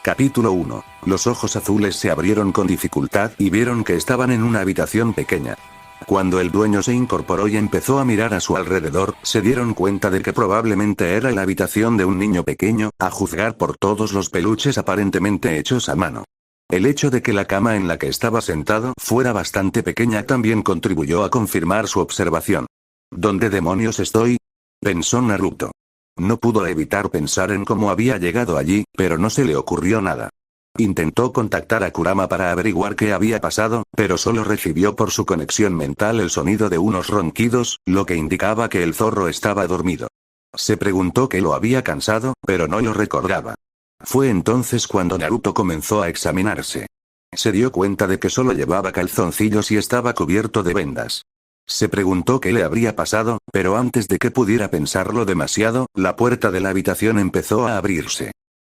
Capítulo 1. Los ojos azules se abrieron con dificultad y vieron que estaban en una habitación pequeña. Cuando el dueño se incorporó y empezó a mirar a su alrededor, se dieron cuenta de que probablemente era la habitación de un niño pequeño, a juzgar por todos los peluches aparentemente hechos a mano. El hecho de que la cama en la que estaba sentado fuera bastante pequeña también contribuyó a confirmar su observación. ¿Dónde demonios estoy?, pensó Naruto. No pudo evitar pensar en cómo había llegado allí, pero no se le ocurrió nada. Intentó contactar a Kurama para averiguar qué había pasado, pero solo recibió por su conexión mental el sonido de unos ronquidos, lo que indicaba que el zorro estaba dormido. Se preguntó qué lo había cansado, pero no lo recordaba. Fue entonces cuando Naruto comenzó a examinarse. Se dio cuenta de que solo llevaba calzoncillos y estaba cubierto de vendas. Se preguntó qué le habría pasado, pero antes de que pudiera pensarlo demasiado, la puerta de la habitación empezó a abrirse.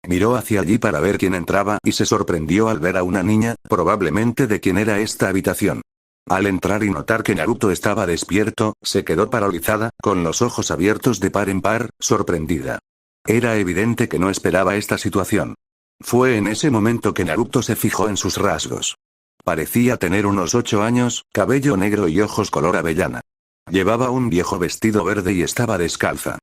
Miró hacia allí para ver quién entraba y se sorprendió al ver a una niña, probablemente de quién era esta habitación. Al entrar y notar que Naruto estaba despierto, se quedó paralizada, con los ojos abiertos de par en par, sorprendida. Era evidente que no esperaba esta situación. Fue en ese momento que Naruto se fijó en sus rasgos. Parecía tener unos 8 años, cabello negro y ojos color avellana. Llevaba un viejo vestido verde y estaba descalza.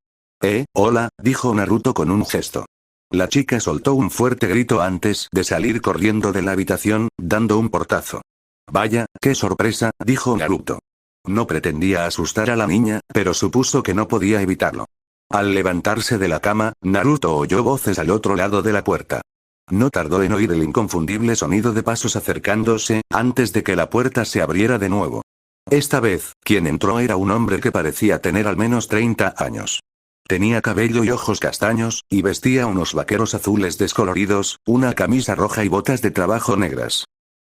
Hola, dijo Naruto con un gesto. La chica soltó un fuerte grito antes de salir corriendo de la habitación, dando un portazo. Vaya, qué sorpresa, dijo Naruto. No pretendía asustar a la niña, pero supuso que no podía evitarlo. Al levantarse de la cama, Naruto oyó voces al otro lado de la puerta. No tardó en oír el inconfundible sonido de pasos acercándose, antes de que la puerta se abriera de nuevo. Esta vez, quien entró era un hombre que parecía tener al menos 30 años. Tenía cabello y ojos castaños, y vestía unos vaqueros azules descoloridos, una camisa roja y botas de trabajo negras.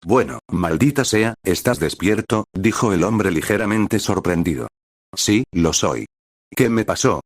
Bueno, maldita sea, ¿estás despierto?, dijo el hombre ligeramente sorprendido. Sí, lo soy. ¿Qué me pasó?,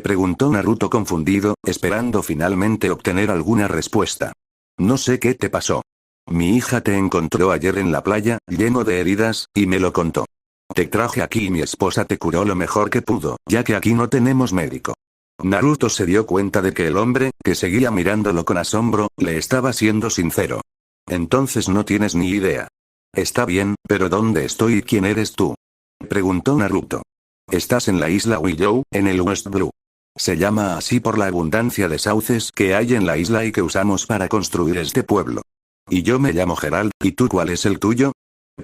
preguntó Naruto confundido, esperando finalmente obtener alguna respuesta. No sé qué te pasó. Mi hija te encontró ayer en la playa, lleno de heridas, y me lo contó. Te traje aquí y mi esposa te curó lo mejor que pudo, ya que aquí no tenemos médico. Naruto se dio cuenta de que el hombre, que seguía mirándolo con asombro, le estaba siendo sincero. Entonces no tienes ni idea. Está bien, pero ¿dónde estoy y quién eres tú?, preguntó Naruto. Estás en la isla Willou, en el West Blue. Se llama así por la abundancia de sauces que hay en la isla y que usamos para construir este pueblo. Y yo me llamo Gerald, ¿y tú cuál es el tuyo?,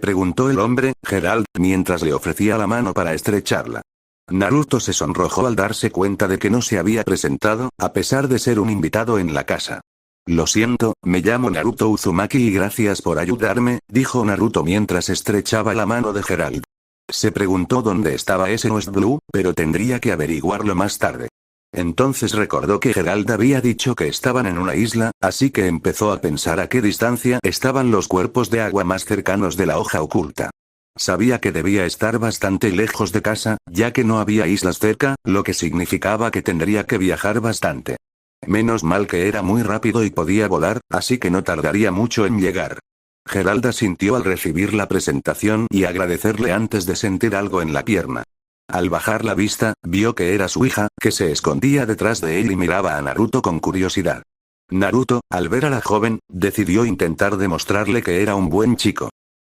preguntó el hombre, Gerald, mientras le ofrecía la mano para estrecharla. Naruto se sonrojó al darse cuenta de que no se había presentado, a pesar de ser un invitado en la casa. Lo siento, me llamo Naruto Uzumaki y gracias por ayudarme, dijo Naruto mientras estrechaba la mano de Gerald. Se preguntó dónde estaba ese West Blue, pero tendría que averiguarlo más tarde. Entonces recordó que Gerald había dicho que estaban en una isla, así que empezó a pensar a qué distancia estaban los cuerpos de agua más cercanos de la hoja oculta. Sabía que debía estar bastante lejos de casa, ya que no había islas cerca, lo que significaba que tendría que viajar bastante. Menos mal que era muy rápido y podía volar, así que no tardaría mucho en llegar. Gerald asintió al recibir la presentación y agradecerle antes de sentir algo en la pierna. Al bajar la vista, vio que era su hija, que se escondía detrás de él y miraba a Naruto con curiosidad. Naruto, al ver a la joven, decidió intentar demostrarle que era un buen chico.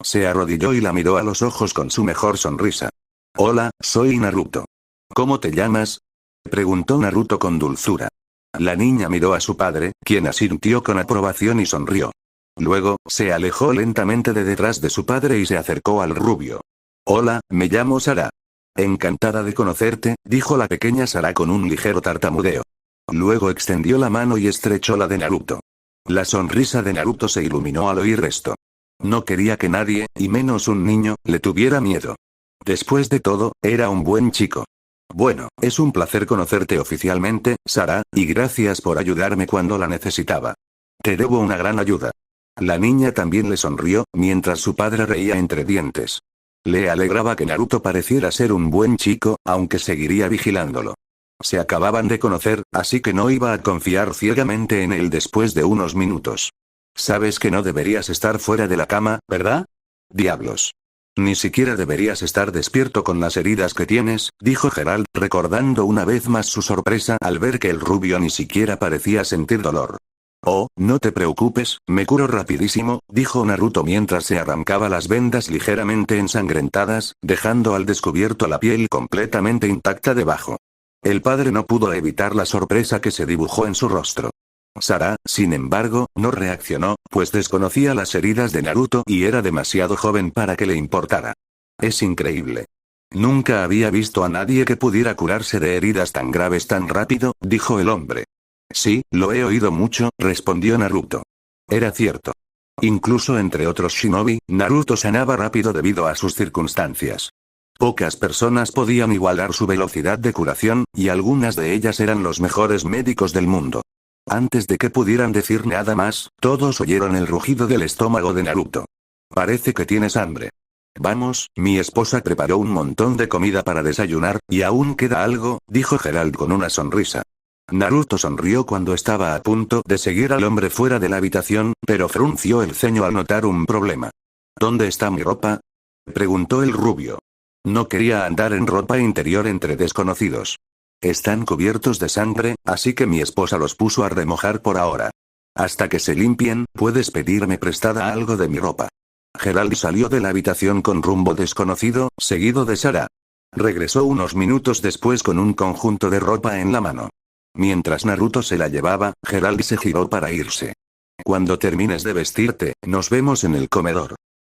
Se arrodilló y la miró a los ojos con su mejor sonrisa. Hola, soy Naruto. ¿Cómo te llamas?, preguntó Naruto con dulzura. La niña miró a su padre, quien asintió con aprobación y sonrió. Luego, se alejó lentamente de detrás de su padre y se acercó al rubio. Hola, me llamo Sara. Encantada de conocerte, dijo la pequeña Sara con un ligero tartamudeo. Luego extendió la mano y estrechó la de Naruto. La sonrisa de Naruto se iluminó al oír esto. No quería que nadie, y menos un niño, le tuviera miedo. Después de todo, era un buen chico. Bueno, es un placer conocerte oficialmente, Sara, y gracias por ayudarme cuando la necesitaba. Te debo una gran ayuda. La niña también le sonrió, mientras su padre reía entre dientes. Le alegraba que Naruto pareciera ser un buen chico, aunque seguiría vigilándolo. Se acababan de conocer, así que no iba a confiar ciegamente en él después de unos minutos. Sabes que no deberías estar fuera de la cama, ¿verdad? Diablos. Ni siquiera deberías estar despierto con las heridas que tienes, dijo Gerald, recordando una vez más su sorpresa al ver que el rubio ni siquiera parecía sentir dolor. Oh, no te preocupes, me curo rapidísimo, dijo Naruto mientras se arrancaba las vendas ligeramente ensangrentadas, dejando al descubierto la piel completamente intacta debajo. El padre no pudo evitar la sorpresa que se dibujó en su rostro. Sarah, sin embargo, no reaccionó, pues desconocía las heridas de Naruto y era demasiado joven para que le importara. Es increíble. Nunca había visto a nadie que pudiera curarse de heridas tan graves tan rápido, dijo el hombre. Sí, lo he oído mucho, respondió Naruto. Era cierto. Incluso entre otros shinobi, Naruto sanaba rápido debido a sus circunstancias. Pocas personas podían igualar su velocidad de curación, y algunas de ellas eran los mejores médicos del mundo. Antes de que pudieran decir nada más, todos oyeron el rugido del estómago de Naruto. Parece que tienes hambre. Vamos, mi esposa preparó un montón de comida para desayunar, y aún queda algo, dijo Gerald con una sonrisa. Naruto sonrió cuando estaba a punto de seguir al hombre fuera de la habitación, pero frunció el ceño al notar un problema. ¿Dónde está mi ropa?, preguntó el rubio. No quería andar en ropa interior entre desconocidos. Están cubiertos de sangre, así que mi esposa los puso a remojar por ahora. Hasta que se limpien, puedes pedirme prestada algo de mi ropa. Gerald salió de la habitación con rumbo desconocido, seguido de Sarah. Regresó unos minutos después con un conjunto de ropa en la mano. Mientras Naruto se la llevaba, Gerald se giró para irse. Cuando termines de vestirte, nos vemos en el comedor.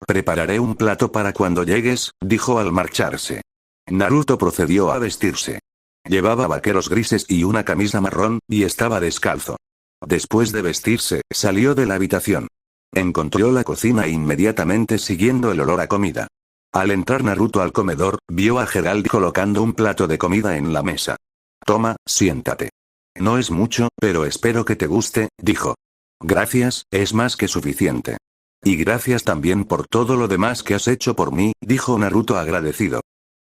Prepararé un plato para cuando llegues, dijo al marcharse. Naruto procedió a vestirse. Llevaba vaqueros grises y una camisa marrón, y estaba descalzo. Después de vestirse, salió de la habitación. Encontró la cocina inmediatamente siguiendo el olor a comida. Al entrar Naruto al comedor, vio a Gerald colocando un plato de comida en la mesa. Toma, siéntate. No es mucho, pero espero que te guste, dijo. Gracias, es más que suficiente. Y gracias también por todo lo demás que has hecho por mí, dijo Naruto agradecido.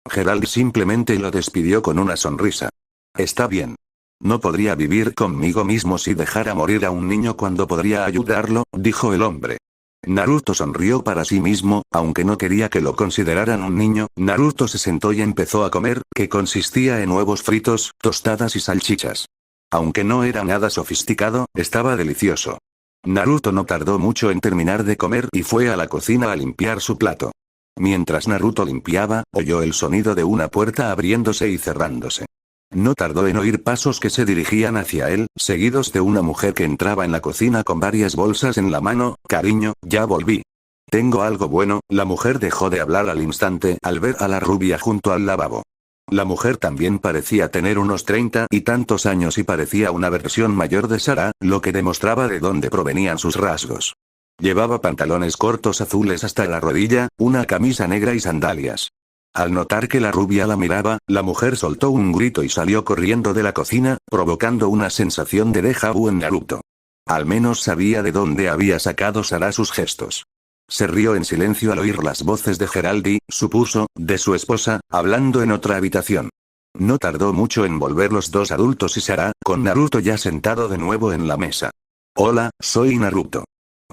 Gerald simplemente lo despidió con una sonrisa. Está bien. No podría vivir conmigo mismo si dejara morir a un niño cuando podría ayudarlo, dijo el hombre. Naruto sonrió para sí mismo, aunque no quería que lo consideraran un niño. Naruto se sentó y empezó a comer, que consistía en huevos fritos, tostadas y salchichas. Aunque no era nada sofisticado, estaba delicioso. Naruto no tardó mucho en terminar de comer y fue a la cocina a limpiar su plato. Mientras Naruto limpiaba, oyó el sonido de una puerta abriéndose y cerrándose. No tardó en oír pasos que se dirigían hacia él, seguidos de una mujer que entraba en la cocina con varias bolsas en la mano. Cariño, ya volví. Tengo algo bueno. La mujer dejó de hablar al instante al ver a la rubia junto al lavabo. La mujer también parecía tener unos 30 y tantos años y parecía una versión mayor de Sarah, lo que demostraba de dónde provenían sus rasgos. Llevaba pantalones cortos azules hasta la rodilla, una camisa negra y sandalias. Al notar que la rubia la miraba, la mujer soltó un grito y salió corriendo de la cocina, provocando una sensación de déjà vu en Naruto. Al menos sabía de dónde había sacado Sarah sus gestos. Se rió en silencio al oír las voces de Gerald y, supuso, de su esposa, hablando en otra habitación. No tardó mucho en volver los dos adultos y Sarah, con Naruto ya sentado de nuevo en la mesa. Hola, soy Naruto.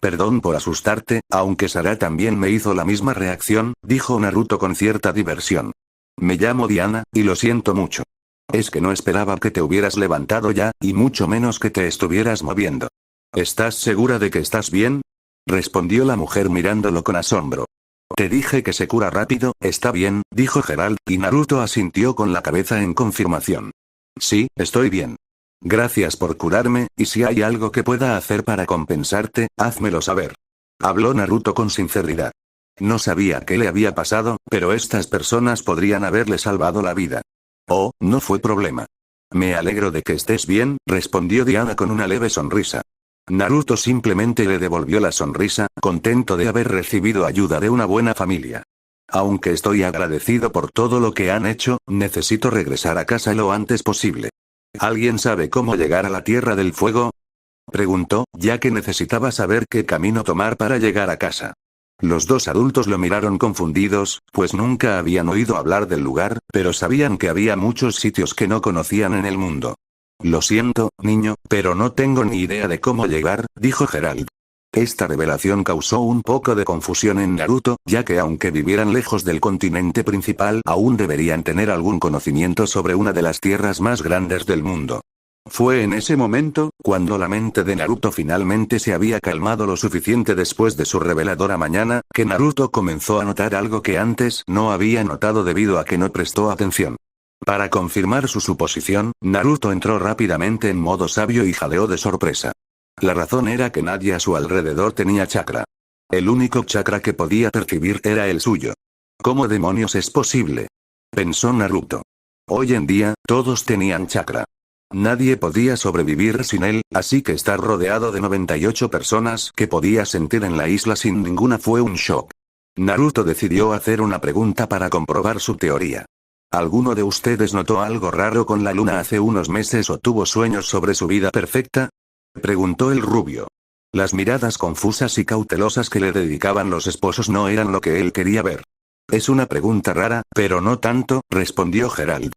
Perdón por asustarte, aunque Sarah también me hizo la misma reacción, dijo Naruto con cierta diversión. Me llamo Diana, y lo siento mucho. Es que no esperaba que te hubieras levantado ya, y mucho menos que te estuvieras moviendo. ¿Estás segura de que estás bien?, respondió la mujer mirándolo con asombro. Te dije que se cura rápido. Está bien, dijo Gerald, y Naruto asintió con la cabeza en confirmación. Sí, estoy bien. Gracias por curarme, y si hay algo que pueda hacer para compensarte, házmelo saber. Habló Naruto con sinceridad. No sabía qué le había pasado, pero estas personas podrían haberle salvado la vida. Oh, no fue problema. Me alegro de que estés bien, respondió Diana con una leve sonrisa. Naruto simplemente le devolvió la sonrisa, contento de haber recibido ayuda de una buena familia. Aunque estoy agradecido por todo lo que han hecho, necesito regresar a casa lo antes posible. ¿Alguien sabe cómo llegar a la Tierra del Fuego?, preguntó, ya que necesitaba saber qué camino tomar para llegar a casa. Los dos adultos lo miraron confundidos, pues nunca habían oído hablar del lugar, pero sabían que había muchos sitios que no conocían en el mundo. Lo siento, niño, pero no tengo ni idea de cómo llegar, dijo Gerald. Esta revelación causó un poco de confusión en Naruto, ya que aunque vivieran lejos del continente principal, aún deberían tener algún conocimiento sobre una de las tierras más grandes del mundo. Fue en ese momento, cuando la mente de Naruto finalmente se había calmado lo suficiente después de su reveladora mañana, que Naruto comenzó a notar algo que antes no había notado debido a que no prestó atención. Para confirmar su suposición, Naruto entró rápidamente en modo sabio y jadeó de sorpresa. La razón era que nadie a su alrededor tenía chakra. El único chakra que podía percibir era el suyo. ¿Cómo demonios es posible?, pensó Naruto. Hoy en día, todos tenían chakra. Nadie podía sobrevivir sin él, así que estar rodeado de 98 personas que podía sentir en la isla sin ninguna fue un shock. Naruto decidió hacer una pregunta para comprobar su teoría. ¿Alguno de ustedes notó algo raro con la luna hace unos meses o tuvo sueños sobre su vida perfecta?, preguntó el rubio. Las miradas confusas y cautelosas que le dedicaban los esposos no eran lo que él quería ver. Es una pregunta rara, pero no tanto, respondió Gerald.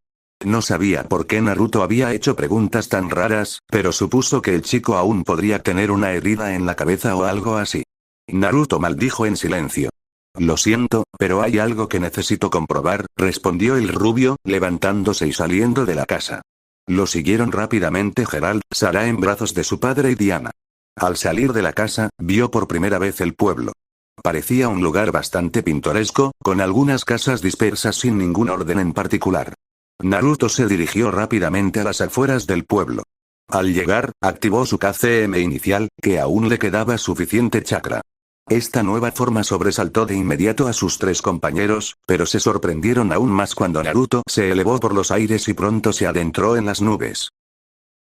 No sabía por qué Naruto había hecho preguntas tan raras, pero supuso que el chico aún podría tener una herida en la cabeza o algo así. Naruto maldijo en silencio. Lo siento, pero hay algo que necesito comprobar, respondió el rubio, levantándose y saliendo de la casa. Lo siguieron rápidamente Gerald, Sarah en brazos de su padre y Diana. Al salir de la casa, vio por primera vez el pueblo. Parecía un lugar bastante pintoresco, con algunas casas dispersas sin ningún orden en particular. Naruto se dirigió rápidamente a las afueras del pueblo. Al llegar, activó su KCM inicial, que aún le quedaba suficiente chakra. Esta nueva forma sobresaltó de inmediato a sus tres compañeros, pero se sorprendieron aún más cuando Naruto se elevó por los aires y pronto se adentró en las nubes.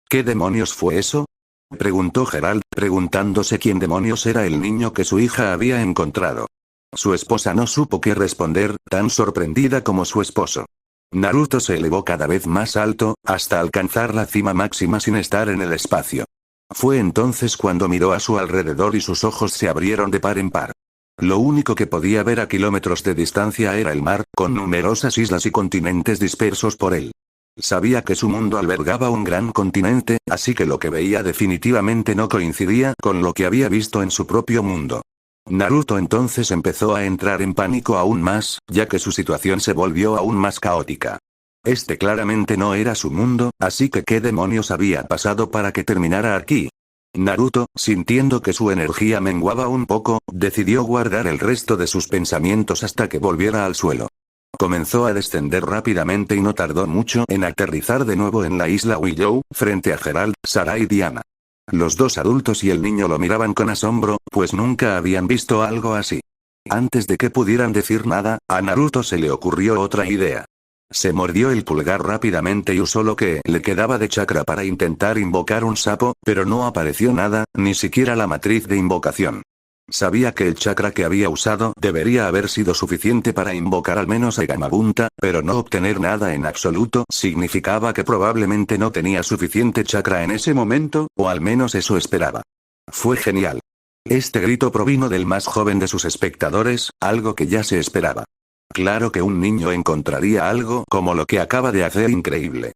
¿Qué demonios fue eso?, preguntó Gerald, preguntándose quién demonios era el niño que su hija había encontrado. Su esposa no supo qué responder, tan sorprendida como su esposo. Naruto se elevó cada vez más alto, hasta alcanzar la cima máxima sin estar en el espacio. Fue entonces cuando miró a su alrededor y sus ojos se abrieron de par en par. Lo único que podía ver a kilómetros de distancia era el mar, con numerosas islas y continentes dispersos por él. Sabía que su mundo albergaba un gran continente, así que lo que veía definitivamente no coincidía con lo que había visto en su propio mundo. Naruto entonces empezó a entrar en pánico aún más, ya que su situación se volvió aún más caótica. Este claramente no era su mundo, así que ¿qué demonios había pasado para que terminara aquí? Naruto, sintiendo que su energía menguaba un poco, decidió guardar el resto de sus pensamientos hasta que volviera al suelo. Comenzó a descender rápidamente y no tardó mucho en aterrizar de nuevo en la isla Willow, frente a Gerald, Sarah y Diana. Los dos adultos y el niño lo miraban con asombro, pues nunca habían visto algo así. Antes de que pudieran decir nada, a Naruto se le ocurrió otra idea. Se mordió el pulgar rápidamente y usó lo que le quedaba de chakra para intentar invocar un sapo, pero no apareció nada, ni siquiera la matriz de invocación. Sabía que el chakra que había usado debería haber sido suficiente para invocar al menos a Gamabunta, pero no obtener nada en absoluto significaba que probablemente no tenía suficiente chakra en ese momento, o al menos eso esperaba. Fue genial. Este grito provino del más joven de sus espectadores, algo que ya se esperaba. Claro que un niño encontraría algo como lo que acaba de hacer increíble.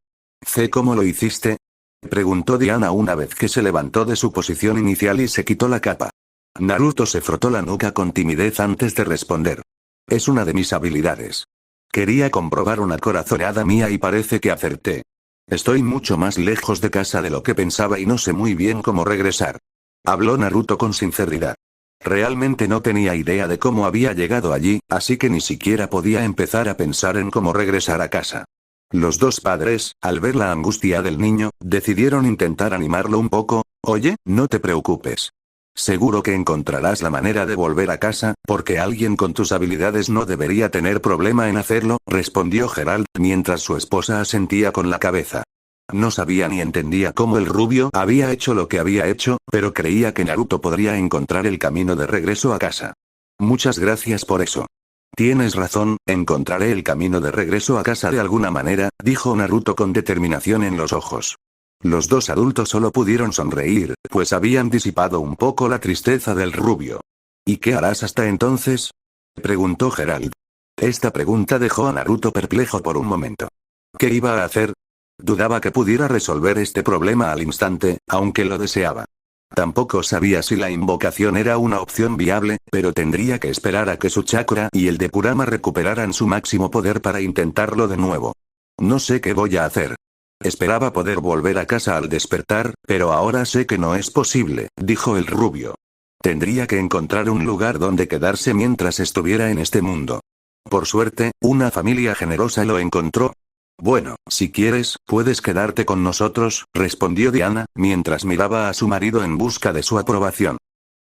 ¿Sé cómo lo hiciste?, preguntó Diana una vez que se levantó de su posición inicial y se quitó la capa. Naruto se frotó la nuca con timidez antes de responder. Es una de mis habilidades. Quería comprobar una corazonada mía y parece que acerté. Estoy mucho más lejos de casa de lo que pensaba y no sé muy bien cómo regresar. Habló Naruto con sinceridad. Realmente no tenía idea de cómo había llegado allí, así que ni siquiera podía empezar a pensar en cómo regresar a casa. Los dos padres, al ver la angustia del niño, decidieron intentar animarlo un poco. Oye, no te preocupes. Seguro que encontrarás la manera de volver a casa, porque alguien con tus habilidades no debería tener problema en hacerlo, respondió Gerald, mientras su esposa asentía con la cabeza. No sabía ni entendía cómo el rubio había hecho lo que había hecho, pero creía que Naruto podría encontrar el camino de regreso a casa. Muchas gracias por eso. Tienes razón, encontraré el camino de regreso a casa de alguna manera, dijo Naruto con determinación en los ojos. Los dos adultos solo pudieron sonreír, pues habían disipado un poco la tristeza del rubio. ¿Y qué harás hasta entonces?, preguntó Gerald. Esta pregunta dejó a Naruto perplejo por un momento. ¿Qué iba a hacer? Dudaba que pudiera resolver este problema al instante, aunque lo deseaba. Tampoco sabía si la invocación era una opción viable, pero tendría que esperar a que su chakra y el de Kurama recuperaran su máximo poder para intentarlo de nuevo. No sé qué voy a hacer. Esperaba poder volver a casa al despertar, pero ahora sé que no es posible, dijo el rubio. Tendría que encontrar un lugar donde quedarse mientras estuviera en este mundo. Por suerte, una familia generosa lo encontró. Bueno, si quieres, puedes quedarte con nosotros, respondió Diana, mientras miraba a su marido en busca de su aprobación.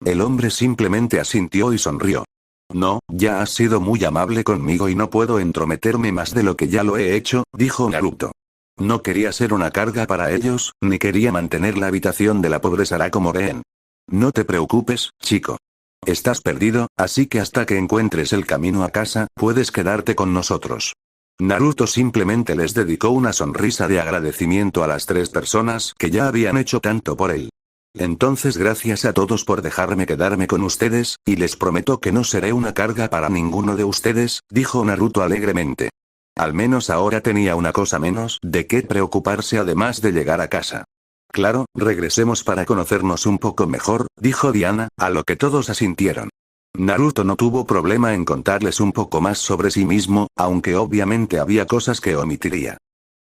El hombre simplemente asintió y sonrió. No, ya has sido muy amable conmigo y no puedo entrometerme más de lo que ya lo he hecho, dijo Naruto. No quería ser una carga para ellos, ni quería mantener la habitación de la pobre Sara como rehén. No te preocupes, chico. Estás perdido, así que hasta que encuentres el camino a casa, puedes quedarte con nosotros. Naruto simplemente les dedicó una sonrisa de agradecimiento a las 3 personas que ya habían hecho tanto por él. Entonces gracias a todos por dejarme quedarme con ustedes, y les prometo que no seré una carga para ninguno de ustedes, dijo Naruto alegremente. Al menos ahora tenía una cosa menos de qué preocuparse además de llegar a casa. Claro, regresemos para conocernos un poco mejor, dijo Diana, a lo que todos asintieron. Naruto no tuvo problema en contarles un poco más sobre sí mismo, aunque obviamente había cosas que omitiría.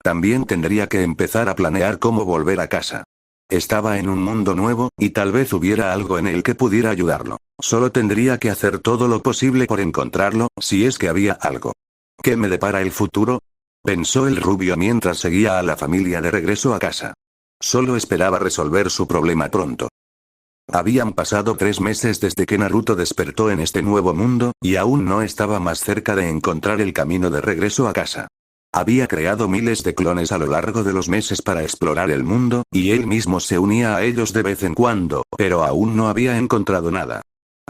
También tendría que empezar a planear cómo volver a casa. Estaba en un mundo nuevo, y tal vez hubiera algo en él que pudiera ayudarlo. Solo tendría que hacer todo lo posible por encontrarlo, si es que había algo. ¿Qué me depara el futuro? Pensó el rubio mientras seguía a la familia de regreso a casa. Solo esperaba resolver su problema pronto. Habían pasado 3 meses desde que Naruto despertó en este nuevo mundo, y aún no estaba más cerca de encontrar el camino de regreso a casa. Había creado miles de clones a lo largo de los meses para explorar el mundo, y él mismo se unía a ellos de vez en cuando, pero aún no había encontrado nada.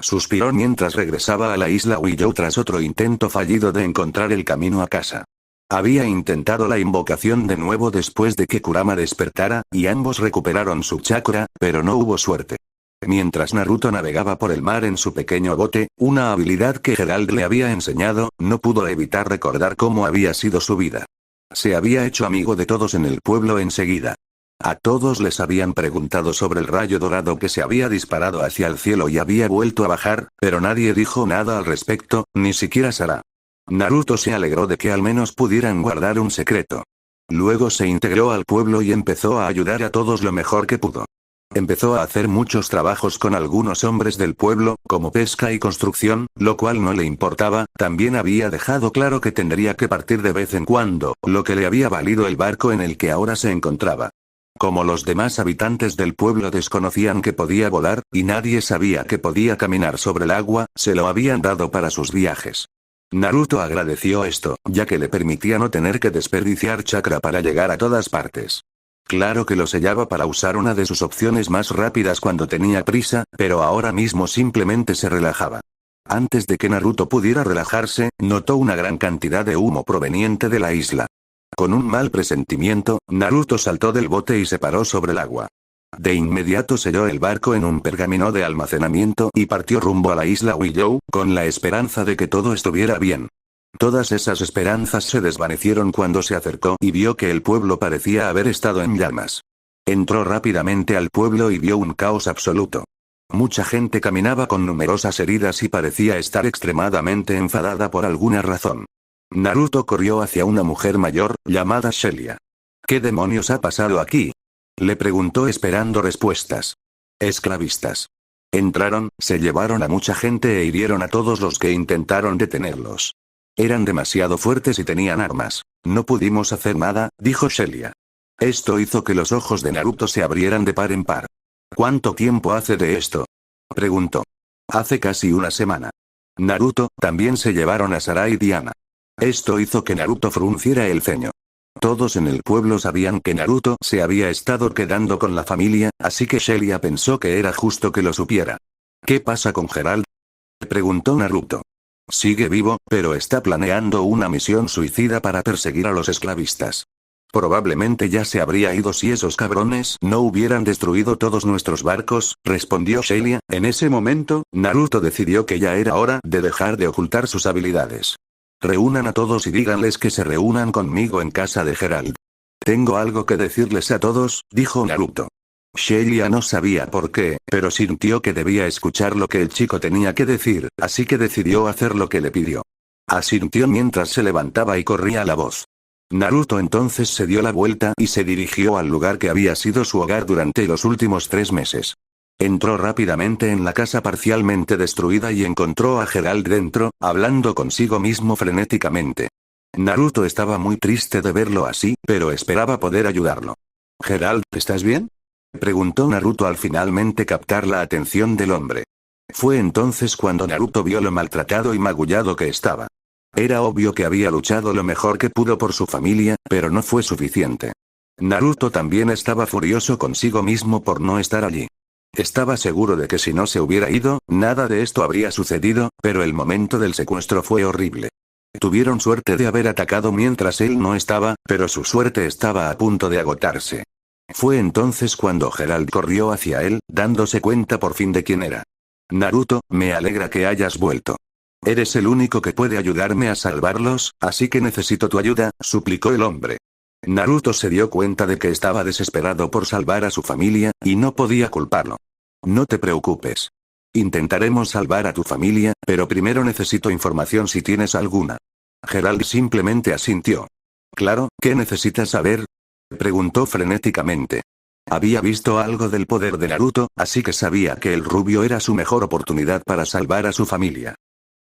Suspiró mientras regresaba a la isla Willow tras otro intento fallido de encontrar el camino a casa. Había intentado la invocación de nuevo después de que Kurama despertara, y ambos recuperaron su chakra, pero no hubo suerte. Mientras Naruto navegaba por el mar en su pequeño bote, una habilidad que Gerald le había enseñado, no pudo evitar recordar cómo había sido su vida. Se había hecho amigo de todos en el pueblo enseguida. A todos les habían preguntado sobre el rayo dorado que se había disparado hacia el cielo y había vuelto a bajar, pero nadie dijo nada al respecto, ni siquiera Sara. Naruto se alegró de que al menos pudieran guardar un secreto. Luego se integró al pueblo y empezó a ayudar a todos lo mejor que pudo. Empezó a hacer muchos trabajos con algunos hombres del pueblo, como pesca y construcción, lo cual no le importaba. También había dejado claro que tendría que partir de vez en cuando, lo que le había valido el barco en el que ahora se encontraba. Como los demás habitantes del pueblo desconocían que podía volar, y nadie sabía que podía caminar sobre el agua, se lo habían dado para sus viajes. Naruto agradeció esto, ya que le permitía no tener que desperdiciar chakra para llegar a todas partes. Claro que lo sellaba para usar una de sus opciones más rápidas cuando tenía prisa, pero ahora mismo simplemente se relajaba. Antes de que Naruto pudiera relajarse, notó una gran cantidad de humo proveniente de la isla. Con un mal presentimiento, Naruto saltó del bote y se paró sobre el agua. De inmediato selló el barco en un pergamino de almacenamiento y partió rumbo a la isla Willow, con la esperanza de que todo estuviera bien. Todas esas esperanzas se desvanecieron cuando se acercó y vio que el pueblo parecía haber estado en llamas. Entró rápidamente al pueblo y vio un caos absoluto. Mucha gente caminaba con numerosas heridas y parecía estar extremadamente enfadada por alguna razón. Naruto corrió hacia una mujer mayor, llamada Shelia. ¿Qué demonios ha pasado aquí? Le preguntó esperando respuestas. Esclavistas. Entraron, se llevaron a mucha gente e hirieron a todos los que intentaron detenerlos. Eran demasiado fuertes y tenían armas. No pudimos hacer nada, dijo Shelia. Esto hizo que los ojos de Naruto se abrieran de par en par. ¿Cuánto tiempo hace de esto? Preguntó. Hace casi una semana. Naruto, también se llevaron a Sara y Diana. Esto hizo que Naruto frunciera el ceño. Todos en el pueblo sabían que Naruto se había estado quedando con la familia, así que Shelia pensó que era justo que lo supiera. ¿Qué pasa con Gerald? Preguntó Naruto. Sigue vivo, pero está planeando una misión suicida para perseguir a los esclavistas. Probablemente ya se habría ido si esos cabrones no hubieran destruido todos nuestros barcos, respondió Shelia. En ese momento, Naruto decidió que ya era hora de dejar de ocultar sus habilidades. Reúnan a todos y díganles que se reúnan conmigo en casa de Gerald. Tengo algo que decirles a todos, dijo Naruto. Shelia no sabía por qué, pero sintió que debía escuchar lo que el chico tenía que decir, así que decidió hacer lo que le pidió. Asintió mientras se levantaba y corría la voz. Naruto entonces se dio la vuelta y se dirigió al lugar que había sido su hogar durante los últimos 3 meses. Entró rápidamente en la casa parcialmente destruida y encontró a Geralt dentro, hablando consigo mismo frenéticamente. Naruto estaba muy triste de verlo así, pero esperaba poder ayudarlo. «Geralt, ¿estás bien?», preguntó Naruto al finalmente captar la atención del hombre. Fue entonces cuando Naruto vio lo maltratado y magullado que estaba. Era obvio que había luchado lo mejor que pudo por su familia, pero no fue suficiente. Naruto también estaba furioso consigo mismo por no estar allí. Estaba seguro de que si no se hubiera ido, nada de esto habría sucedido, pero el momento del secuestro fue horrible. Tuvieron suerte de haber atacado mientras él no estaba, pero su suerte estaba a punto de agotarse. Fue entonces cuando Geralt corrió hacia él, dándose cuenta por fin de quién era. «Naruto, me alegra que hayas vuelto. Eres el único que puede ayudarme a salvarlos, así que necesito tu ayuda», suplicó el hombre. Naruto se dio cuenta de que estaba desesperado por salvar a su familia, y no podía culparlo. «No te preocupes. Intentaremos salvar a tu familia, pero primero necesito información si tienes alguna». Geralt simplemente asintió. «Claro, ¿qué necesitas saber?», preguntó frenéticamente. Había visto algo del poder de Naruto, así que sabía que el rubio era su mejor oportunidad para salvar a su familia.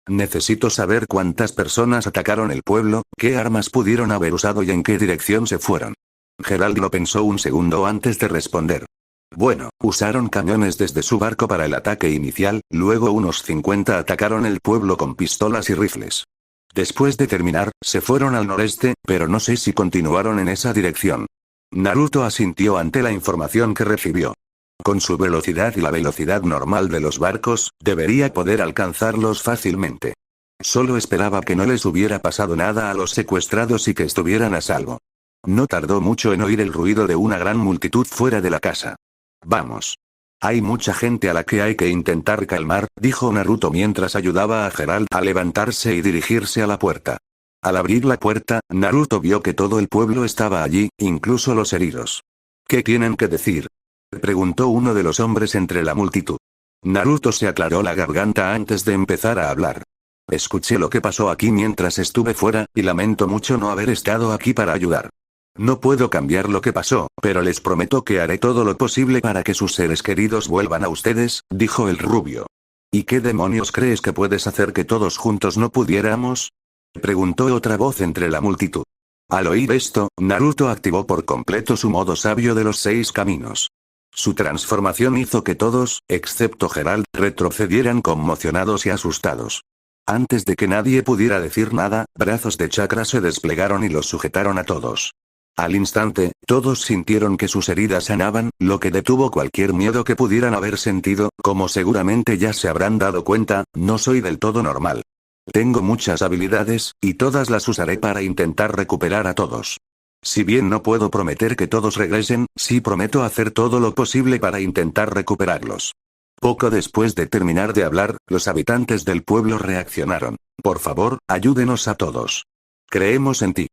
«Necesito saber cuántas personas atacaron el pueblo, qué armas pudieron haber usado y en qué dirección se fueron». Geralt lo pensó un segundo antes de responder. «Bueno, usaron cañones desde su barco para el ataque inicial, luego unos 50 atacaron el pueblo con pistolas y rifles. Después de terminar, se fueron al noreste, pero no sé si continuaron en esa dirección». Naruto asintió ante la información que recibió. Con su velocidad y la velocidad normal de los barcos, debería poder alcanzarlos fácilmente. Solo esperaba que no les hubiera pasado nada a los secuestrados y que estuvieran a salvo. No tardó mucho en oír el ruido de una gran multitud fuera de la casa. «Vamos. Hay mucha gente a la que hay que intentar calmar», dijo Naruto mientras ayudaba a Geralt a levantarse y dirigirse a la puerta. Al abrir la puerta, Naruto vio que todo el pueblo estaba allí, incluso los heridos. «¿Qué tienen que decir?», preguntó uno de los hombres entre la multitud. Naruto se aclaró la garganta antes de empezar a hablar. «Escuché lo que pasó aquí mientras estuve fuera, y lamento mucho no haber estado aquí para ayudar. No puedo cambiar lo que pasó, pero les prometo que haré todo lo posible para que sus seres queridos vuelvan a ustedes», dijo el rubio. «¿Y qué demonios crees que puedes hacer que todos juntos no pudiéramos?», preguntó otra voz entre la multitud. Al oír esto, Naruto activó por completo su modo sabio de los 6 caminos. Su transformación hizo que todos, excepto Geralt, retrocedieran conmocionados y asustados. Antes de que nadie pudiera decir nada, brazos de chakra se desplegaron y los sujetaron a todos. Al instante, todos sintieron que sus heridas sanaban, lo que detuvo cualquier miedo que pudieran haber sentido. Como seguramente ya se habrán dado cuenta, no soy del todo normal. Tengo muchas habilidades, y todas las usaré para intentar recuperar a todos. Si bien no puedo prometer que todos regresen, sí prometo hacer todo lo posible para intentar recuperarlos». Poco después de terminar de hablar, los habitantes del pueblo reaccionaron. «Por favor, ayúdenos a todos. Creemos en ti.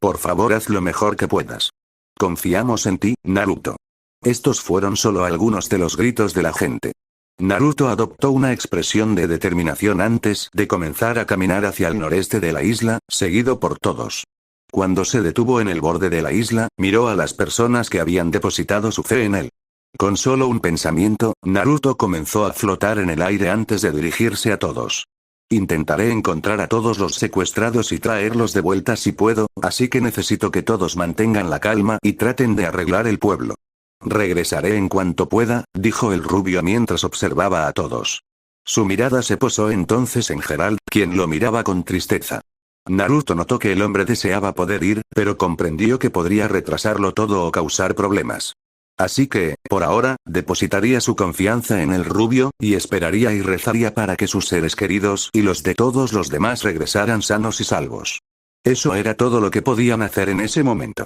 Por favor, haz lo mejor que puedas. Confiamos en ti, Naruto». Estos fueron solo algunos de los gritos de la gente. Naruto adoptó una expresión de determinación antes de comenzar a caminar hacia el noreste de la isla, seguido por todos. Cuando se detuvo en el borde de la isla, miró a las personas que habían depositado su fe en él. Con solo un pensamiento, Naruto comenzó a flotar en el aire antes de dirigirse a todos. «Intentaré encontrar a todos los secuestrados y traerlos de vuelta si puedo, así que necesito que todos mantengan la calma y traten de arreglar el pueblo. Regresaré en cuanto pueda», dijo el rubio mientras observaba a todos. Su mirada se posó entonces en Geralt, quien lo miraba con tristeza. Naruto notó que el hombre deseaba poder ir, pero comprendió que podría retrasarlo todo o causar problemas. Así que, por ahora, depositaría su confianza en el rubio, y esperaría y rezaría para que sus seres queridos y los de todos los demás regresaran sanos y salvos. Eso era todo lo que podían hacer en ese momento.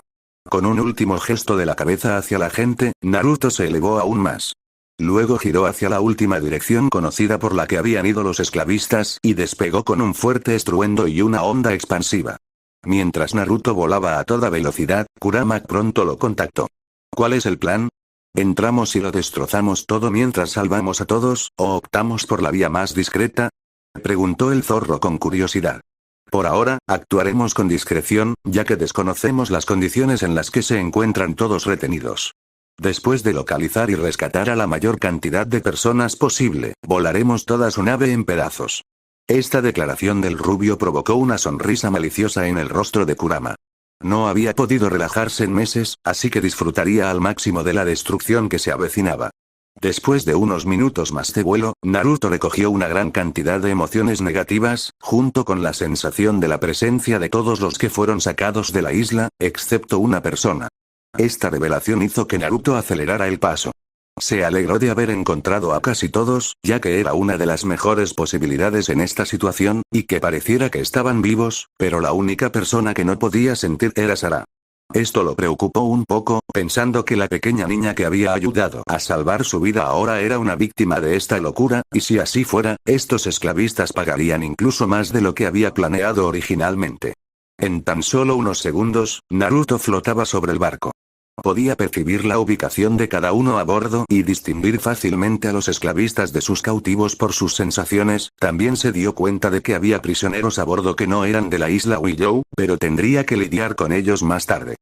Con un último gesto de la cabeza hacia la gente, Naruto se elevó aún más. Luego giró hacia la última dirección conocida por la que habían ido los esclavistas y despegó con un fuerte estruendo y una onda expansiva. Mientras Naruto volaba a toda velocidad, Kurama pronto lo contactó. ¿Cuál es el plan? ¿Entramos y lo destrozamos todo mientras salvamos a todos, o optamos por la vía más discreta?, preguntó el zorro con curiosidad. Por ahora, actuaremos con discreción, ya que desconocemos las condiciones en las que se encuentran todos retenidos. Después de localizar y rescatar a la mayor cantidad de personas posible, volaremos toda su nave en pedazos. Esta declaración del rubio provocó una sonrisa maliciosa en el rostro de Kurama. No había podido relajarse en meses, así que disfrutaría al máximo de la destrucción que se avecinaba. Después de unos minutos más de vuelo, Naruto recogió una gran cantidad de emociones negativas, junto con la sensación de la presencia de todos los que fueron sacados de la isla, excepto una persona. Esta revelación hizo que Naruto acelerara el paso. Se alegró de haber encontrado a casi todos, ya que era una de las mejores posibilidades en esta situación, y que pareciera que estaban vivos, pero la única persona que no podía sentir era Sarah. Esto lo preocupó un poco, pensando que la pequeña niña que había ayudado a salvar su vida ahora era una víctima de esta locura, y si así fuera, estos esclavistas pagarían incluso más de lo que había planeado originalmente. En tan solo unos segundos, Naruto flotaba sobre el barco. Podía percibir la ubicación de cada uno a bordo y distinguir fácilmente a los esclavistas de sus cautivos por sus sensaciones. También se dio cuenta de que había prisioneros a bordo que no eran de la isla Willou, pero tendría que lidiar con ellos más tarde.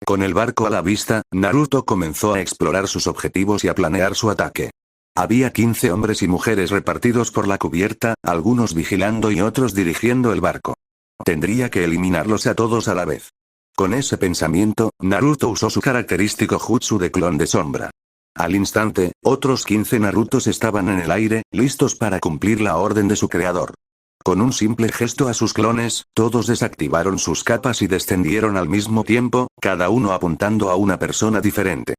Con el barco a la vista, Naruto comenzó a explorar sus objetivos y a planear su ataque. Había 15 hombres y mujeres repartidos por la cubierta, algunos vigilando y otros dirigiendo el barco. Tendría que eliminarlos a todos a la vez. Con ese pensamiento, Naruto usó su característico jutsu de clon de sombra. Al instante, otros 15 Narutos estaban en el aire, listos para cumplir la orden de su creador. Con un simple gesto a sus clones, todos desactivaron sus capas y descendieron al mismo tiempo, cada uno apuntando a una persona diferente.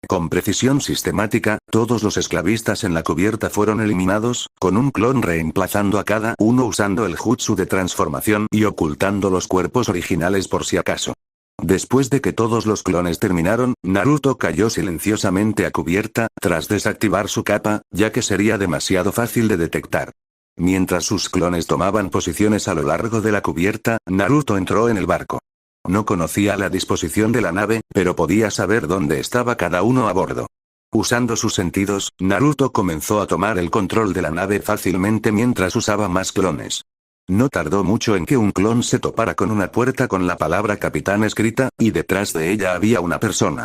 Con precisión sistemática, todos los esclavistas en la cubierta fueron eliminados, con un clon reemplazando a cada uno usando el jutsu de transformación y ocultando los cuerpos originales por si acaso. Después de que todos los clones terminaron, Naruto cayó silenciosamente a cubierta, tras desactivar su capa, ya que sería demasiado fácil de detectar. Mientras sus clones tomaban posiciones a lo largo de la cubierta, Naruto entró en el barco. No conocía la disposición de la nave, pero podía saber dónde estaba cada uno a bordo. Usando sus sentidos, Naruto comenzó a tomar el control de la nave fácilmente mientras usaba más clones. No tardó mucho en que un clon se topara con una puerta con la palabra capitán escrita, y detrás de ella había una persona.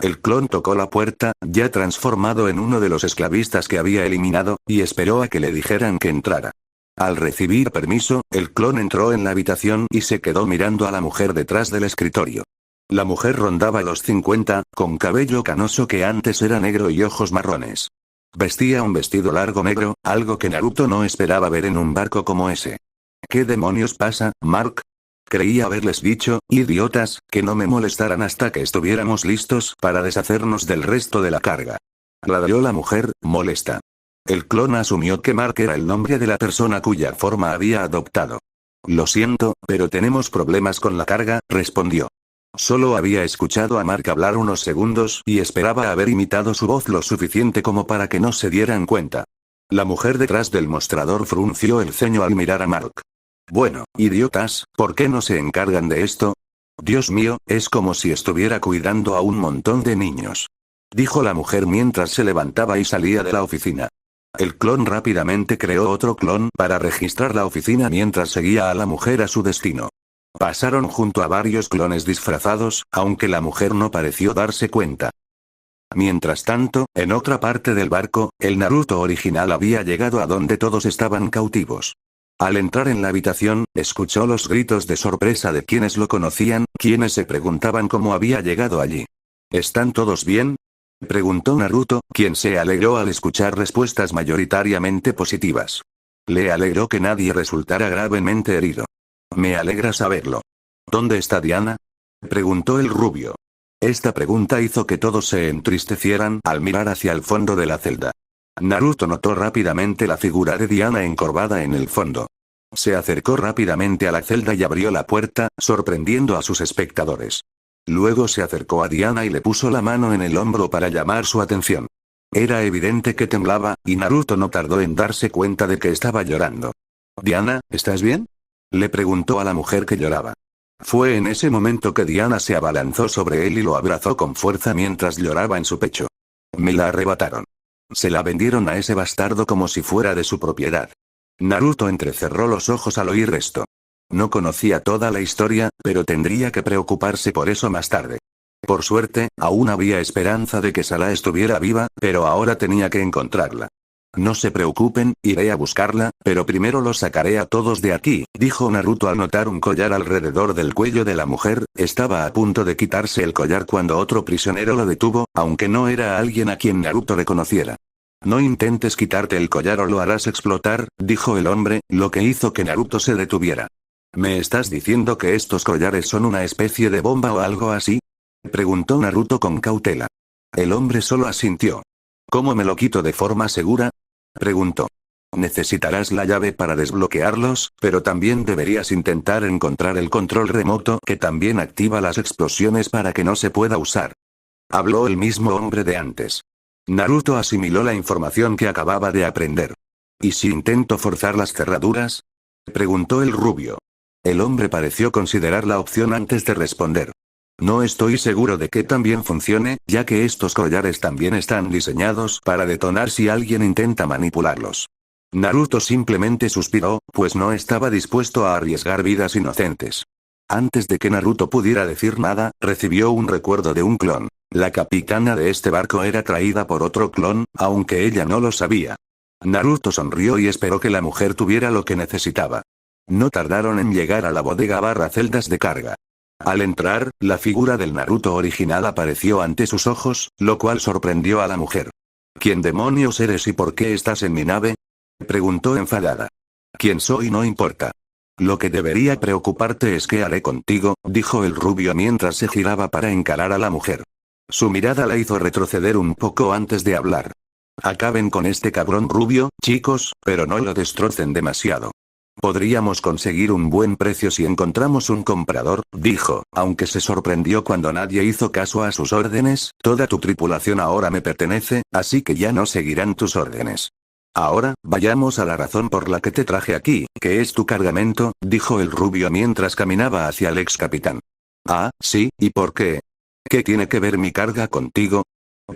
El clon tocó la puerta, ya transformado en uno de los esclavistas que había eliminado, y esperó a que le dijeran que entrara. Al recibir permiso, el clon entró en la habitación y se quedó mirando a la mujer detrás del escritorio. La mujer rondaba los 50, con cabello canoso que antes era negro y ojos marrones. Vestía un vestido largo negro, algo que Naruto no esperaba ver en un barco como ese. ¿Qué demonios pasa, Mark? Creía haberles dicho, idiotas, que no me molestaran hasta que estuviéramos listos para deshacernos del resto de la carga. Ladró la mujer, molesta. El clon asumió que Mark era el nombre de la persona cuya forma había adoptado. Lo siento, pero tenemos problemas con la carga, respondió. Solo había escuchado a Mark hablar unos segundos y esperaba haber imitado su voz lo suficiente como para que no se dieran cuenta. La mujer detrás del mostrador frunció el ceño al mirar a Mark. Bueno, idiotas, ¿por qué no se encargan de esto? Dios mío, es como si estuviera cuidando a un montón de niños. Dijo la mujer mientras se levantaba y salía de la oficina. El clon rápidamente creó otro clon para registrar la oficina mientras seguía a la mujer a su destino. Pasaron junto a varios clones disfrazados, aunque la mujer no pareció darse cuenta. Mientras tanto, en otra parte del barco, el Naruto original había llegado a donde todos estaban cautivos. Al entrar en la habitación, escuchó los gritos de sorpresa de quienes lo conocían, quienes se preguntaban cómo había llegado allí. ¿Están todos bien?, preguntó Naruto, quien se alegró al escuchar respuestas mayoritariamente positivas. Le alegró que nadie resultara gravemente herido. Me alegra saberlo. ¿Dónde está Diana?, preguntó el rubio. Esta pregunta hizo que todos se entristecieran al mirar hacia el fondo de la celda. Naruto notó rápidamente la figura de Diana encorvada en el fondo. Se acercó rápidamente a la celda y abrió la puerta, sorprendiendo a sus espectadores. Luego se acercó a Diana y le puso la mano en el hombro para llamar su atención. Era evidente que temblaba, y Naruto no tardó en darse cuenta de que estaba llorando. «Diana, ¿estás bien?», le preguntó a la mujer que lloraba. Fue en ese momento que Diana se abalanzó sobre él y lo abrazó con fuerza mientras lloraba en su pecho. «Me la arrebataron. Se la vendieron a ese bastardo como si fuera de su propiedad». Naruto entrecerró los ojos al oír esto. No conocía toda la historia, pero tendría que preocuparse por eso más tarde. Por suerte, aún había esperanza de que Sara estuviera viva, pero ahora tenía que encontrarla. No se preocupen, iré a buscarla, pero primero los sacaré a todos de aquí, dijo Naruto al notar un collar alrededor del cuello de la mujer. Estaba a punto de quitarse el collar cuando otro prisionero lo detuvo, aunque no era alguien a quien Naruto reconociera. No intentes quitarte el collar o lo harás explotar, dijo el hombre, lo que hizo que Naruto se detuviera. ¿Me estás diciendo que estos collares son una especie de bomba o algo así? Preguntó Naruto con cautela. El hombre solo asintió. ¿Cómo me lo quito de forma segura? Preguntó. Necesitarás la llave para desbloquearlos, pero también deberías intentar encontrar el control remoto que también activa las explosiones para que no se pueda usar. Habló el mismo hombre de antes. Naruto asimiló la información que acababa de aprender. ¿Y si intento forzar las cerraduras? Preguntó el rubio. El hombre pareció considerar la opción antes de responder. No estoy seguro de que también funcione, ya que estos collares también están diseñados para detonar si alguien intenta manipularlos. Naruto simplemente suspiró, pues no estaba dispuesto a arriesgar vidas inocentes. Antes de que Naruto pudiera decir nada, recibió un recuerdo de un clon. La capitana de este barco era traída por otro clon, aunque ella no lo sabía. Naruto sonrió y esperó que la mujer tuviera lo que necesitaba. No tardaron en llegar a la bodega / celdas de carga. Al entrar, la figura del Naruto original apareció ante sus ojos, lo cual sorprendió a la mujer. ¿Quién demonios eres y por qué estás en mi nave? Preguntó enfadada. ¿Quién soy no importa? Lo que debería preocuparte es qué haré contigo, dijo el rubio mientras se giraba para encarar a la mujer. Su mirada la hizo retroceder un poco antes de hablar. Acaben con este cabrón rubio, chicos, pero no lo destrocen demasiado. Podríamos conseguir un buen precio si encontramos un comprador, dijo, aunque se sorprendió cuando nadie hizo caso a sus órdenes. Toda tu tripulación ahora me pertenece, así que ya no seguirán tus órdenes. Ahora, vayamos a la razón por la que te traje aquí, que es tu cargamento, dijo el rubio mientras caminaba hacia el ex capitán. Ah, sí, ¿y por qué? ¿Qué tiene que ver mi carga contigo?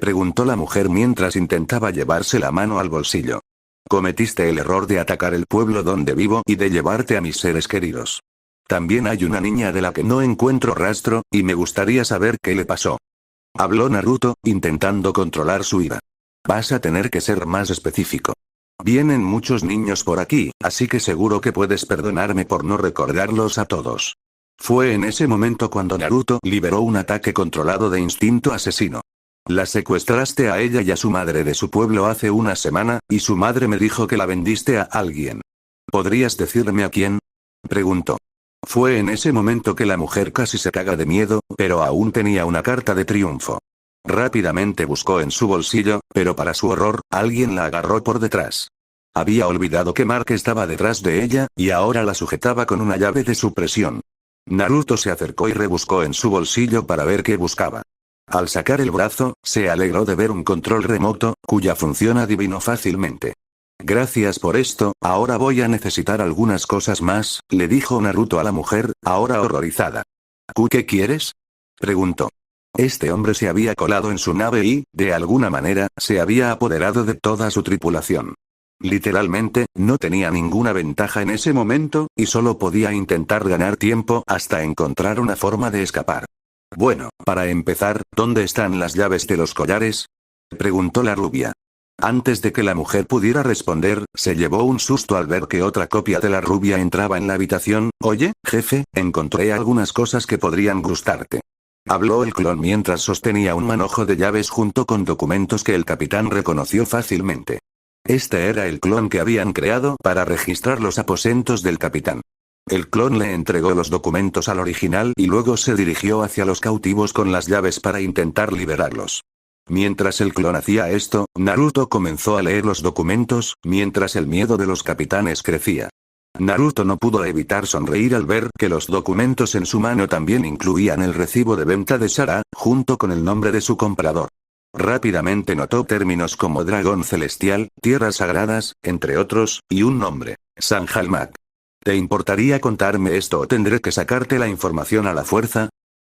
Preguntó la mujer mientras intentaba llevarse la mano al bolsillo. Cometiste el error de atacar el pueblo donde vivo y de llevarte a mis seres queridos. También hay una niña de la que no encuentro rastro, y me gustaría saber qué le pasó. Habló Naruto, intentando controlar su ira. Vas a tener que ser más específico. Vienen muchos niños por aquí, así que seguro que puedes perdonarme por no recordarlos a todos. Fue en ese momento cuando Naruto liberó un ataque controlado de instinto asesino. La secuestraste a ella y a su madre de su pueblo hace una semana, y su madre me dijo que la vendiste a alguien. ¿Podrías decirme a quién? Preguntó. Fue en ese momento que la mujer casi se caga de miedo, pero aún tenía una carta de triunfo. Rápidamente buscó en su bolsillo, pero para su horror, alguien la agarró por detrás. Había olvidado que Mark estaba detrás de ella, y ahora la sujetaba con una llave de supresión. Naruto se acercó y rebuscó en su bolsillo para ver qué buscaba. Al sacar el brazo, se alegró de ver un control remoto, cuya función adivinó fácilmente. Gracias por esto, ahora voy a necesitar algunas cosas más, le dijo Naruto a la mujer, ahora horrorizada. ¿Qué quieres? Preguntó. Este hombre se había colado en su nave y, de alguna manera, se había apoderado de toda su tripulación. Literalmente, no tenía ninguna ventaja en ese momento, y solo podía intentar ganar tiempo hasta encontrar una forma de escapar. Bueno, para empezar, ¿dónde están las llaves de los collares? Preguntó la rubia. Antes de que la mujer pudiera responder, se llevó un susto al ver que otra copia de la rubia entraba en la habitación. Oye, jefe, encontré algunas cosas que podrían gustarte. Habló el clon mientras sostenía un manojo de llaves junto con documentos que el capitán reconoció fácilmente. Este era el clon que habían creado para registrar los aposentos del capitán. El clon le entregó los documentos al original y luego se dirigió hacia los cautivos con las llaves para intentar liberarlos. Mientras el clon hacía esto, Naruto comenzó a leer los documentos, mientras el miedo de los capitanes crecía. Naruto no pudo evitar sonreír al ver que los documentos en su mano también incluían el recibo de venta de Sara, junto con el nombre de su comprador. Rápidamente notó términos como dragón celestial, tierras sagradas, entre otros, y un nombre, Sanjalmak. ¿Te importaría contarme esto o tendré que sacarte la información a la fuerza?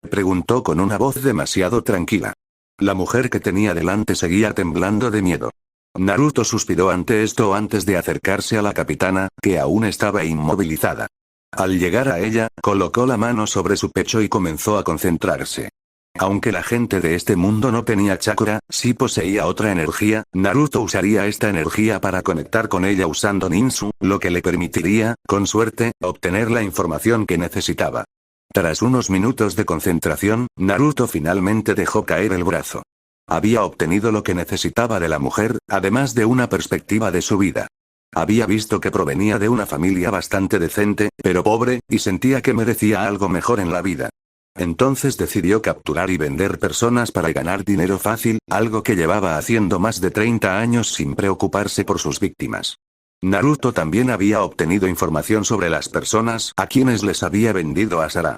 Preguntó con una voz demasiado tranquila. La mujer que tenía delante seguía temblando de miedo. Naruto suspiró ante esto antes de acercarse a la capitana, que aún estaba inmovilizada. Al llegar a ella, colocó la mano sobre su pecho y comenzó a concentrarse. Aunque la gente de este mundo no tenía chakra, sí poseía otra energía, Naruto usaría esta energía para conectar con ella usando ninsu, lo que le permitiría, con suerte, obtener la información que necesitaba. Tras unos minutos de concentración, Naruto finalmente dejó caer el brazo. Había obtenido lo que necesitaba de la mujer, además de una perspectiva de su vida. Había visto que provenía de una familia bastante decente, pero pobre, y sentía que merecía algo mejor en la vida. Entonces decidió capturar y vender personas para ganar dinero fácil, algo que llevaba haciendo más de 30 años sin preocuparse por sus víctimas. Naruto también había obtenido información sobre las personas a quienes les había vendido a Sarah.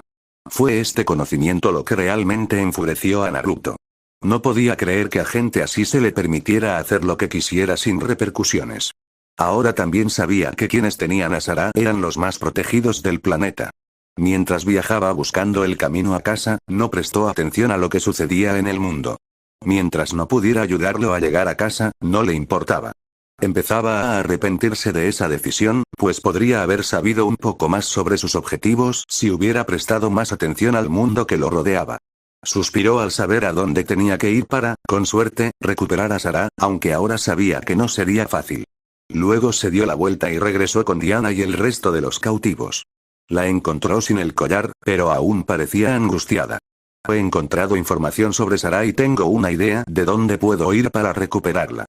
Fue este conocimiento lo que realmente enfureció a Naruto. No podía creer que a gente así se le permitiera hacer lo que quisiera sin repercusiones. Ahora también sabía que quienes tenían a Sarah eran los más protegidos del planeta. Mientras viajaba buscando el camino a casa, no prestó atención a lo que sucedía en el mundo. Mientras no pudiera ayudarlo a llegar a casa, no le importaba. Empezaba a arrepentirse de esa decisión, pues podría haber sabido un poco más sobre sus objetivos si hubiera prestado más atención al mundo que lo rodeaba. Suspiró al saber a dónde tenía que ir para, con suerte, recuperar a Sarah, aunque ahora sabía que no sería fácil. Luego se dio la vuelta y regresó con Diana y el resto de los cautivos. La encontró sin el collar, pero aún parecía angustiada. He encontrado información sobre Sarah y tengo una idea de dónde puedo ir para recuperarla.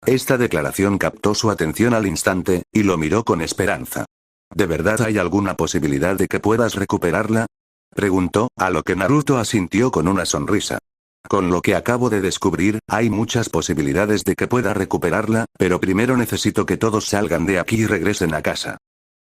Esta declaración captó su atención al instante, y lo miró con esperanza. ¿De verdad hay alguna posibilidad de que puedas recuperarla? Preguntó, a lo que Naruto asintió con una sonrisa. Con lo que acabo de descubrir, hay muchas posibilidades de que pueda recuperarla, pero primero necesito que todos salgan de aquí y regresen a casa.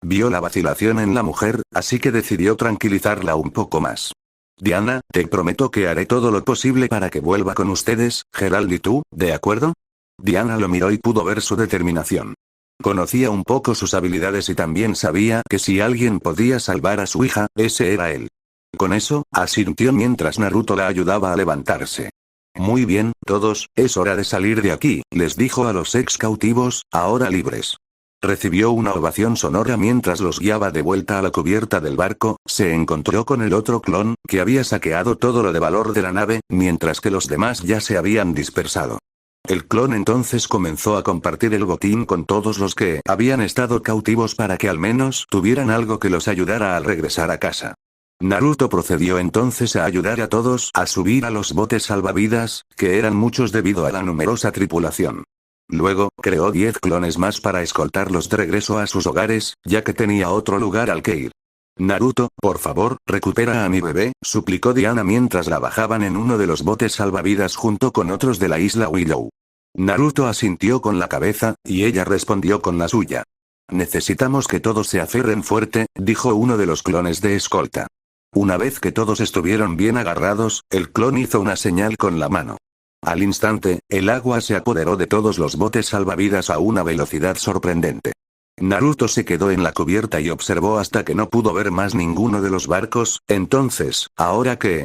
Vio la vacilación en la mujer, así que decidió tranquilizarla un poco más. Diana, te prometo que haré todo lo posible para que vuelva con ustedes, Gerald y tú, ¿de acuerdo? Diana lo miró y pudo ver su determinación. Conocía un poco sus habilidades y también sabía que si alguien podía salvar a su hija, ese era él. Con eso, asintió mientras Naruto la ayudaba a levantarse. Muy bien, todos, es hora de salir de aquí, les dijo a los ex cautivos, ahora libres. Recibió una ovación sonora mientras los guiaba de vuelta a la cubierta del barco, se encontró con el otro clon, que había saqueado todo lo de valor de la nave, mientras que los demás ya se habían dispersado. El clon entonces comenzó a compartir el botín con todos los que habían estado cautivos para que al menos tuvieran algo que los ayudara al regresar a casa. Naruto procedió entonces a ayudar a todos a subir a los botes salvavidas, que eran muchos debido a la numerosa tripulación. Luego, creó 10 clones más para escoltarlos de regreso a sus hogares, ya que tenía otro lugar al que ir. Naruto, por favor, recupera a mi bebé, suplicó Diana mientras la bajaban en uno de los botes salvavidas junto con otros de la isla Willow. Naruto asintió con la cabeza, y ella respondió con la suya. Necesitamos que todos se aferren fuerte, dijo uno de los clones de escolta. Una vez que todos estuvieron bien agarrados, el clon hizo una señal con la mano. Al instante, el agua se apoderó de todos los botes salvavidas a una velocidad sorprendente. Naruto se quedó en la cubierta y observó hasta que no pudo ver más ninguno de los barcos. Entonces, ¿ahora qué?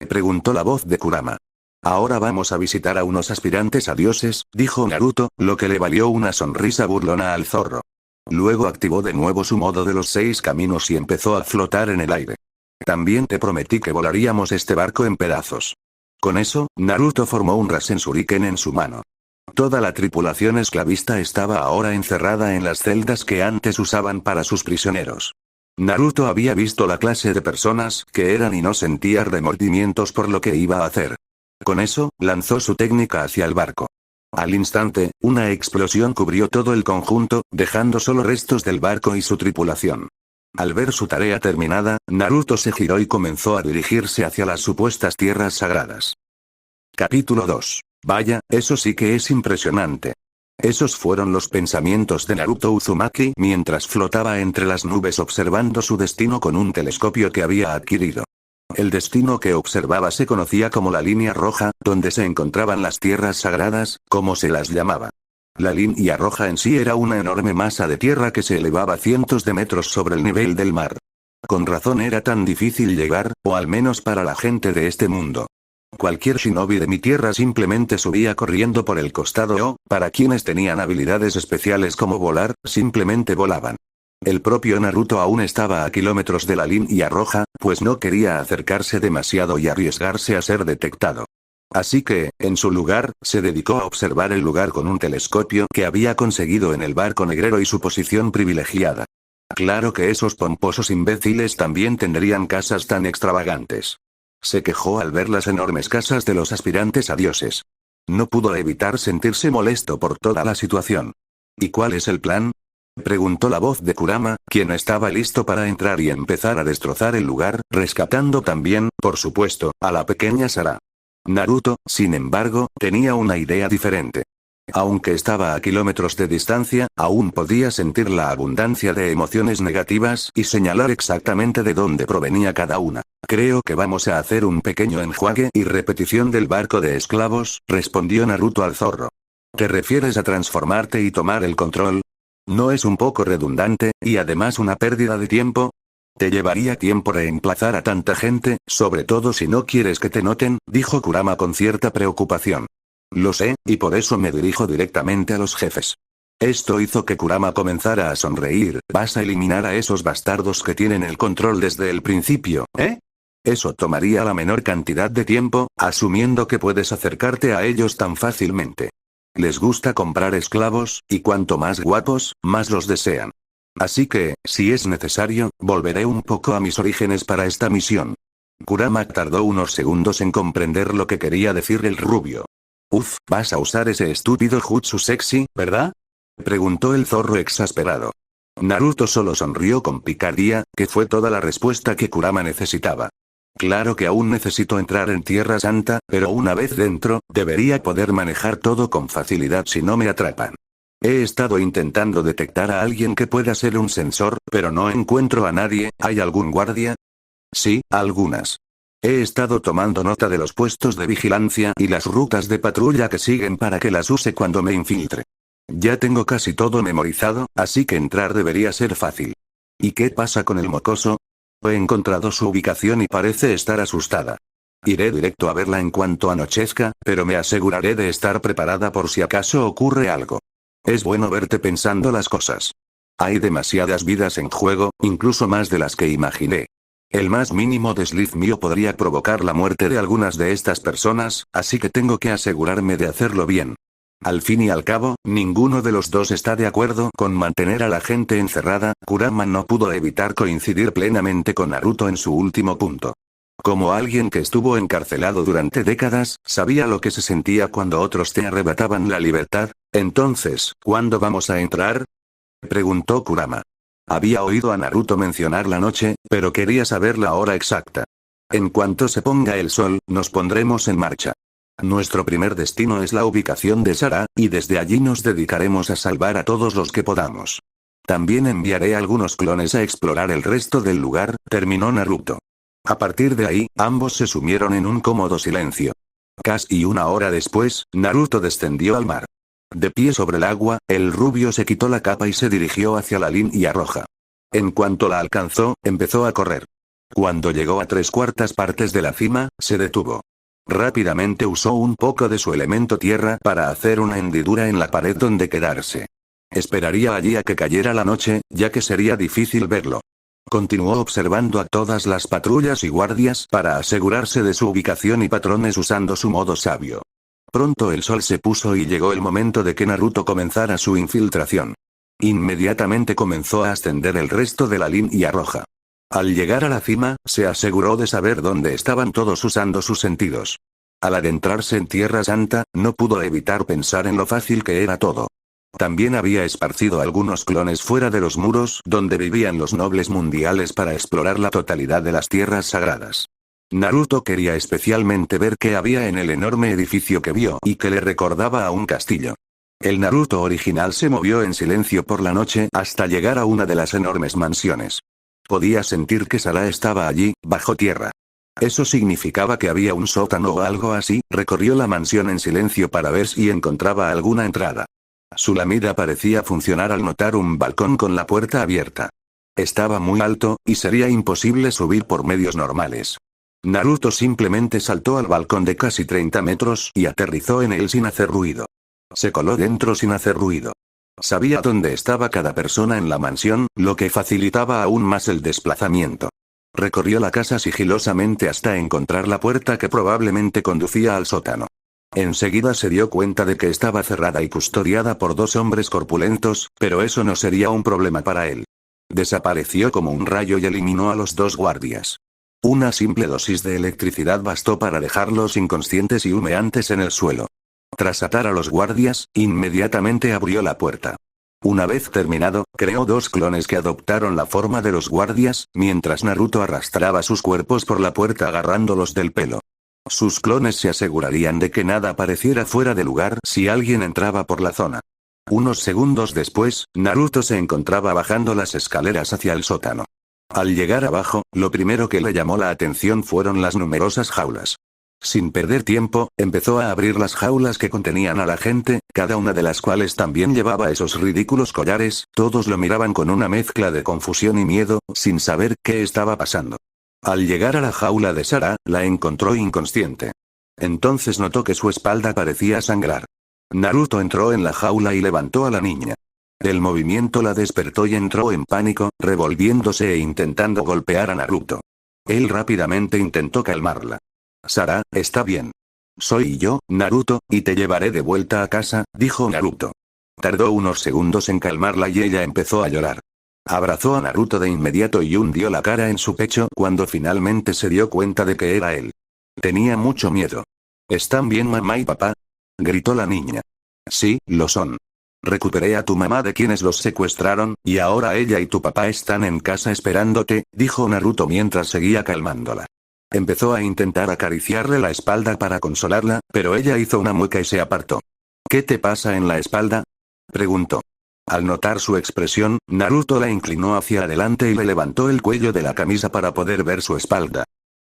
Preguntó la voz de Kurama. Ahora vamos a visitar a unos aspirantes a dioses, dijo Naruto, lo que le valió una sonrisa burlona al zorro. Luego activó de nuevo su modo de los 6 caminos y empezó a flotar en el aire. También te prometí que volaríamos este barco en pedazos. Con eso, Naruto formó un Rasen Shuriken en su mano. Toda la tripulación esclavista estaba ahora encerrada en las celdas que antes usaban para sus prisioneros. Naruto había visto la clase de personas que eran y no sentía remordimientos por lo que iba a hacer. Con eso, lanzó su técnica hacia el barco. Al instante, una explosión cubrió todo el conjunto, dejando solo restos del barco y su tripulación. Al ver su tarea terminada, Naruto se giró y comenzó a dirigirse hacia las supuestas tierras sagradas. Capítulo 2. Vaya, eso sí que es impresionante. Esos fueron los pensamientos de Naruto Uzumaki mientras flotaba entre las nubes observando su destino con un telescopio que había adquirido. El destino que observaba se conocía como la línea roja, donde se encontraban las tierras sagradas, como se las llamaba. La línea roja en sí era una enorme masa de tierra que se elevaba cientos de metros sobre el nivel del mar. Con razón era tan difícil llegar, o al menos para la gente de este mundo. Cualquier shinobi de mi tierra simplemente subía corriendo por el costado o, para quienes tenían habilidades especiales como volar, simplemente volaban. El propio Naruto aún estaba a kilómetros de la línea roja, pues no quería acercarse demasiado y arriesgarse a ser detectado. Así que, en su lugar, se dedicó a observar el lugar con un telescopio que había conseguido en el barco negrero y su posición privilegiada. Claro que esos pomposos imbéciles también tendrían casas tan extravagantes. Se quejó al ver las enormes casas de los aspirantes a dioses. No pudo evitar sentirse molesto por toda la situación. ¿Y cuál es el plan?, preguntó la voz de Kurama, quien estaba listo para entrar y empezar a destrozar el lugar, rescatando también, por supuesto, a la pequeña Sara. Naruto, sin embargo, tenía una idea diferente. Aunque estaba a kilómetros de distancia, aún podía sentir la abundancia de emociones negativas y señalar exactamente de dónde provenía cada una. Creo que vamos a hacer un pequeño enjuague y repetición del barco de esclavos, respondió Naruto al zorro. ¿Te refieres a transformarte y tomar el control? ¿No es un poco redundante, y además una pérdida de tiempo? Te llevaría tiempo reemplazar a tanta gente, sobre todo si no quieres que te noten, dijo Kurama con cierta preocupación. Lo sé, y por eso me dirijo directamente a los jefes. Esto hizo que Kurama comenzara a sonreír. ¿Vas a eliminar a esos bastardos que tienen el control desde el principio, eh? Eso tomaría la menor cantidad de tiempo, asumiendo que puedes acercarte a ellos tan fácilmente. Les gusta comprar esclavos, y cuanto más guapos, más los desean. Así que, si es necesario, volveré un poco a mis orígenes para esta misión. Kurama tardó unos segundos en comprender lo que quería decir el rubio. Uf, ¿vas a usar ese estúpido jutsu sexy, verdad?, preguntó el zorro exasperado. Naruto solo sonrió con picardía, que fue toda la respuesta que Kurama necesitaba. Claro que aún necesito entrar en Tierra Santa, pero una vez dentro, debería poder manejar todo con facilidad si no me atrapan. He estado intentando detectar a alguien que pueda ser un sensor, pero no encuentro a nadie. ¿Hay algún guardia? Sí, algunas. He estado tomando nota de los puestos de vigilancia y las rutas de patrulla que siguen para que las use cuando me infiltre. Ya tengo casi todo memorizado, así que entrar debería ser fácil. ¿Y qué pasa con el mocoso? He encontrado su ubicación y parece estar asustada. Iré directo a verla en cuanto anochezca, pero me aseguraré de estar preparada por si acaso ocurre algo. Es bueno verte pensando las cosas. Hay demasiadas vidas en juego, incluso más de las que imaginé. El más mínimo desliz mío podría provocar la muerte de algunas de estas personas, así que tengo que asegurarme de hacerlo bien. Al fin y al cabo, ninguno de los dos está de acuerdo con mantener a la gente encerrada. Kurama no pudo evitar coincidir plenamente con Naruto en su último punto. Como alguien que estuvo encarcelado durante décadas, sabía lo que se sentía cuando otros te arrebataban la libertad. Entonces, ¿cuándo vamos a entrar?, preguntó Kurama. Había oído a Naruto mencionar la noche, pero quería saber la hora exacta. En cuanto se ponga el sol, nos pondremos en marcha. Nuestro primer destino es la ubicación de Sara, y desde allí nos dedicaremos a salvar a todos los que podamos. También enviaré algunos clones a explorar el resto del lugar, terminó Naruto. A partir de ahí, ambos se sumieron en un cómodo silencio. Casi una hora después, Naruto descendió al mar. De pie sobre el agua, el rubio se quitó la capa y se dirigió hacia la línea roja. En cuanto la alcanzó, empezó a correr. Cuando llegó a 3/4 partes de la cima, se detuvo. Rápidamente usó un poco de su elemento tierra para hacer una hendidura en la pared donde quedarse. Esperaría allí a que cayera la noche, ya que sería difícil verlo. Continuó observando a todas las patrullas y guardias para asegurarse de su ubicación y patrones usando su modo sabio. Pronto el sol se puso y llegó el momento de que Naruto comenzara su infiltración. Inmediatamente comenzó a ascender el resto de la línea roja. Al llegar a la cima, se aseguró de saber dónde estaban todos usando sus sentidos. Al adentrarse en Tierra Santa, no pudo evitar pensar en lo fácil que era todo. También había esparcido algunos clones fuera de los muros donde vivían los nobles mundiales para explorar la totalidad de las tierras sagradas. Naruto quería especialmente ver qué había en el enorme edificio que vio y que le recordaba a un castillo. El Naruto original se movió en silencio por la noche hasta llegar a una de las enormes mansiones. Podía sentir que Sara estaba allí, bajo tierra. Eso significaba que había un sótano o algo así. Recorrió la mansión en silencio para ver si encontraba alguna entrada. Su lamida parecía funcionar al notar un balcón con la puerta abierta. Estaba muy alto, y sería imposible subir por medios normales. Naruto simplemente saltó al balcón de casi 30 metros y aterrizó en él sin hacer ruido. Se coló dentro sin hacer ruido. Sabía dónde estaba cada persona en la mansión, lo que facilitaba aún más el desplazamiento. Recorrió la casa sigilosamente hasta encontrar la puerta que probablemente conducía al sótano. Enseguida se dio cuenta de que estaba cerrada y custodiada por dos hombres corpulentos, pero eso no sería un problema para él. Desapareció como un rayo y eliminó a los dos guardias. Una simple dosis de electricidad bastó para dejarlos inconscientes y humeantes en el suelo. Tras atar a los guardias, inmediatamente abrió la puerta. Una vez terminado, creó dos clones que adoptaron la forma de los guardias, mientras Naruto arrastraba sus cuerpos por la puerta agarrándolos del pelo. Sus clones se asegurarían de que nada pareciera fuera de lugar si alguien entraba por la zona. Unos segundos después, Naruto se encontraba bajando las escaleras hacia el sótano. Al llegar abajo, lo primero que le llamó la atención fueron las numerosas jaulas. Sin perder tiempo, empezó a abrir las jaulas que contenían a la gente, cada una de las cuales también llevaba esos ridículos collares. Todos lo miraban con una mezcla de confusión y miedo, sin saber qué estaba pasando. Al llegar a la jaula de Sarah, la encontró inconsciente. Entonces notó que su espalda parecía sangrar. Naruto entró en la jaula y levantó a la niña. El movimiento la despertó y entró en pánico, revolviéndose e intentando golpear a Naruto. Él rápidamente intentó calmarla. Sarah, está bien. Soy yo, Naruto, y te llevaré de vuelta a casa, dijo Naruto. Tardó unos segundos en calmarla y ella empezó a llorar. Abrazó a Naruto de inmediato y hundió la cara en su pecho cuando finalmente se dio cuenta de que era él. Tenía mucho miedo. ¿Están bien mamá y papá?, gritó la niña. Sí, lo son. Recuperé a tu mamá de quienes los secuestraron, y ahora ella y tu papá están en casa esperándote, dijo Naruto mientras seguía calmándola. Empezó a intentar acariciarle la espalda para consolarla, pero ella hizo una mueca y se apartó. ¿Qué te pasa en la espalda?, preguntó. Al notar su expresión, Naruto la inclinó hacia adelante y le levantó el cuello de la camisa para poder ver su espalda.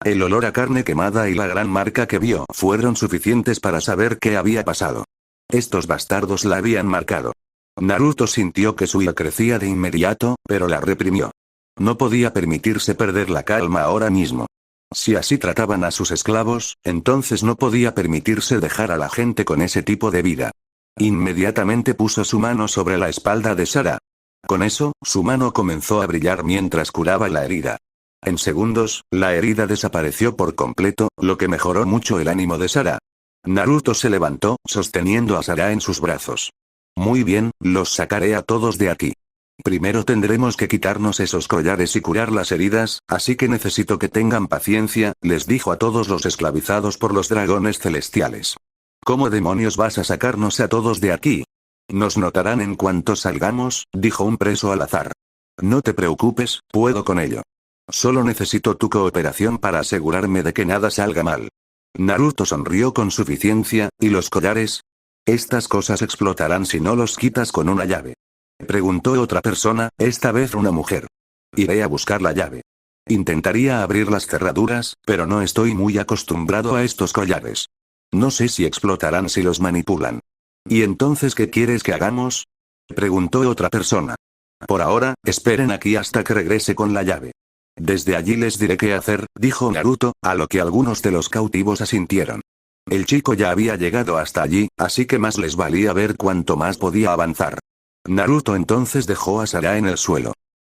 El olor a carne quemada y la gran marca que vio fueron suficientes para saber qué había pasado. Estos bastardos la habían marcado. Naruto sintió que su ira crecía de inmediato, pero la reprimió. No podía permitirse perder la calma ahora mismo. Si así trataban a sus esclavos, entonces no podía permitirse dejar a la gente con ese tipo de vida. Inmediatamente puso su mano sobre la espalda de Sarah. Con eso, su mano comenzó a brillar mientras curaba la herida. En segundos, la herida desapareció por completo, lo que mejoró mucho el ánimo de Sarah. Naruto se levantó, sosteniendo a Sarah en sus brazos. Muy bien, los sacaré a todos de aquí. Primero tendremos que quitarnos esos collares y curar las heridas, así que necesito que tengan paciencia, les dijo a todos los esclavizados por los dragones celestiales. ¿Cómo demonios vas a sacarnos a todos de aquí? Nos notarán en cuanto salgamos, dijo un preso al azar. No te preocupes, puedo con ello. Solo necesito tu cooperación para asegurarme de que nada salga mal. Naruto sonrió con suficiencia, ¿y los collares? Estas cosas explotarán si no los quitas con una llave. Preguntó otra persona, esta vez una mujer. Iré a buscar la llave. Intentaría abrir las cerraduras, pero no estoy muy acostumbrado a estos collares. No sé si explotarán si los manipulan. ¿Y entonces qué quieres que hagamos?, preguntó otra persona. Por ahora, esperen aquí hasta que regrese con la llave. Desde allí les diré qué hacer, dijo Naruto, a lo que algunos de los cautivos asintieron. El chico ya había llegado hasta allí, así que más les valía ver cuánto más podía avanzar. Naruto entonces dejó a Sarah en el suelo.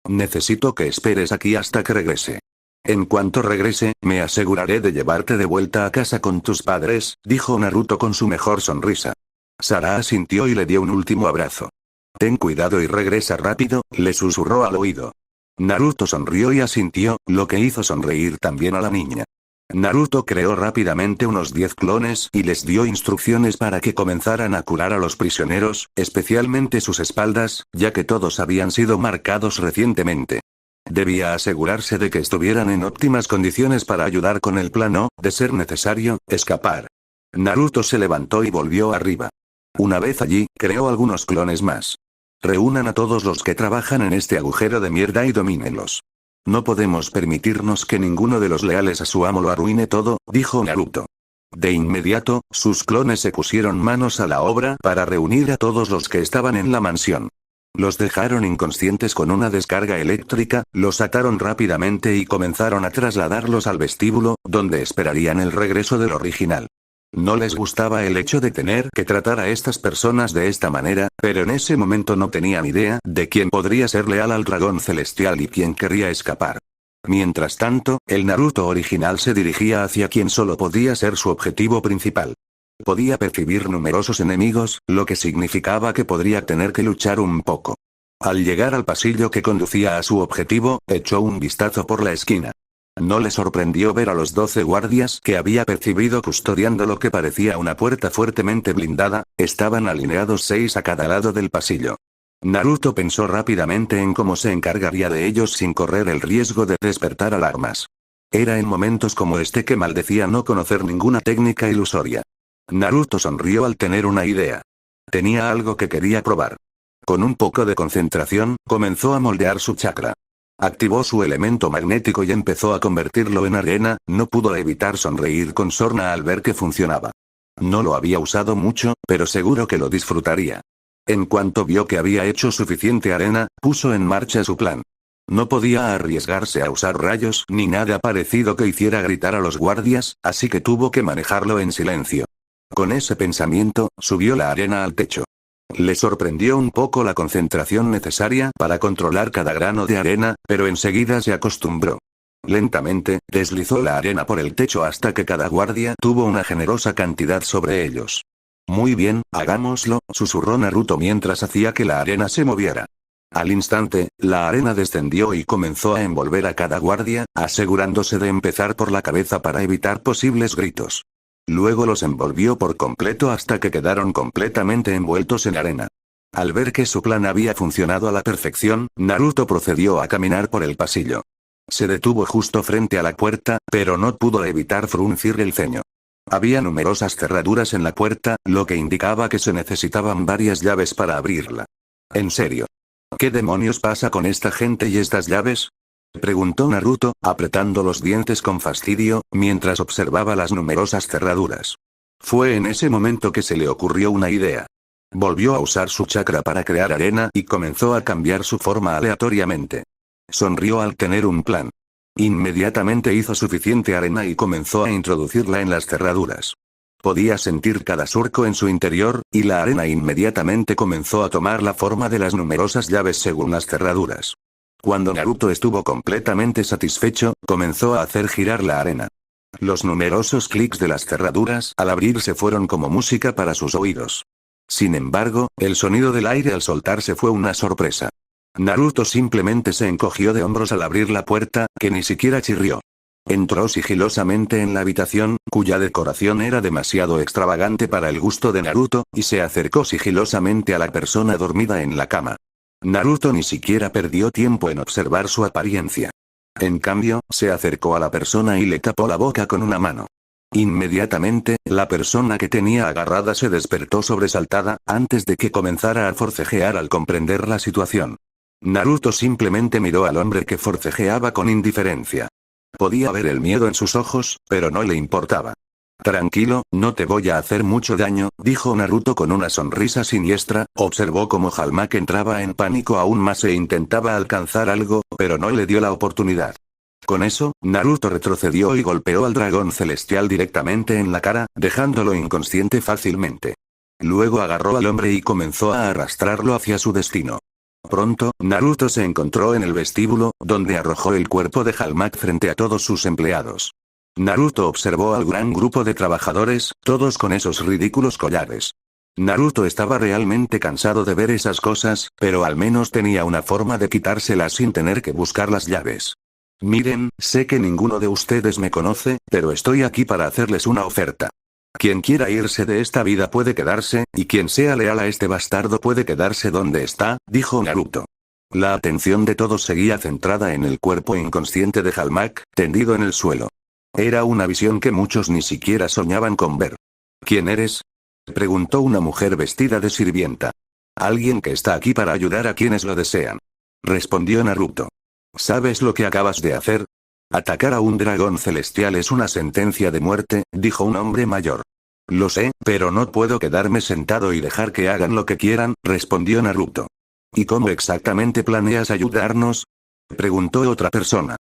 Necesito que esperes aquí hasta que regrese. En cuanto regrese, me aseguraré de llevarte de vuelta a casa con tus padres, dijo Naruto con su mejor sonrisa. Sarah asintió y le dio un último abrazo. Ten cuidado y regresa rápido, le susurró al oído. Naruto sonrió y asintió, lo que hizo sonreír también a la niña. Naruto creó rápidamente unos 10 clones y les dio instrucciones para que comenzaran a curar a los prisioneros, especialmente sus espaldas, ya que todos habían sido marcados recientemente. Debía asegurarse de que estuvieran en óptimas condiciones para ayudar con el plan o, de ser necesario, escapar. Naruto se levantó y volvió arriba. Una vez allí, creó algunos clones más. Reúnan a todos los que trabajan en este agujero de mierda y domínelos. No podemos permitirnos que ninguno de los leales a su amo lo arruine todo, dijo Naruto. De inmediato, sus clones se pusieron manos a la obra para reunir a todos los que estaban en la mansión. Los dejaron inconscientes con una descarga eléctrica, los ataron rápidamente y comenzaron a trasladarlos al vestíbulo, donde esperarían el regreso del original. No les gustaba el hecho de tener que tratar a estas personas de esta manera, pero en ese momento no tenían idea de quién podría ser leal al dragón celestial y quién querría escapar. Mientras tanto, el Naruto original se dirigía hacia quien solo podía ser su objetivo principal. Podía percibir numerosos enemigos, lo que significaba que podría tener que luchar un poco. Al llegar al pasillo que conducía a su objetivo, echó un vistazo por la esquina. No le sorprendió ver a los 12 guardias que había percibido custodiando lo que parecía una puerta fuertemente blindada, estaban alineados 6 a cada lado del pasillo. Naruto pensó rápidamente en cómo se encargaría de ellos sin correr el riesgo de despertar alarmas. Era en momentos como este que maldecía no conocer ninguna técnica ilusoria. Naruto sonrió al tener una idea. Tenía algo que quería probar. Con un poco de concentración, comenzó a moldear su chakra. Activó su elemento magnético y empezó a convertirlo en arena, no pudo evitar sonreír con sorna al ver que funcionaba. No lo había usado mucho, pero seguro que lo disfrutaría. En cuanto vio que había hecho suficiente arena, puso en marcha su plan. No podía arriesgarse a usar rayos ni nada parecido que hiciera gritar a los guardias, así que tuvo que manejarlo en silencio. Con ese pensamiento, subió la arena al techo. Le sorprendió un poco la concentración necesaria para controlar cada grano de arena, pero enseguida se acostumbró. Lentamente, deslizó la arena por el techo hasta que cada guardia tuvo una generosa cantidad sobre ellos. Muy bien, hagámoslo, susurró Naruto mientras hacía que la arena se moviera. Al instante, la arena descendió y comenzó a envolver a cada guardia, asegurándose de empezar por la cabeza para evitar posibles gritos. Luego los envolvió por completo hasta que quedaron completamente envueltos en arena. Al ver que su plan había funcionado a la perfección, Naruto procedió a caminar por el pasillo. Se detuvo justo frente a la puerta, pero no pudo evitar fruncir el ceño. Había numerosas cerraduras en la puerta, lo que indicaba que se necesitaban varias llaves para abrirla. ¿En serio? ¿Qué demonios pasa con esta gente y estas llaves?, preguntó Naruto, apretando los dientes con fastidio, mientras observaba las numerosas cerraduras. Fue en ese momento que se le ocurrió una idea. Volvió a usar su chakra para crear arena y comenzó a cambiar su forma aleatoriamente. Sonrió al tener un plan. Inmediatamente hizo suficiente arena y comenzó a introducirla en las cerraduras. Podía sentir cada surco en su interior, y la arena inmediatamente comenzó a tomar la forma de las numerosas llaves según las cerraduras. Cuando Naruto estuvo completamente satisfecho, comenzó a hacer girar la arena. Los numerosos clics de las cerraduras al abrirse fueron como música para sus oídos. Sin embargo, el sonido del aire al soltarse fue una sorpresa. Naruto simplemente se encogió de hombros al abrir la puerta, que ni siquiera chirrió. Entró sigilosamente en la habitación, cuya decoración era demasiado extravagante para el gusto de Naruto, y se acercó sigilosamente a la persona dormida en la cama. Naruto ni siquiera perdió tiempo en observar su apariencia. En cambio, se acercó a la persona y le tapó la boca con una mano. Inmediatamente, la persona que tenía agarrada se despertó sobresaltada, antes de que comenzara a forcejear al comprender la situación. Naruto simplemente miró al hombre que forcejeaba con indiferencia. Podía ver el miedo en sus ojos, pero no le importaba. Tranquilo, no te voy a hacer mucho daño, dijo Naruto con una sonrisa siniestra, observó cómo Halmak entraba en pánico aún más e intentaba alcanzar algo, pero no le dio la oportunidad. Con eso, Naruto retrocedió y golpeó al dragón celestial directamente en la cara, dejándolo inconsciente fácilmente. Luego agarró al hombre y comenzó a arrastrarlo hacia su destino. Pronto, Naruto se encontró en el vestíbulo, donde arrojó el cuerpo de Halmak frente a todos sus empleados. Naruto observó al gran grupo de trabajadores, todos con esos ridículos collares. Naruto estaba realmente cansado de ver esas cosas, pero al menos tenía una forma de quitárselas sin tener que buscar las llaves. Miren, sé que ninguno de ustedes me conoce, pero estoy aquí para hacerles una oferta. Quien quiera irse de esta vida puede quedarse, y quien sea leal a este bastardo puede quedarse donde está, dijo Naruto. La atención de todos seguía centrada en el cuerpo inconsciente de Halmak, tendido en el suelo. Era una visión que muchos ni siquiera soñaban con ver. ¿Quién eres?, preguntó una mujer vestida de sirvienta. Alguien que está aquí para ayudar a quienes lo desean, respondió Naruto. ¿Sabes lo que acabas de hacer? Atacar a un dragón celestial es una sentencia de muerte, dijo un hombre mayor. Lo sé, pero no puedo quedarme sentado y dejar que hagan lo que quieran, respondió Naruto. ¿Y cómo exactamente planeas ayudarnos?, preguntó otra persona.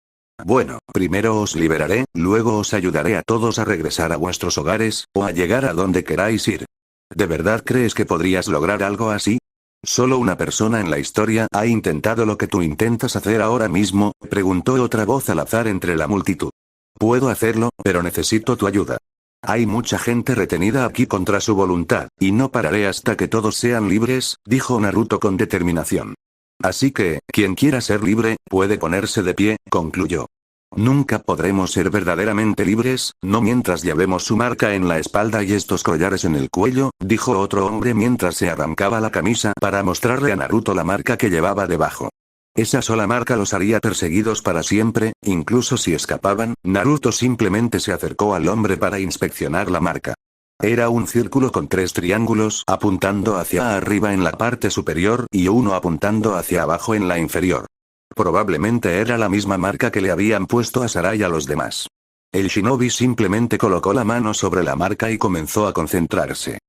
Bueno, primero os liberaré, luego os ayudaré a todos a regresar a vuestros hogares, o a llegar a donde queráis ir. ¿De verdad crees que podrías lograr algo así? ¿Solo una persona en la historia ha intentado lo que tú intentas hacer ahora mismo?, preguntó otra voz al azar entre la multitud. Puedo hacerlo, pero necesito tu ayuda. Hay mucha gente retenida aquí contra su voluntad, y no pararé hasta que todos sean libres, dijo Naruto con determinación. Así que, quien quiera ser libre, puede ponerse de pie, concluyó. Nunca podremos ser verdaderamente libres, no mientras llevemos su marca en la espalda y estos collares en el cuello, dijo otro hombre mientras se arrancaba la camisa para mostrarle a Naruto la marca que llevaba debajo. Esa sola marca los haría perseguidos para siempre, incluso si escapaban. Naruto simplemente se acercó al hombre para inspeccionar la marca. Era un círculo con 3 triángulos apuntando hacia arriba en la parte superior y uno apuntando hacia abajo en la inferior. Probablemente era la misma marca que le habían puesto a Sarai y a los demás. El shinobi simplemente colocó la mano sobre la marca y comenzó a concentrarse.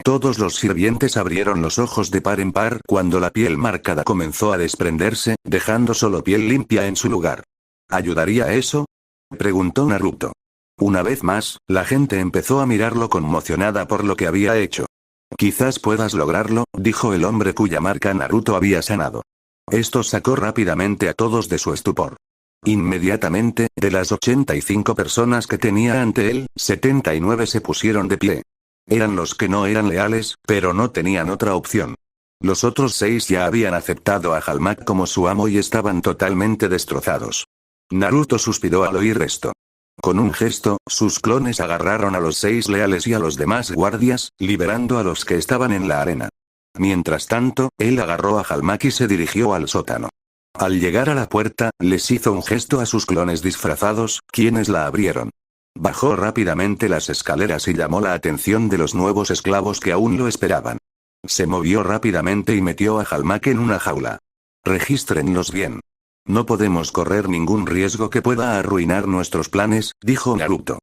Todos los sirvientes abrieron los ojos de par en par cuando la piel marcada comenzó a desprenderse, dejando solo piel limpia en su lugar. ¿Ayudaría eso?, preguntó Naruto. Una vez más, la gente empezó a mirarlo conmocionada por lo que había hecho. Quizás puedas lograrlo, dijo el hombre cuya marca Naruto había sanado. Esto sacó rápidamente a todos de su estupor. Inmediatamente, de las 85 personas que tenía ante él, 79 se pusieron de pie. Eran los que no eran leales, pero no tenían otra opción. Los otros 6 ya habían aceptado a Halmak como su amo y estaban totalmente destrozados. Naruto suspiró al oír esto. Con un gesto, sus clones agarraron a los 6 leales y a los demás guardias, liberando a los que estaban en la arena. Mientras tanto, él agarró a Halmak y se dirigió al sótano. Al llegar a la puerta, les hizo un gesto a sus clones disfrazados, quienes la abrieron. Bajó rápidamente las escaleras y llamó la atención de los nuevos esclavos que aún lo esperaban. Se movió rápidamente y metió a Halmak en una jaula. Regístrenlos bien. No podemos correr ningún riesgo que pueda arruinar nuestros planes, dijo Naruto.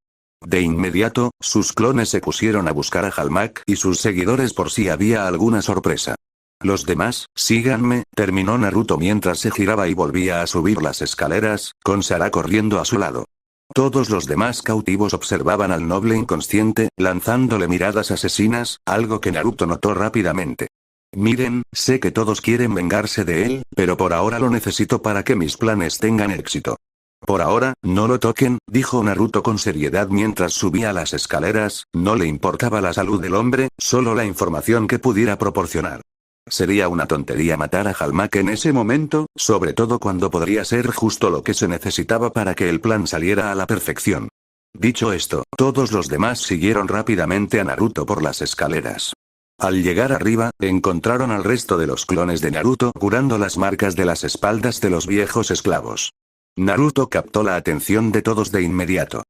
De inmediato, sus clones se pusieron a buscar a Halmak y sus seguidores por si había alguna sorpresa. Los demás, síganme, terminó Naruto mientras se giraba y volvía a subir las escaleras, con Sara corriendo a su lado. Todos los demás cautivos observaban al noble inconsciente, lanzándole miradas asesinas, algo que Naruto notó rápidamente. Miren, sé que todos quieren vengarse de él, pero por ahora lo necesito para que mis planes tengan éxito. Por ahora, no lo toquen, dijo Naruto con seriedad mientras subía las escaleras. No le importaba la salud del hombre, solo la información que pudiera proporcionar. Sería una tontería matar a Halmak en ese momento, sobre todo cuando podría ser justo lo que se necesitaba para que el plan saliera a la perfección. Dicho esto, todos los demás siguieron rápidamente a Naruto por las escaleras. Al llegar arriba, encontraron al resto de los clones de Naruto curando las marcas de las espaldas de los viejos esclavos. Naruto captó la atención de todos de inmediato.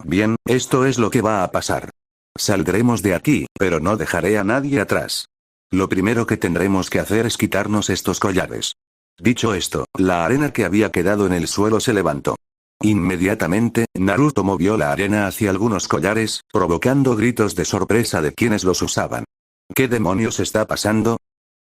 Bien, esto es lo que va a pasar. Saldremos de aquí, pero no dejaré a nadie atrás. Lo primero que tendremos que hacer es quitarnos estos collares. Dicho esto, la arena que había quedado en el suelo se levantó. Inmediatamente, Naruto movió la arena hacia algunos collares, provocando gritos de sorpresa de quienes los usaban. ¿Qué demonios está pasando?,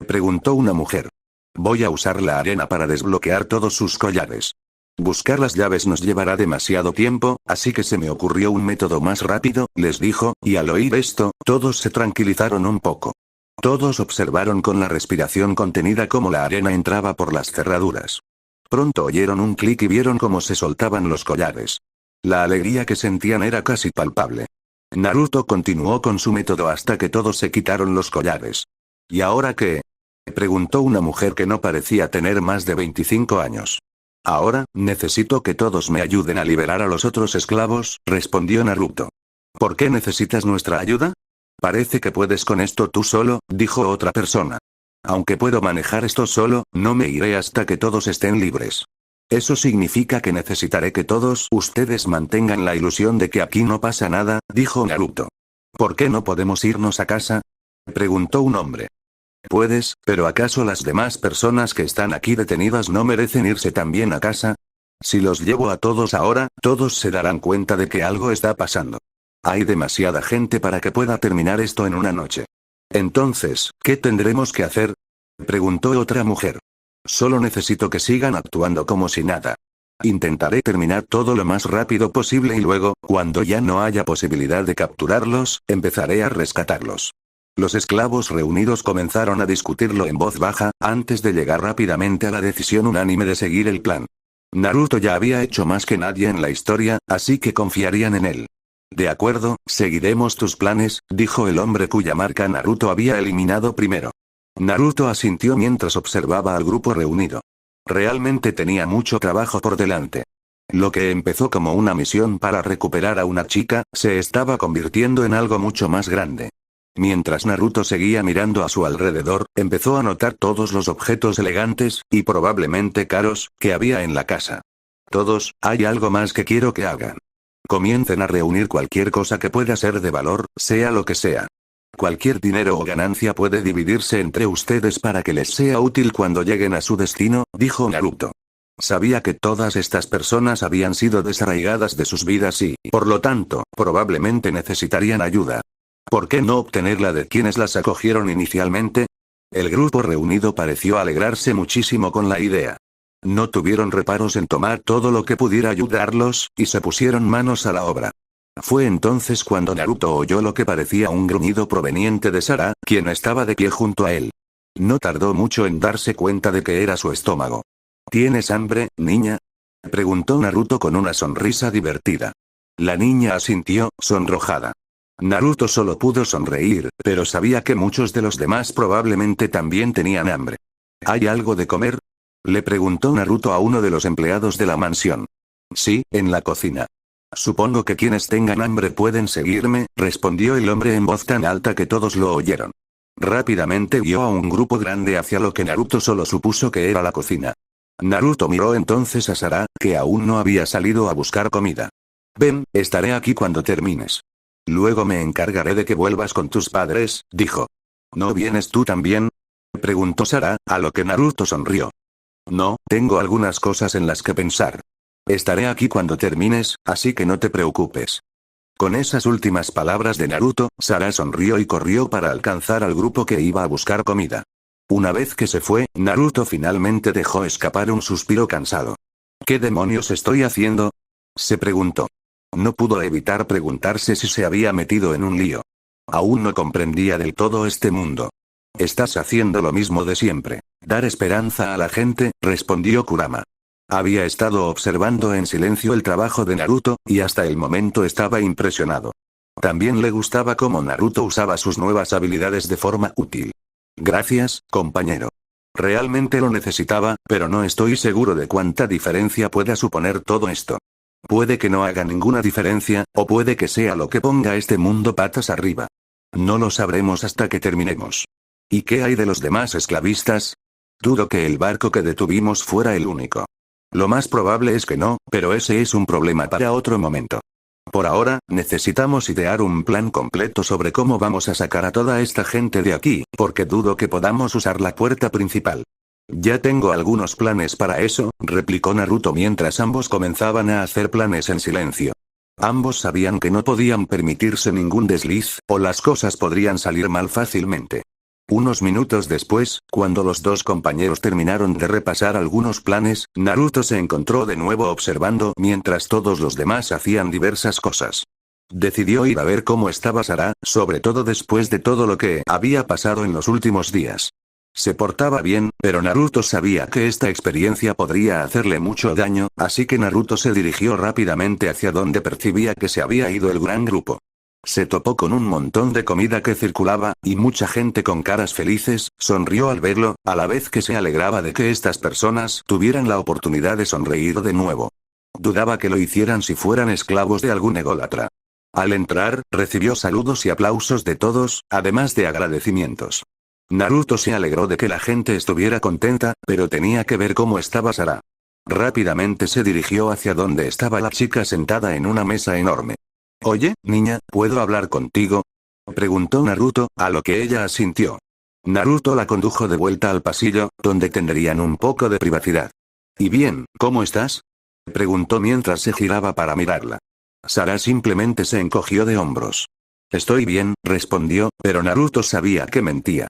preguntó una mujer. Voy a usar la arena para desbloquear todos sus collares. Buscar las llaves nos llevará demasiado tiempo, así que se me ocurrió un método más rápido, les dijo, y al oír esto, todos se tranquilizaron un poco. Todos observaron con la respiración contenida cómo la arena entraba por las cerraduras. Pronto oyeron un clic y vieron cómo se soltaban los collares. La alegría que sentían era casi palpable. Naruto continuó con su método hasta que todos se quitaron los collares. ¿Y ahora qué?, preguntó una mujer que no parecía tener más de 25 años. Ahora, necesito que todos me ayuden a liberar a los otros esclavos, respondió Naruto. ¿Por qué necesitas nuestra ayuda? Parece que puedes con esto tú solo, dijo otra persona. Aunque puedo manejar esto solo, no me iré hasta que todos estén libres. Eso significa que necesitaré que todos ustedes mantengan la ilusión de que aquí no pasa nada, dijo Naruto. ¿Por qué no podemos irnos a casa?, preguntó un hombre. Puedes, pero ¿acaso las demás personas que están aquí detenidas no merecen irse también a casa? Si los llevo a todos ahora, todos se darán cuenta de que algo está pasando. Hay demasiada gente para que pueda terminar esto en una noche. Entonces, ¿qué tendremos que hacer?, preguntó otra mujer. Solo necesito que sigan actuando como si nada. Intentaré terminar todo lo más rápido posible y luego, cuando ya no haya posibilidad de capturarlos, empezaré a rescatarlos. Los esclavos reunidos comenzaron a discutirlo en voz baja, antes de llegar rápidamente a la decisión unánime de seguir el plan. Naruto ya había hecho más que nadie en la historia, así que confiarían en él. De acuerdo, seguiremos tus planes, dijo el hombre cuya marca Naruto había eliminado primero. Naruto asintió mientras observaba al grupo reunido. Realmente tenía mucho trabajo por delante. Lo que empezó como una misión para recuperar a una chica, se estaba convirtiendo en algo mucho más grande. Mientras Naruto seguía mirando a su alrededor, empezó a notar todos los objetos elegantes, y probablemente caros, que había en la casa. Todos, hay algo más que quiero que hagan. Comiencen a reunir cualquier cosa que pueda ser de valor, sea lo que sea. Cualquier dinero o ganancia puede dividirse entre ustedes para que les sea útil cuando lleguen a su destino, dijo Naruto. Sabía que todas estas personas habían sido desarraigadas de sus vidas y, por lo tanto, probablemente necesitarían ayuda. ¿Por qué no obtenerla de quienes las acogieron inicialmente? El grupo reunido pareció alegrarse muchísimo con la idea. No tuvieron reparos en tomar todo lo que pudiera ayudarlos, y se pusieron manos a la obra. Fue entonces cuando Naruto oyó lo que parecía un gruñido proveniente de Sara, quien estaba de pie junto a él. No tardó mucho en darse cuenta de que era su estómago. ¿Tienes hambre, niña?, preguntó Naruto con una sonrisa divertida. La niña asintió, sonrojada. Naruto solo pudo sonreír, pero sabía que muchos de los demás probablemente también tenían hambre. ¿Hay algo de comer?, le preguntó Naruto a uno de los empleados de la mansión. Sí, en la cocina. Supongo que quienes tengan hambre pueden seguirme, respondió el hombre en voz tan alta que todos lo oyeron. Rápidamente vio a un grupo grande hacia lo que Naruto solo supuso que era la cocina. Naruto miró entonces a Sara, que aún no había salido a buscar comida. Ven, estaré aquí cuando termines. Luego me encargaré de que vuelvas con tus padres, dijo. ¿No vienes tú también?, preguntó Sara, a lo que Naruto sonrió. No, tengo algunas cosas en las que pensar. Estaré aquí cuando termines, así que no te preocupes. Con esas últimas palabras de Naruto, Sara sonrió y corrió para alcanzar al grupo que iba a buscar comida. Una vez que se fue, Naruto finalmente dejó escapar un suspiro cansado. ¿Qué demonios estoy haciendo?, se preguntó. No pudo evitar preguntarse si se había metido en un lío. Aún no comprendía del todo este mundo. Estás haciendo lo mismo de siempre. Dar esperanza a la gente, respondió Kurama. Había estado observando en silencio el trabajo de Naruto, y hasta el momento estaba impresionado. También le gustaba cómo Naruto usaba sus nuevas habilidades de forma útil. Gracias, compañero. Realmente lo necesitaba, pero no estoy seguro de cuánta diferencia pueda suponer todo esto. Puede que no haga ninguna diferencia, o puede que sea lo que ponga este mundo patas arriba. No lo sabremos hasta que terminemos. ¿Y qué hay de los demás esclavistas? Dudo que el barco que detuvimos fuera el único. Lo más probable es que no, pero ese es un problema para otro momento. Por ahora, necesitamos idear un plan completo sobre cómo vamos a sacar a toda esta gente de aquí, porque dudo que podamos usar la puerta principal. Ya tengo algunos planes para eso, replicó Naruto mientras ambos comenzaban a hacer planes en silencio. Ambos sabían que no podían permitirse ningún desliz, o las cosas podrían salir mal fácilmente. Unos minutos después, cuando los dos compañeros terminaron de repasar algunos planes, Naruto se encontró de nuevo observando mientras todos los demás hacían diversas cosas. Decidió ir a ver cómo estaba Sara, sobre todo después de todo lo que había pasado en los últimos días. Se portaba bien, pero Naruto sabía que esta experiencia podría hacerle mucho daño, así que Naruto se dirigió rápidamente hacia donde percibía que se había ido el gran grupo. Se topó con un montón de comida que circulaba, y mucha gente con caras felices, sonrió al verlo, a la vez que se alegraba de que estas personas tuvieran la oportunidad de sonreír de nuevo. Dudaba que lo hicieran si fueran esclavos de algún ególatra. Al entrar, recibió saludos y aplausos de todos, además de agradecimientos. Naruto se alegró de que la gente estuviera contenta, pero tenía que ver cómo estaba Sara. Rápidamente se dirigió hacia donde estaba la chica sentada en una mesa enorme. Oye, niña, ¿puedo hablar contigo?, preguntó Naruto, a lo que ella asintió. Naruto la condujo de vuelta al pasillo, donde tendrían un poco de privacidad. ¿Y bien, cómo estás?, preguntó mientras se giraba para mirarla. Sara simplemente se encogió de hombros. Estoy bien, respondió, pero Naruto sabía que mentía.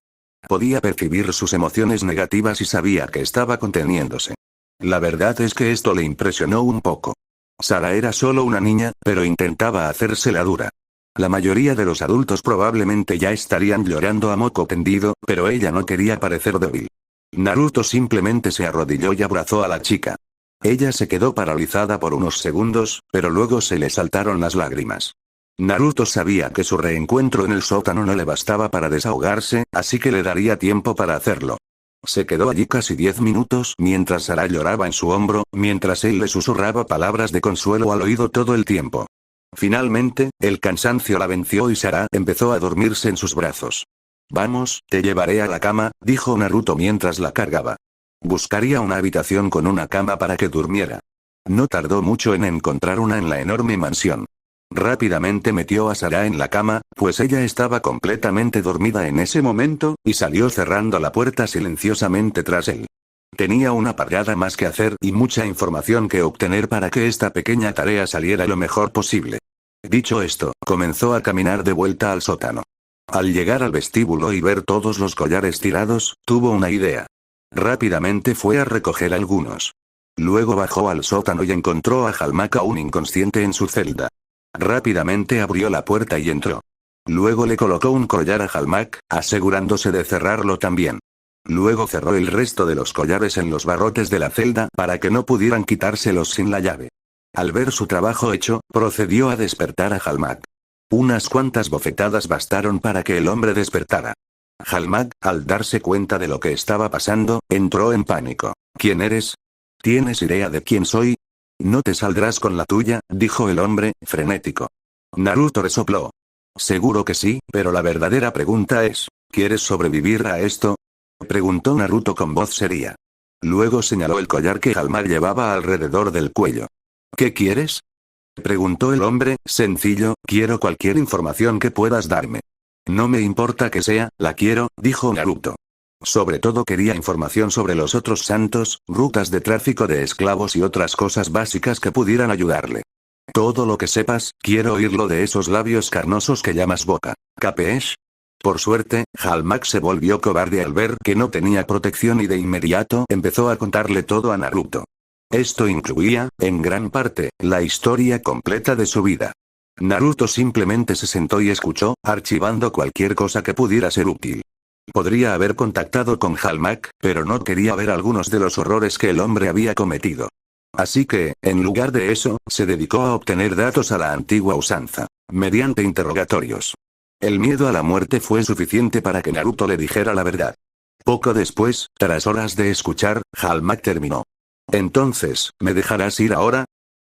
Podía percibir sus emociones negativas y sabía que estaba conteniéndose. La verdad es que esto le impresionó un poco. Sara era solo una niña, pero intentaba hacerse la dura. La mayoría de los adultos probablemente ya estarían llorando a moco tendido, pero ella no quería parecer débil. Naruto simplemente se arrodilló y abrazó a la chica. Ella se quedó paralizada por unos segundos, pero luego se le saltaron las lágrimas. Naruto sabía que su reencuentro en el sótano no le bastaba para desahogarse, así que le daría tiempo para hacerlo. Se quedó allí casi 10 minutos mientras Sara lloraba en su hombro, mientras él le susurraba palabras de consuelo al oído todo el tiempo. Finalmente, el cansancio la venció y Sara empezó a dormirse en sus brazos. Vamos, te llevaré a la cama, dijo Naruto mientras la cargaba. Buscaría una habitación con una cama para que durmiera. No tardó mucho en encontrar una en la enorme mansión. Rápidamente metió a Sara en la cama, pues ella estaba completamente dormida en ese momento, y salió cerrando la puerta silenciosamente tras él. Tenía una parada más que hacer y mucha información que obtener para que esta pequeña tarea saliera lo mejor posible. Dicho esto, comenzó a caminar de vuelta al sótano. Al llegar al vestíbulo y ver todos los collares tirados, tuvo una idea. Rápidamente fue a recoger algunos. Luego bajó al sótano y encontró a Halmak aún inconsciente en su celda. Rápidamente abrió la puerta y entró. Luego le colocó un collar a Halmak, asegurándose de cerrarlo también. Luego cerró el resto de los collares en los barrotes de la celda para que no pudieran quitárselos sin la llave. Al ver su trabajo hecho, procedió a despertar a Halmak. Unas cuantas bofetadas bastaron para que el hombre despertara. Halmak, al darse cuenta de lo que estaba pasando, entró en pánico. ¿Quién eres? ¿Tienes idea de quién soy? No te saldrás con la tuya, dijo el hombre, frenético. Naruto resopló. Seguro que sí, pero la verdadera pregunta es, ¿quieres sobrevivir a esto? Preguntó Naruto con voz seria. Luego señaló el collar que Halmak llevaba alrededor del cuello. ¿Qué quieres? Preguntó el hombre, sencillo, quiero cualquier información que puedas darme. No me importa que sea, la quiero, dijo Naruto. Sobre todo quería información sobre los otros santos, rutas de tráfico de esclavos y otras cosas básicas que pudieran ayudarle. Todo lo que sepas, quiero oírlo de esos labios carnosos que llamas boca. ¿Capesh? Por suerte, Halmak se volvió cobarde al ver que no tenía protección y de inmediato empezó a contarle todo a Naruto. Esto incluía, en gran parte, la historia completa de su vida. Naruto simplemente se sentó y escuchó, archivando cualquier cosa que pudiera ser útil. Podría haber contactado con Halmak, pero no quería ver algunos de los horrores que el hombre había cometido. Así que, en lugar de eso, se dedicó a obtener datos a la antigua usanza, mediante interrogatorios. El miedo a la muerte fue suficiente para que Naruto le dijera la verdad. Poco después, tras horas de escuchar, Halmak terminó. «Entonces, ¿me dejarás ir ahora?»,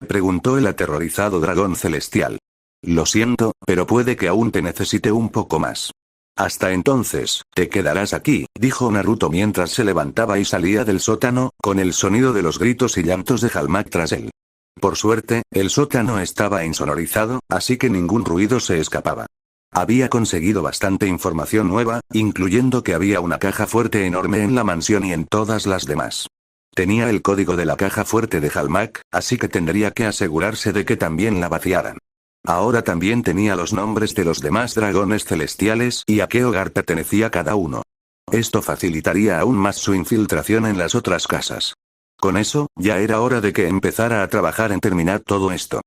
preguntó el aterrorizado dragón celestial. «Lo siento, pero puede que aún te necesite un poco más». «Hasta entonces, te quedarás aquí», dijo Naruto mientras se levantaba y salía del sótano, con el sonido de los gritos y llantos de Halmak tras él. Por suerte, el sótano estaba insonorizado, así que ningún ruido se escapaba. Había conseguido bastante información nueva, incluyendo que había una caja fuerte enorme en la mansión y en todas las demás. Tenía el código de la caja fuerte de Halmak, así que tendría que asegurarse de que también la vaciaran. Ahora también tenía los nombres de los demás dragones celestiales y a qué hogar pertenecía cada uno. Esto facilitaría aún más su infiltración en las otras casas. Con eso, ya era hora de que empezara a trabajar en terminar todo esto.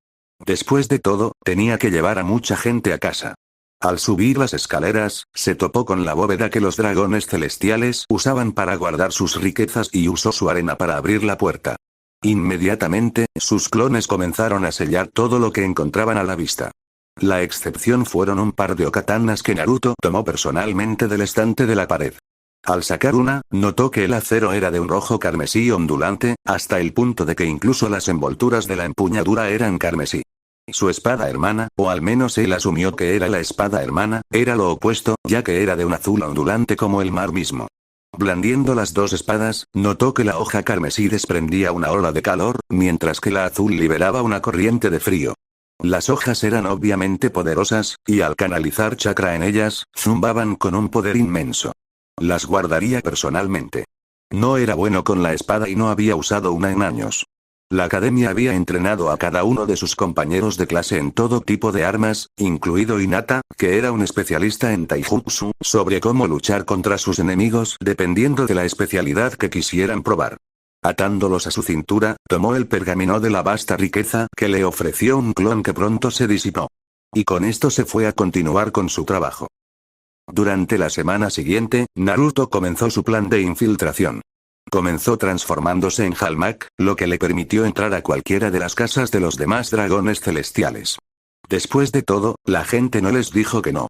Después de todo, tenía que llevar a mucha gente a casa. Al subir las escaleras, se topó con la bóveda que los dragones celestiales usaban para guardar sus riquezas y usó su arena para abrir la puerta. Inmediatamente, sus clones comenzaron a sellar todo lo que encontraban a la vista. La excepción fueron un par de okatanas que Naruto tomó personalmente del estante de la pared. Al sacar una, notó que el acero era de un rojo carmesí ondulante, hasta el punto de que incluso las envolturas de la empuñadura eran carmesí. Su espada hermana, o al menos él asumió que era la espada hermana, era lo opuesto, ya que era de un azul ondulante como el mar mismo. Blandiendo las dos espadas, notó que la hoja carmesí desprendía una ola de calor, mientras que la azul liberaba una corriente de frío. Las hojas eran obviamente poderosas, y al canalizar chakra en ellas, zumbaban con un poder inmenso. Las guardaría personalmente. No era bueno con la espada y no había usado una en años. La academia había entrenado a cada uno de sus compañeros de clase en todo tipo de armas, incluido Hinata, que era un especialista en taijutsu, sobre cómo luchar contra sus enemigos dependiendo de la especialidad que quisieran probar. Atándolos a su cintura, tomó el pergamino de la vasta riqueza que le ofreció un clon que pronto se disipó. Y con esto se fue a continuar con su trabajo. Durante la semana siguiente, Naruto comenzó su plan de infiltración. Comenzó transformándose en Halmak, lo que le permitió entrar a cualquiera de las casas de los demás dragones celestiales. Después de todo, la gente no les dijo que no.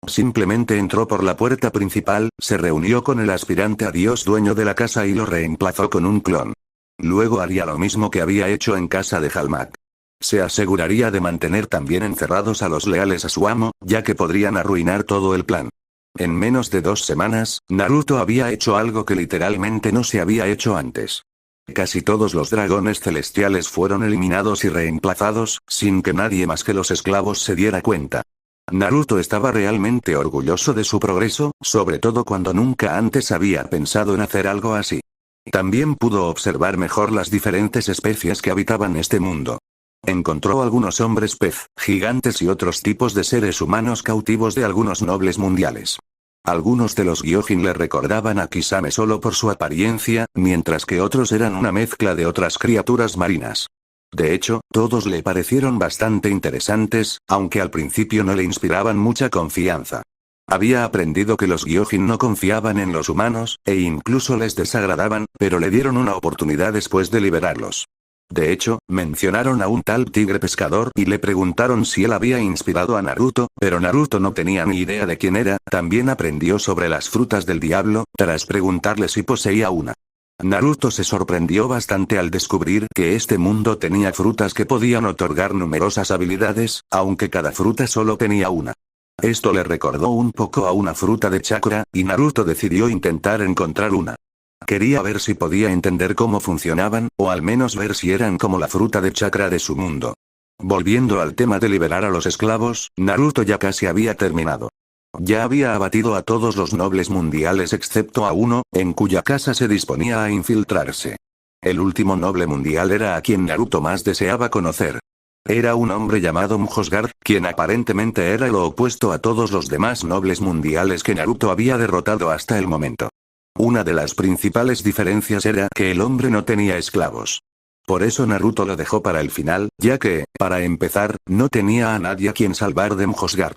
Simplemente entró por la puerta principal, se reunió con el aspirante a Dios dueño de la casa y lo reemplazó con un clon. Luego haría lo mismo que había hecho en casa de Halmak. Se aseguraría de mantener también encerrados a los leales a su amo, ya que podrían arruinar todo el plan. En menos de 2 semanas, Naruto había hecho algo que literalmente no se había hecho antes. Casi todos los dragones celestiales fueron eliminados y reemplazados, sin que nadie más que los esclavos se diera cuenta. Naruto estaba realmente orgulloso de su progreso, sobre todo cuando nunca antes había pensado en hacer algo así. También pudo observar mejor las diferentes especies que habitaban este mundo. Encontró algunos hombres pez, gigantes y otros tipos de seres humanos cautivos de algunos nobles mundiales. Algunos de los Gyojin le recordaban a Kisame solo por su apariencia, mientras que otros eran una mezcla de otras criaturas marinas. De hecho, todos le parecieron bastante interesantes, aunque al principio no le inspiraban mucha confianza. Había aprendido que los Gyojin no confiaban en los humanos, e incluso les desagradaban, pero le dieron una oportunidad después de liberarlos. De hecho, mencionaron a un tal tigre pescador y le preguntaron si él había inspirado a Naruto, pero Naruto no tenía ni idea de quién era. También aprendió sobre las frutas del diablo, tras preguntarle si poseía una. Naruto se sorprendió bastante al descubrir que este mundo tenía frutas que podían otorgar numerosas habilidades, aunque cada fruta solo tenía una. Esto le recordó un poco a una fruta de chakra, y Naruto decidió intentar encontrar una. Quería ver si podía entender cómo funcionaban, o al menos ver si eran como la fruta de chakra de su mundo. Volviendo al tema de liberar a los esclavos, Naruto ya casi había terminado. Ya había abatido a todos los nobles mundiales excepto a uno, en cuya casa se disponía a infiltrarse. El último noble mundial era a quien Naruto más deseaba conocer. Era un hombre llamado Mujosgard, quien aparentemente era lo opuesto a todos los demás nobles mundiales que Naruto había derrotado hasta el momento. Una de las principales diferencias era que el hombre no tenía esclavos. Por eso Naruto lo dejó para el final, ya que, para empezar, no tenía a nadie a quien salvar de Mujosgard.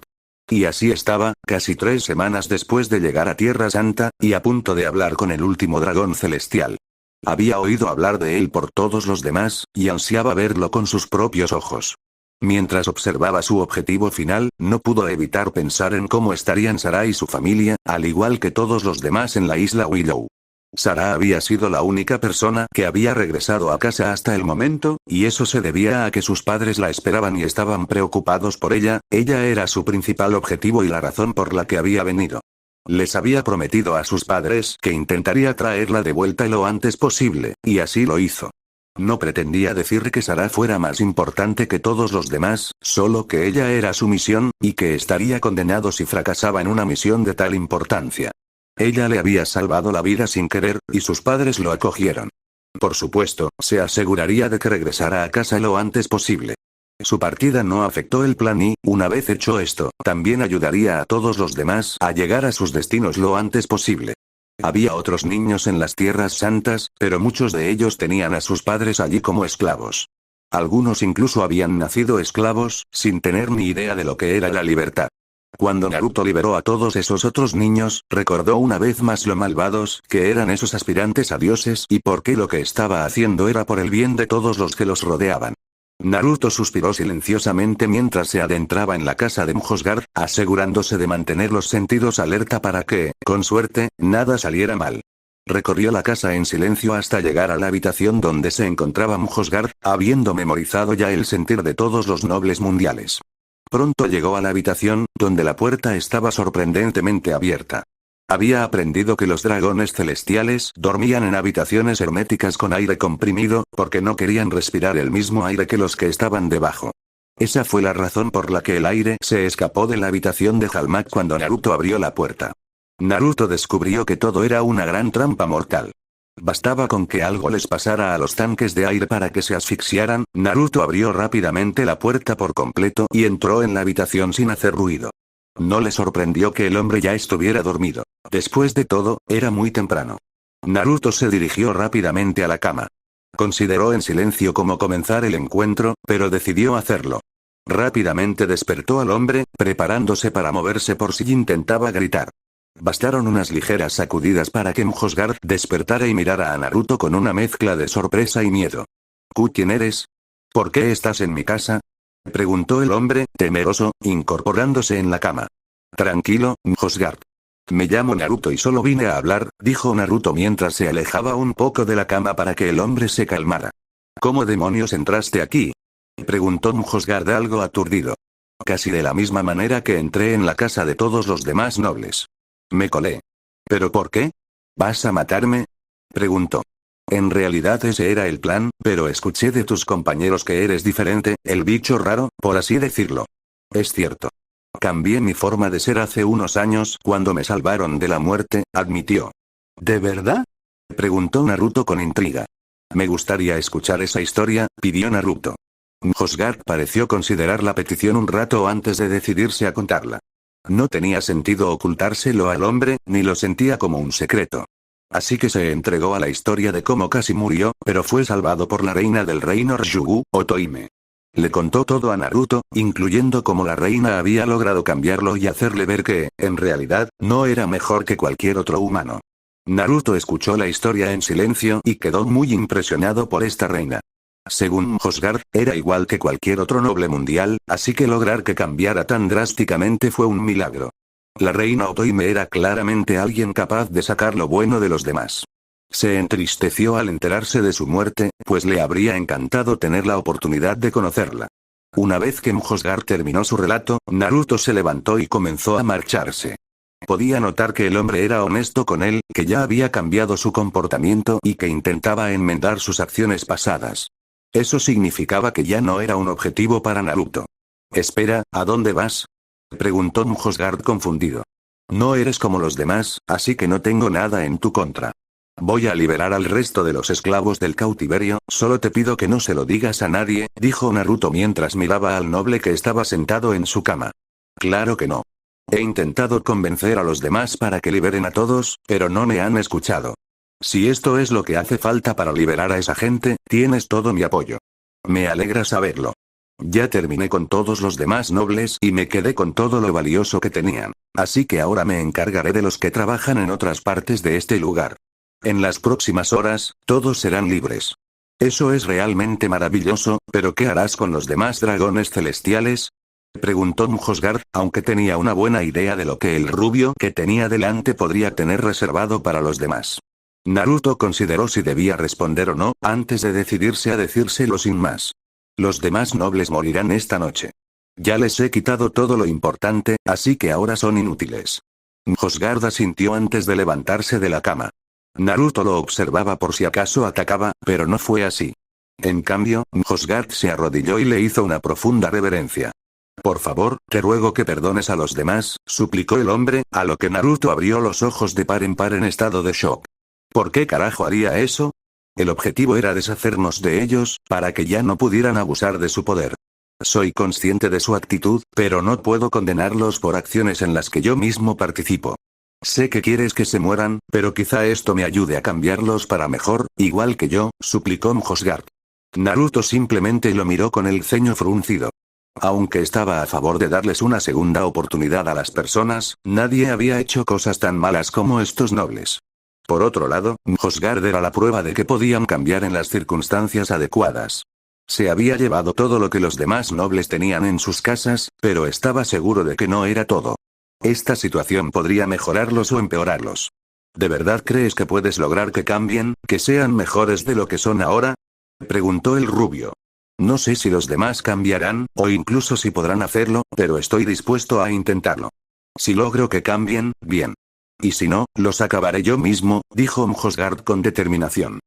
Y así estaba, casi 3 semanas después de llegar a Tierra Santa, y a punto de hablar con el último dragón celestial. Había oído hablar de él por todos los demás, y ansiaba verlo con sus propios ojos. Mientras observaba su objetivo final, no pudo evitar pensar en cómo estarían Sarah y su familia, al igual que todos los demás en la isla Willow. Sarah había sido la única persona que había regresado a casa hasta el momento, y eso se debía a que sus padres la esperaban y estaban preocupados por ella. Ella era su principal objetivo y la razón por la que había venido. Les había prometido a sus padres que intentaría traerla de vuelta lo antes posible, y así lo hizo. No pretendía decir que Sarah fuera más importante que todos los demás, solo que ella era su misión, y que estaría condenado si fracasaba en una misión de tal importancia. Ella le había salvado la vida sin querer, y sus padres lo acogieron. Por supuesto, se aseguraría de que regresara a casa lo antes posible. Su partida no afectó el plan y, una vez hecho esto, también ayudaría a todos los demás a llegar a sus destinos lo antes posible. Había otros niños en las tierras santas, pero muchos de ellos tenían a sus padres allí como esclavos. Algunos incluso habían nacido esclavos, sin tener ni idea de lo que era la libertad. Cuando Naruto liberó a todos esos otros niños, recordó una vez más lo malvados que eran esos aspirantes a dioses y por qué lo que estaba haciendo era por el bien de todos los que los rodeaban. Naruto suspiró silenciosamente mientras se adentraba en la casa de Mujosgard, asegurándose de mantener los sentidos alerta para que, con suerte, nada saliera mal. Recorrió la casa en silencio hasta llegar a la habitación donde se encontraba Mujosgard, habiendo memorizado ya el sentir de todos los nobles mundiales. Pronto llegó a la habitación, donde la puerta estaba sorprendentemente abierta. Había aprendido que los dragones celestiales dormían en habitaciones herméticas con aire comprimido, porque no querían respirar el mismo aire que los que estaban debajo. Esa fue la razón por la que el aire se escapó de la habitación de Halmak cuando Naruto abrió la puerta. Naruto descubrió que todo era una gran trampa mortal. Bastaba con que algo les pasara a los tanques de aire para que se asfixiaran. Naruto abrió rápidamente la puerta por completo y entró en la habitación sin hacer ruido. No le sorprendió que el hombre ya estuviera dormido. Después de todo, era muy temprano. Naruto se dirigió rápidamente a la cama. Consideró en silencio cómo comenzar el encuentro, pero decidió hacerlo. Rápidamente despertó al hombre, preparándose para moverse por si intentaba gritar. Bastaron unas ligeras sacudidas para que Mjosgard despertara y mirara a Naruto con una mezcla de sorpresa y miedo. ¿Quién eres? ¿Por qué estás en mi casa? Preguntó el hombre, temeroso, incorporándose en la cama. Tranquilo, Mjosgard. Me llamo Naruto y solo vine a hablar, dijo Naruto mientras se alejaba un poco de la cama para que el hombre se calmara. ¿Cómo demonios entraste aquí? Preguntó Mjosgard algo aturdido. Casi de la misma manera que entré en la casa de todos los demás nobles. Me colé. ¿Pero por qué? ¿Vas a matarme? Preguntó. En realidad ese era el plan, pero escuché de tus compañeros que eres diferente, el bicho raro, por así decirlo. Es cierto. Cambié mi forma de ser hace unos años cuando me salvaron de la muerte, admitió. ¿De verdad? Preguntó Naruto con intriga. Me gustaría escuchar esa historia, pidió Naruto. Mjosgard pareció considerar la petición un rato antes de decidirse a contarla. No tenía sentido ocultárselo al hombre, ni lo sentía como un secreto. Así que se entregó a la historia de cómo casi murió, pero fue salvado por la reina del reino Ryugu, Otohime. Le contó todo a Naruto, incluyendo cómo la reina había logrado cambiarlo y hacerle ver que, en realidad, no era mejor que cualquier otro humano. Naruto escuchó la historia en silencio y quedó muy impresionado por esta reina. Según Mjosgard, era igual que cualquier otro noble mundial, así que lograr que cambiara tan drásticamente fue un milagro. La reina Otohime era claramente alguien capaz de sacar lo bueno de los demás. Se entristeció al enterarse de su muerte, pues le habría encantado tener la oportunidad de conocerla. Una vez que Mjosgard terminó su relato, Naruto se levantó y comenzó a marcharse. Podía notar que el hombre era honesto con él, que ya había cambiado su comportamiento y que intentaba enmendar sus acciones pasadas. Eso significaba que ya no era un objetivo para Naruto. Espera, ¿a dónde vas? Preguntó Mjosgard confundido. No eres como los demás, así que no tengo nada en tu contra. Voy a liberar al resto de los esclavos del cautiverio, solo te pido que no se lo digas a nadie, dijo Naruto mientras miraba al noble que estaba sentado en su cama. Claro que no. He intentado convencer a los demás para que liberen a todos, pero no me han escuchado. Si esto es lo que hace falta para liberar a esa gente, tienes todo mi apoyo. Me alegra saberlo. Ya terminé con todos los demás nobles y me quedé con todo lo valioso que tenían, así que ahora me encargaré de los que trabajan en otras partes de este lugar. En las próximas horas, todos serán libres. Eso es realmente maravilloso, pero ¿qué harás con los demás dragones celestiales? Preguntó Mjosgard, aunque tenía una buena idea de lo que el rubio que tenía delante podría tener reservado para los demás. Naruto consideró si debía responder o no, antes de decidirse a decírselo sin más. Los demás nobles morirán esta noche. Ya les he quitado todo lo importante, así que ahora son inútiles. Mjosgard asintió antes de levantarse de la cama. Naruto lo observaba por si acaso atacaba, pero no fue así. En cambio, Mjosgard se arrodilló y le hizo una profunda reverencia. Por favor, te ruego que perdones a los demás, suplicó el hombre, a lo que Naruto abrió los ojos de par en par en estado de shock. ¿Por qué carajo haría eso? El objetivo era deshacernos de ellos, para que ya no pudieran abusar de su poder. Soy consciente de su actitud, pero no puedo condenarlos por acciones en las que yo mismo participo. Sé que quieres que se mueran, pero quizá esto me ayude a cambiarlos para mejor, igual que yo, suplicó Mjosgard. Naruto simplemente lo miró con el ceño fruncido. Aunque estaba a favor de darles una segunda oportunidad a las personas, nadie había hecho cosas tan malas como estos nobles. Por otro lado, Mjosgard era la prueba de que podían cambiar en las circunstancias adecuadas. Se había llevado todo lo que los demás nobles tenían en sus casas, pero estaba seguro de que no era todo. Esta situación podría mejorarlos o empeorarlos. ¿De verdad crees que puedes lograr que cambien, que sean mejores de lo que son ahora? Preguntó el rubio. No sé si los demás cambiarán, o incluso si podrán hacerlo, pero estoy dispuesto a intentarlo. Si logro que cambien, bien. Y si no, los acabaré yo mismo, dijo Mjosgard con determinación.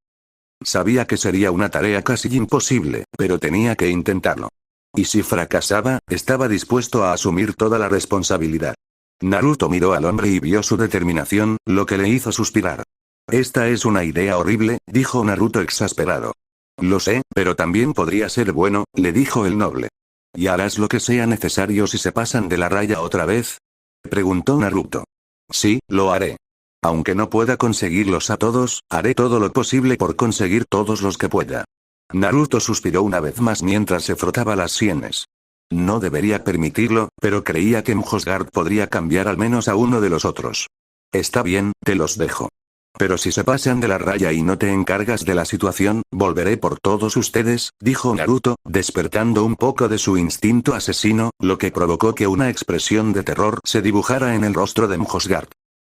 Sabía que sería una tarea casi imposible, pero tenía que intentarlo. Y si fracasaba, estaba dispuesto a asumir toda la responsabilidad. Naruto miró al hombre y vio su determinación, lo que le hizo suspirar. Esta es una idea horrible, dijo Naruto exasperado. Lo sé, pero también podría ser bueno, le dijo el noble. ¿Y harás lo que sea necesario si se pasan de la raya otra vez? Preguntó Naruto. Sí, lo haré. Aunque no pueda conseguirlos a todos, haré todo lo posible por conseguir todos los que pueda. Naruto suspiró una vez más mientras se frotaba las sienes. No debería permitirlo, pero creía que Mjosgard podría cambiar al menos a uno de los otros. Está bien, te los dejo. Pero si se pasan de la raya y no te encargas de la situación, volveré por todos ustedes, dijo Naruto, despertando un poco de su instinto asesino, lo que provocó que una expresión de terror se dibujara en el rostro de Mjosgard.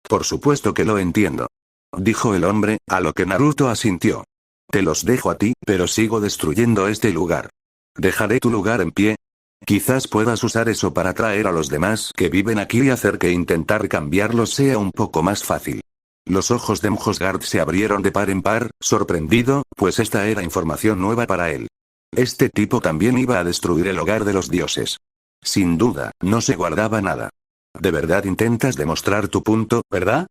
Por supuesto que lo entiendo, dijo el hombre, a lo que Naruto asintió. Te los dejo a ti, pero sigo destruyendo este lugar. Dejaré tu lugar en pie. Quizás puedas usar eso para atraer a los demás que viven aquí y hacer que intentar cambiarlos sea un poco más fácil. Los ojos de Mjosgard se abrieron de par en par, sorprendido, pues esta era información nueva para él. Este tipo también iba a destruir el hogar de los dioses. Sin duda, no se guardaba nada. ¿De verdad intentas demostrar tu punto, verdad?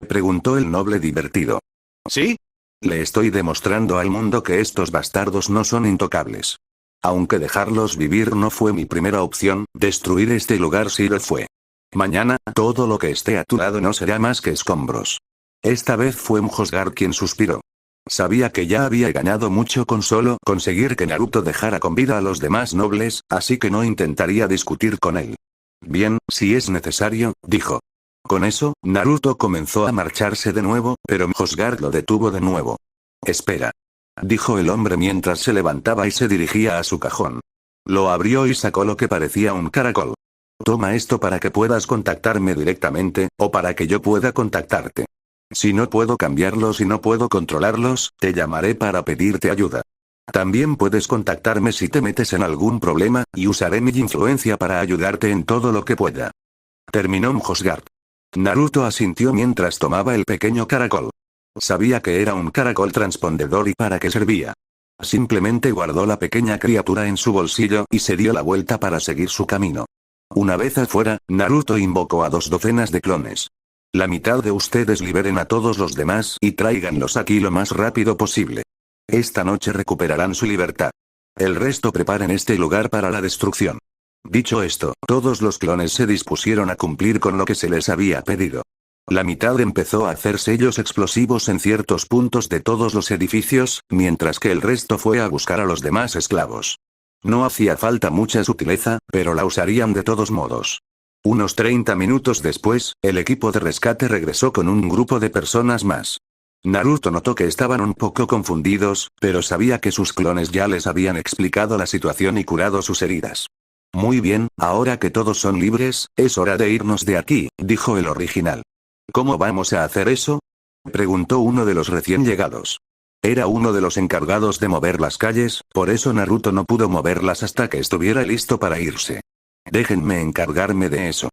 Preguntó el noble divertido. ¿Sí? Le estoy demostrando al mundo que estos bastardos no son intocables. Aunque dejarlos vivir no fue mi primera opción, destruir este lugar sí lo fue. Mañana, todo lo que esté a tu lado no será más que escombros. Esta vez fue Mjosgard quien suspiró. Sabía que ya había ganado mucho con solo conseguir que Naruto dejara con vida a los demás nobles, así que no intentaría discutir con él. Bien, si es necesario, dijo. Con eso, Naruto comenzó a marcharse de nuevo, pero Mjosgard lo detuvo de nuevo. Espera, dijo el hombre mientras se levantaba y se dirigía a su cajón. Lo abrió y sacó lo que parecía un caracol. Toma esto para que puedas contactarme directamente, o para que yo pueda contactarte. Si no puedo cambiarlos y no puedo controlarlos, te llamaré para pedirte ayuda. También puedes contactarme si te metes en algún problema, y usaré mi influencia para ayudarte en todo lo que pueda. Terminó Mjosgard. Naruto asintió mientras tomaba el pequeño caracol. Sabía que era un caracol transpondedor y para qué servía. Simplemente guardó la pequeña criatura en su bolsillo y se dio la vuelta para seguir su camino. Una vez afuera, Naruto invocó a 2 docenas de clones. La mitad de ustedes liberen a todos los demás y tráiganlos aquí lo más rápido posible. Esta noche recuperarán su libertad. El resto preparen este lugar para la destrucción. Dicho esto, todos los clones se dispusieron a cumplir con lo que se les había pedido. La mitad empezó a hacer sellos explosivos en ciertos puntos de todos los edificios, mientras que el resto fue a buscar a los demás esclavos. No hacía falta mucha sutileza, pero la usarían de todos modos. Unos 30 minutos después, el equipo de rescate regresó con un grupo de personas más. Naruto notó que estaban un poco confundidos, pero sabía que sus clones ya les habían explicado la situación y curado sus heridas. Muy bien, ahora que todos son libres, es hora de irnos de aquí, dijo el original. ¿Cómo vamos a hacer eso? Preguntó uno de los recién llegados. Era uno de los encargados de mover las calles, por eso Naruto no pudo moverlas hasta que estuviera listo para irse. Déjenme encargarme de eso.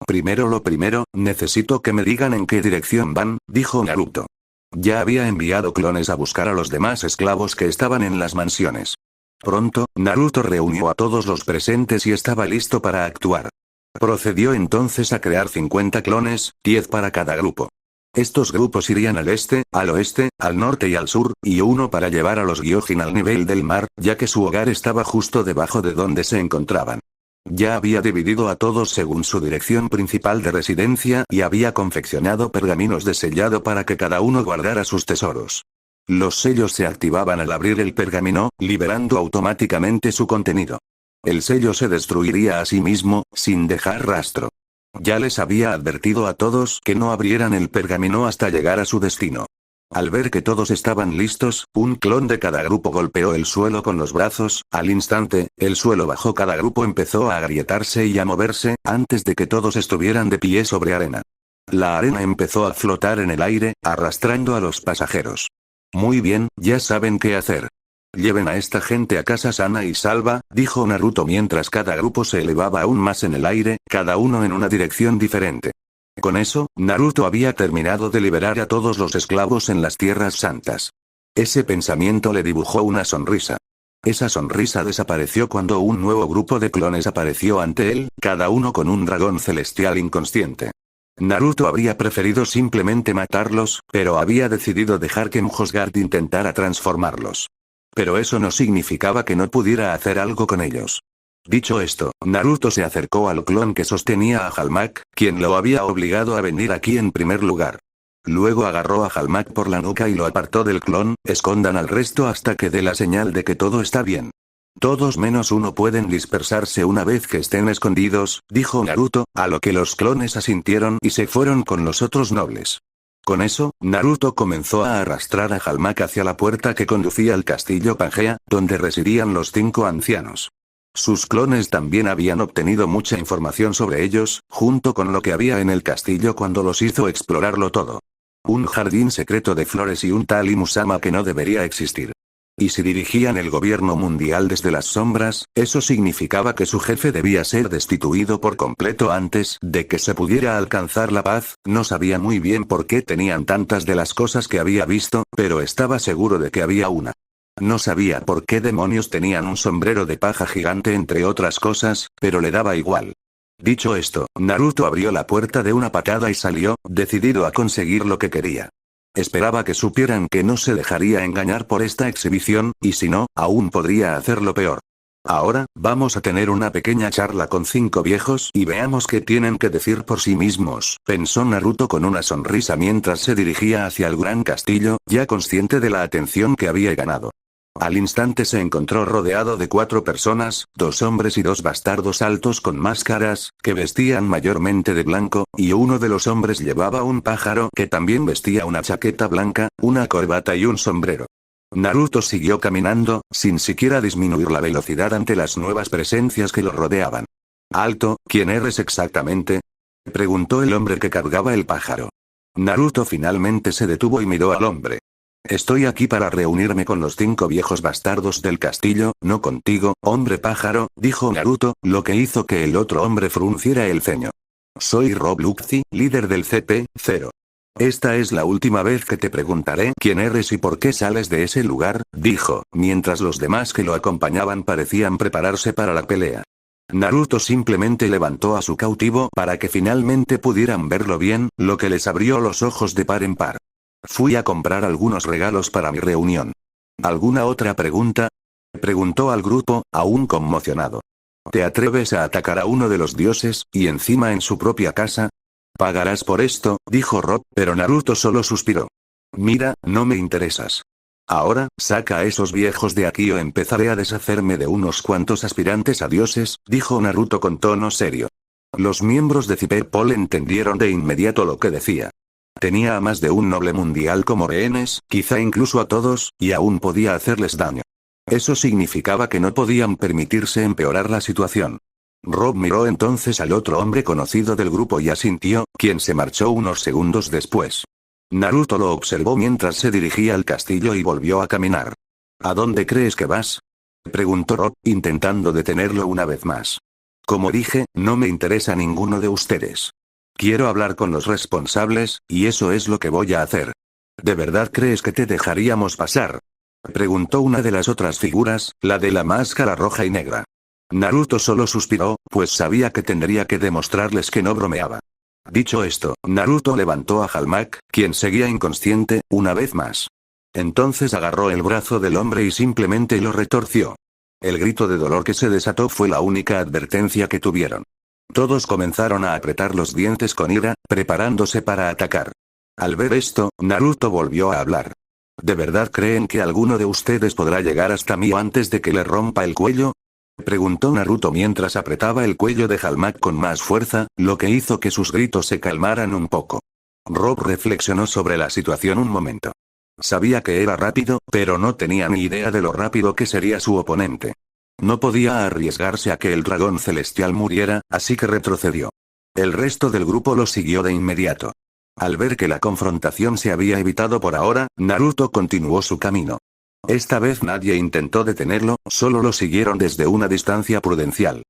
Primero lo primero, necesito que me digan en qué dirección van, dijo Naruto. Ya había enviado clones a buscar a los demás esclavos que estaban en las mansiones. Pronto, Naruto reunió a todos los presentes y estaba listo para actuar. Procedió entonces a crear 50 clones, 10 para cada grupo. Estos grupos irían al este, al oeste, al norte y al sur, y uno para llevar a los Gyojin al nivel del mar, ya que su hogar estaba justo debajo de donde se encontraban. Ya había dividido a todos según su dirección principal de residencia y había confeccionado pergaminos de sellado para que cada uno guardara sus tesoros. Los sellos se activaban al abrir el pergamino, liberando automáticamente su contenido. El sello se destruiría a sí mismo, sin dejar rastro. Ya les había advertido a todos que no abrieran el pergamino hasta llegar a su destino. Al ver que todos estaban listos, un clon de cada grupo golpeó el suelo con los brazos, al instante, el suelo bajo cada grupo empezó a agrietarse y a moverse, antes de que todos estuvieran de pie sobre arena. La arena empezó a flotar en el aire, arrastrando a los pasajeros. Muy bien, ya saben qué hacer. Lleven a esta gente a casa sana y salva, dijo Naruto mientras cada grupo se elevaba aún más en el aire, cada uno en una dirección diferente. Con eso, Naruto había terminado de liberar a todos los esclavos en las tierras santas. Ese pensamiento le dibujó una sonrisa. Esa sonrisa desapareció cuando un nuevo grupo de clones apareció ante él, cada uno con un dragón celestial inconsciente. Naruto habría preferido simplemente matarlos, pero había decidido dejar que Mjosgard intentara transformarlos. Pero eso no significaba que no pudiera hacer algo con ellos. Dicho esto, Naruto se acercó al clon que sostenía a Halmak, quien lo había obligado a venir aquí en primer lugar. Luego agarró a Halmak por la nuca y lo apartó del clon. Escondan al resto hasta que dé la señal de que todo está bien. Todos menos uno pueden dispersarse una vez que estén escondidos, dijo Naruto, a lo que los clones asintieron y se fueron con los otros nobles. Con eso, Naruto comenzó a arrastrar a Halmak hacia la puerta que conducía al castillo Pangea, donde residían los 5 ancianos. Sus clones también habían obtenido mucha información sobre ellos, junto con lo que había en el castillo cuando los hizo explorarlo todo. Un jardín secreto de flores y un tal Musama que no debería existir. Y si dirigían el gobierno mundial desde las sombras, eso significaba que su jefe debía ser destituido por completo antes de que se pudiera alcanzar la paz. No sabía muy bien por qué tenían tantas de las cosas que había visto, pero estaba seguro de que había una. No sabía por qué demonios tenían un sombrero de paja gigante entre otras cosas, pero le daba igual. Dicho esto, Naruto abrió la puerta de una patada y salió, decidido a conseguir lo que quería. Esperaba que supieran que no se dejaría engañar por esta exhibición, y si no, aún podría hacerlo peor. Ahora, vamos a tener una pequeña charla con 5 viejos y veamos qué tienen que decir por sí mismos, pensó Naruto con una sonrisa mientras se dirigía hacia el gran castillo, ya consciente de la atención que había ganado. Al instante se encontró rodeado de 4 personas, 2 hombres y 2 bastardos altos con máscaras, que vestían mayormente de blanco, y uno de los hombres llevaba un pájaro que también vestía una chaqueta blanca, una corbata y un sombrero. Naruto siguió caminando, sin siquiera disminuir la velocidad ante las nuevas presencias que lo rodeaban. «Alto, ¿quién eres exactamente?», preguntó el hombre que cargaba el pájaro. Naruto finalmente se detuvo y miró al hombre. «Estoy aquí para reunirme con los 5 viejos bastardos del castillo, no contigo, hombre pájaro», dijo Naruto, lo que hizo que el otro hombre frunciera el ceño. «Soy Rob Luxi, líder del CP0. Esta es la última vez que te preguntaré quién eres y por qué sales de ese lugar», dijo, mientras los demás que lo acompañaban parecían prepararse para la pelea. Naruto simplemente levantó a su cautivo para que finalmente pudieran verlo bien, lo que les abrió los ojos de par en par. «Fui a comprar algunos regalos para mi reunión. ¿Alguna otra pregunta?», preguntó al grupo, aún conmocionado. «¿Te atreves a atacar a uno de los dioses, y encima en su propia casa? Pagarás por esto», dijo Rob, pero Naruto solo suspiró. «Mira, no me interesas. Ahora, saca a esos viejos de aquí o empezaré a deshacerme de unos cuantos aspirantes a dioses», dijo Naruto con tono serio. Los miembros de CP0 entendieron de inmediato lo que decía. Tenía a más de un noble mundial como rehenes, quizá incluso a todos, y aún podía hacerles daño. Eso significaba que no podían permitirse empeorar la situación. Rob miró entonces al otro hombre conocido del grupo y asintió, quien se marchó unos segundos después. Naruto lo observó mientras se dirigía al castillo y volvió a caminar. «¿A dónde crees que vas?», preguntó Rob, intentando detenerlo una vez más. «Como dije, no me interesa ninguno de ustedes. Quiero hablar con los responsables, y eso es lo que voy a hacer». «¿De verdad crees que te dejaríamos pasar?», preguntó una de las otras figuras, la de la máscara roja y negra. Naruto solo suspiró, pues sabía que tendría que demostrarles que no bromeaba. Dicho esto, Naruto levantó a Halmak, quien seguía inconsciente, una vez más. Entonces agarró el brazo del hombre y simplemente lo retorció. El grito de dolor que se desató fue la única advertencia que tuvieron. Todos comenzaron a apretar los dientes con ira, preparándose para atacar. Al ver esto, Naruto volvió a hablar. «¿De verdad creen que alguno de ustedes podrá llegar hasta mí antes de que le rompa el cuello?», preguntó Naruto mientras apretaba el cuello de Halmak con más fuerza, lo que hizo que sus gritos se calmaran un poco. Rob reflexionó sobre la situación un momento. Sabía que era rápido, pero no tenía ni idea de lo rápido que sería su oponente. No podía arriesgarse a que el dragón celestial muriera, así que retrocedió. El resto del grupo lo siguió de inmediato. Al ver que la confrontación se había evitado por ahora, Naruto continuó su camino. Esta vez nadie intentó detenerlo, solo lo siguieron desde una distancia prudencial.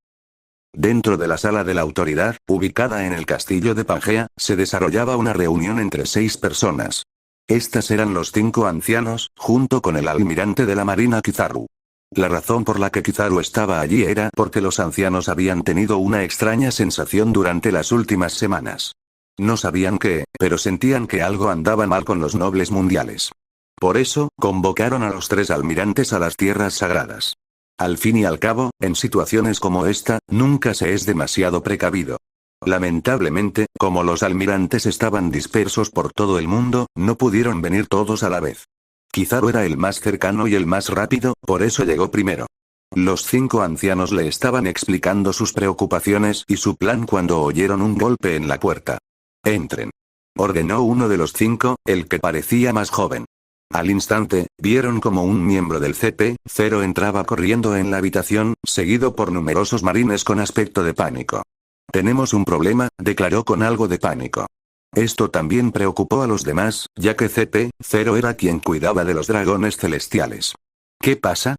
Dentro de la sala de la autoridad, ubicada en el castillo de Pangea, se desarrollaba una reunión entre 6 personas. Estas eran los 5 ancianos, junto con el almirante de la marina Kizaru. La razón por la que Kizaru estaba allí era porque los ancianos habían tenido una extraña sensación durante las últimas semanas. No sabían qué, pero sentían que algo andaba mal con los nobles mundiales. Por eso, convocaron a los 3 almirantes a las tierras sagradas. Al fin y al cabo, en situaciones como esta, nunca se es demasiado precavido. Lamentablemente, como los almirantes estaban dispersos por todo el mundo, no pudieron venir todos a la vez. Kizaru era el más cercano y el más rápido, por eso llegó primero. Los 5 ancianos le estaban explicando sus preocupaciones y su plan cuando oyeron un golpe en la puerta. «Entren», ordenó uno de los 5, el que parecía más joven. Al instante, vieron como un miembro del CP-0 entraba corriendo en la habitación, seguido por numerosos marines con aspecto de pánico. «Tenemos un problema», declaró con algo de pánico. Esto también preocupó a los demás, ya que CP-0 era quien cuidaba de los dragones celestiales. «¿Qué pasa?»,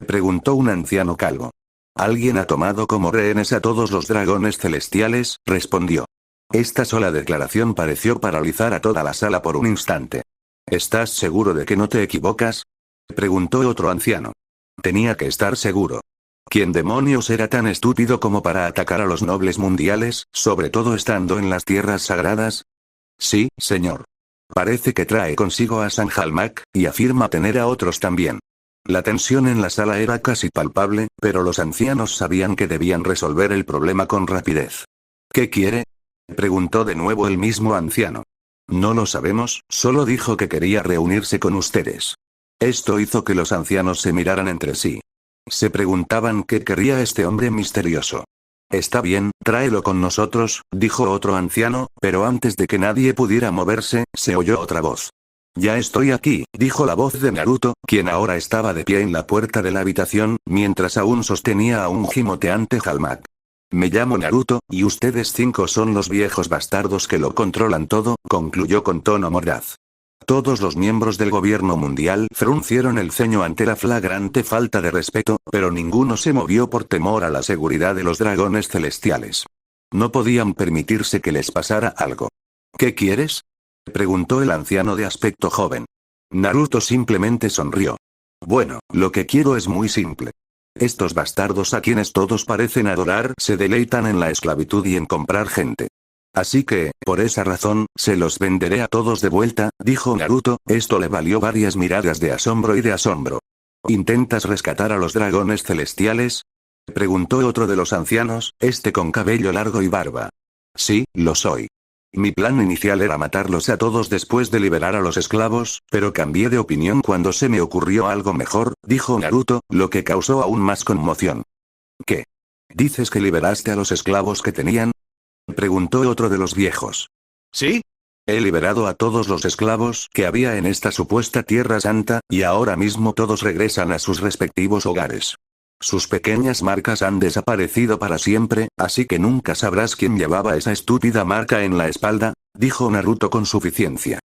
preguntó un anciano calvo. «Alguien ha tomado como rehenes a todos los dragones celestiales», respondió. Esta sola declaración pareció paralizar a toda la sala por un instante. «¿Estás seguro de que no te equivocas?», preguntó otro anciano. Tenía que estar seguro. ¿Quién demonios era tan estúpido como para atacar a los nobles mundiales, sobre todo estando en las tierras sagradas? Sí, señor. Parece que trae consigo a San Halmak, y afirma tener a otros también. La tensión en la sala era casi palpable, pero los ancianos sabían que debían resolver el problema con rapidez. ¿Qué quiere?, preguntó de nuevo el mismo anciano. No lo sabemos, solo dijo que quería reunirse con ustedes. Esto hizo que los ancianos se miraran entre sí. Se preguntaban qué querría este hombre misterioso. Está bien, tráelo con nosotros, dijo otro anciano, pero antes de que nadie pudiera moverse, se oyó otra voz. Ya estoy aquí, dijo la voz de Naruto, quien ahora estaba de pie en la puerta de la habitación, mientras aún sostenía a un gimoteante Halmak. Me llamo Naruto, y ustedes 5 son los viejos bastardos que lo controlan todo, concluyó con tono mordaz. Todos los miembros del gobierno mundial fruncieron el ceño ante la flagrante falta de respeto, pero ninguno se movió por temor a la seguridad de los dragones celestiales. No podían permitirse que les pasara algo. ¿Qué quieres?, preguntó el anciano de aspecto joven. Naruto simplemente sonrió. Bueno, lo que quiero es muy simple. Estos bastardos a quienes todos parecen adorar se deleitan en la esclavitud y en comprar gente. Así que, por esa razón, se los venderé a todos de vuelta, dijo Naruto. Esto le valió varias miradas de asombro y de asombro. ¿Intentas rescatar a los dragones celestiales?, preguntó otro de los ancianos, este con cabello largo y barba. Sí, lo soy. Mi plan inicial era matarlos a todos después de liberar a los esclavos, pero cambié de opinión cuando se me ocurrió algo mejor, dijo Naruto, lo que causó aún más conmoción. ¿Qué? ¿Dices que liberaste a los esclavos que tenían?, preguntó otro de los viejos. ¿Sí? He liberado a todos los esclavos que había en esta supuesta Tierra Santa, y ahora mismo todos regresan a sus respectivos hogares. Sus pequeñas marcas han desaparecido para siempre, así que nunca sabrás quién llevaba esa estúpida marca en la espalda, dijo Naruto con suficiencia.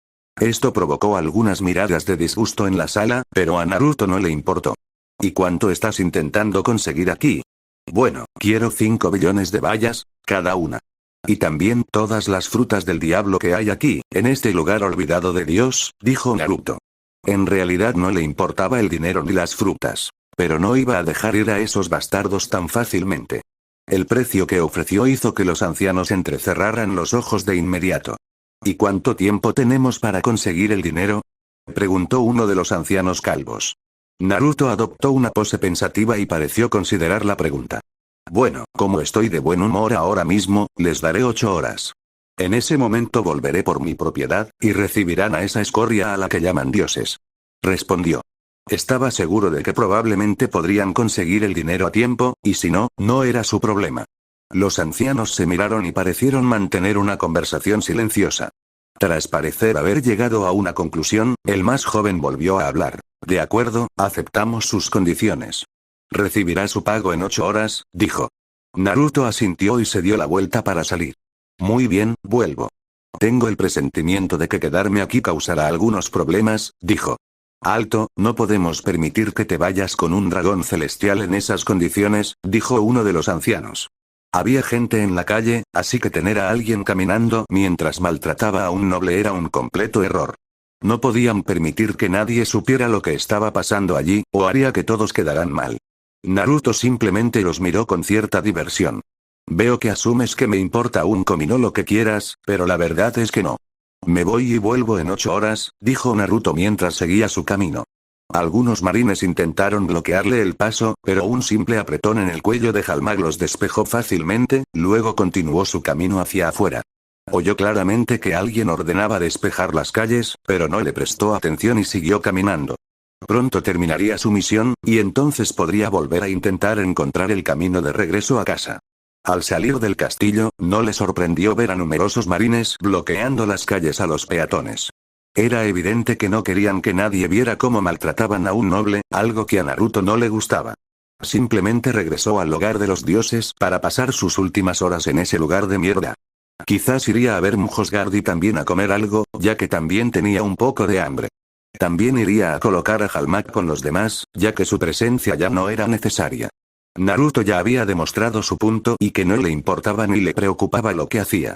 Esto provocó algunas miradas de disgusto en la sala, pero a Naruto no le importó. ¿Y cuánto estás intentando conseguir aquí? Bueno, quiero 5 billones de bayas, cada una. Y también todas las frutas del diablo que hay aquí, en este lugar olvidado de Dios, dijo Naruto. En realidad no le importaba el dinero ni las frutas. Pero no iba a dejar ir a esos bastardos tan fácilmente. El precio que ofreció hizo que los ancianos entrecerraran los ojos de inmediato. ¿Y cuánto tiempo tenemos para conseguir el dinero?, preguntó uno de los ancianos calvos. Naruto adoptó una pose pensativa y pareció considerar la pregunta. Bueno, como estoy de buen humor ahora mismo, les daré 8 horas. En ese momento volveré por mi propiedad, y recibirán a esa escoria a la que llaman dioses. Respondió. Estaba seguro de que probablemente podrían conseguir el dinero a tiempo, y si no, no era su problema. Los ancianos se miraron y parecieron mantener una conversación silenciosa. Tras parecer haber llegado a una conclusión, el más joven volvió a hablar. De acuerdo, aceptamos sus condiciones. Recibirá su pago en 8 horas, dijo. Naruto asintió y se dio la vuelta para salir. Muy bien, vuelvo. Tengo el presentimiento de que quedarme aquí causará algunos problemas, dijo. Alto, no podemos permitir que te vayas con un dragón celestial en esas condiciones, dijo uno de los ancianos. Había gente en la calle, así que tener a alguien caminando mientras maltrataba a un noble era un completo error. No podían permitir que nadie supiera lo que estaba pasando allí, o haría que todos quedaran mal. Naruto simplemente los miró con cierta diversión. Veo que asumes que me importa un comino lo que quieras, pero la verdad es que no. Me voy y vuelvo en 8 horas, dijo Naruto mientras seguía su camino. Algunos marines intentaron bloquearle el paso, pero un simple apretón en el cuello de Halmag los despejó fácilmente, luego continuó su camino hacia afuera. Oyó claramente que alguien ordenaba despejar las calles, pero no le prestó atención y siguió caminando. Pronto terminaría su misión, y entonces podría volver a intentar encontrar el camino de regreso a casa. Al salir del castillo, no le sorprendió ver a numerosos marines bloqueando las calles a los peatones. Era evidente que no querían que nadie viera cómo maltrataban a un noble, algo que a Naruto no le gustaba. Simplemente regresó al hogar de los dioses para pasar sus últimas horas en ese lugar de mierda. Quizás iría a ver Mujosgard y también a comer algo, ya que también tenía un poco de hambre. También iría a colocar a Halmag con los demás, ya que su presencia ya no era necesaria. Naruto ya había demostrado su punto y que no le importaba ni le preocupaba lo que hacía.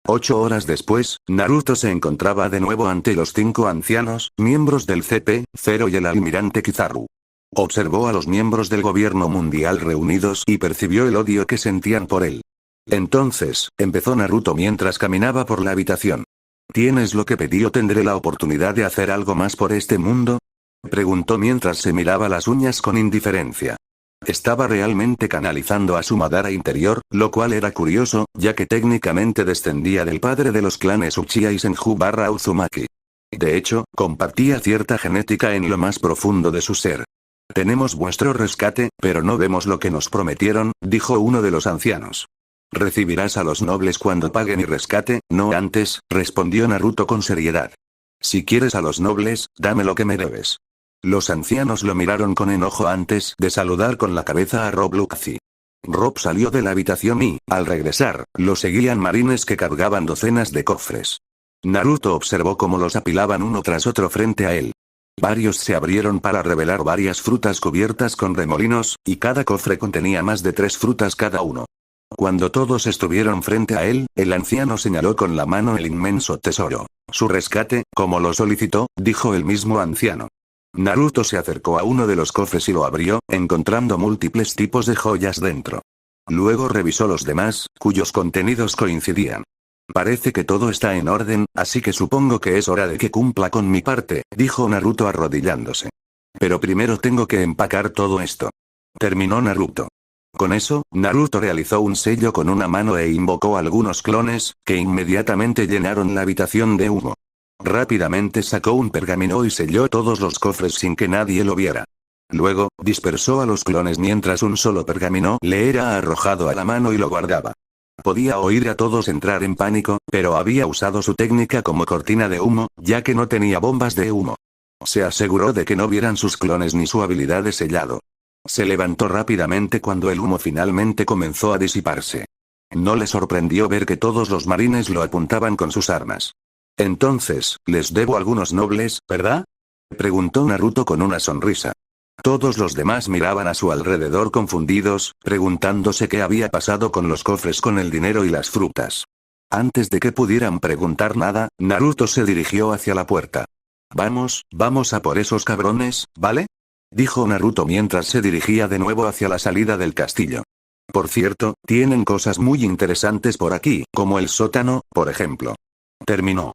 8 horas después, Naruto se encontraba de nuevo ante los 5 ancianos, miembros del CP-0 y el almirante Kizaru. Observó a los miembros del gobierno mundial reunidos y percibió el odio que sentían por él. Entonces, empezó Naruto mientras caminaba por la habitación. ¿Tienes lo que pedí o tendré la oportunidad de hacer algo más por este mundo? Preguntó mientras se miraba las uñas con indiferencia. Estaba realmente canalizando a su Madara interior, lo cual era curioso, ya que técnicamente descendía del padre de los clanes Uchiha y Senju/Uzumaki. De hecho, compartía cierta genética en lo más profundo de su ser. Tenemos vuestro rescate, pero no vemos lo que nos prometieron, dijo uno de los ancianos. Recibirás a los nobles cuando paguen mi rescate, no antes, respondió Naruto con seriedad. Si quieres a los nobles, dame lo que me debes. Los ancianos lo miraron con enojo antes de saludar con la cabeza a Rob Lucci. Rob salió de la habitación y, al regresar, lo seguían marines que cargaban docenas de cofres. Naruto observó cómo los apilaban uno tras otro frente a él. Varios se abrieron para revelar varias frutas cubiertas con remolinos, y cada cofre contenía más de 3 frutas cada uno. Cuando todos estuvieron frente a él, el anciano señaló con la mano el inmenso tesoro. Su rescate, como lo solicitó, dijo el mismo anciano. Naruto se acercó a uno de los cofres y lo abrió, encontrando múltiples tipos de joyas dentro. Luego revisó los demás, cuyos contenidos coincidían. Parece que todo está en orden, así que supongo que es hora de que cumpla con mi parte, dijo Naruto arrodillándose. Pero primero tengo que empacar todo esto. Terminó Naruto. Con eso, Naruto realizó un sello con una mano e invocó algunos clones, que inmediatamente llenaron la habitación de humo. Rápidamente sacó un pergamino y selló todos los cofres sin que nadie lo viera. Luego, dispersó a los clones mientras un solo pergamino le era arrojado a la mano y lo guardaba. Podía oír a todos entrar en pánico, pero había usado su técnica como cortina de humo, ya que no tenía bombas de humo. Se aseguró de que no vieran sus clones ni su habilidad de sellado. Se levantó rápidamente cuando el humo finalmente comenzó a disiparse. No le sorprendió ver que todos los marines lo apuntaban con sus armas. Entonces, les debo algunos nobles, ¿verdad? Preguntó Naruto con una sonrisa. Todos los demás miraban a su alrededor confundidos, preguntándose qué había pasado con los cofres con el dinero y las frutas. Antes de que pudieran preguntar nada, Naruto se dirigió hacia la puerta. Vamos a por esos cabrones, ¿vale? Dijo Naruto mientras se dirigía de nuevo hacia la salida del castillo. Por cierto, tienen cosas muy interesantes por aquí, como el sótano, por ejemplo. Terminó.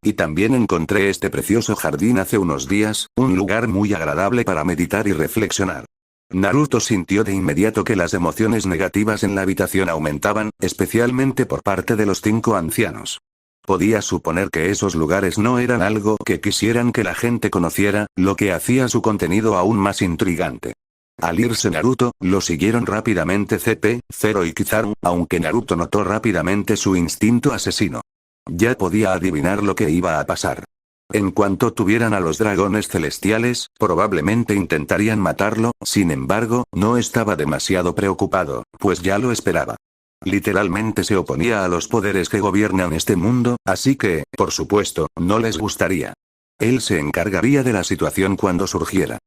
Y también encontré este precioso jardín hace unos días, un lugar muy agradable para meditar y reflexionar. Naruto sintió de inmediato que las emociones negativas en la habitación aumentaban, especialmente por parte de los 5 ancianos. Podía suponer que esos lugares no eran algo que quisieran que la gente conociera, lo que hacía su contenido aún más intrigante. Al irse Naruto, lo siguieron rápidamente CP-0 y Kizaru, aunque Naruto notó rápidamente su instinto asesino. Ya podía adivinar lo que iba a pasar. En cuanto tuvieran a los dragones celestiales, probablemente intentarían matarlo, sin embargo, no estaba demasiado preocupado, pues ya lo esperaba. Literalmente se oponía a los poderes que gobiernan este mundo, así que, por supuesto, no les gustaría. Él se encargaría de la situación cuando surgiera.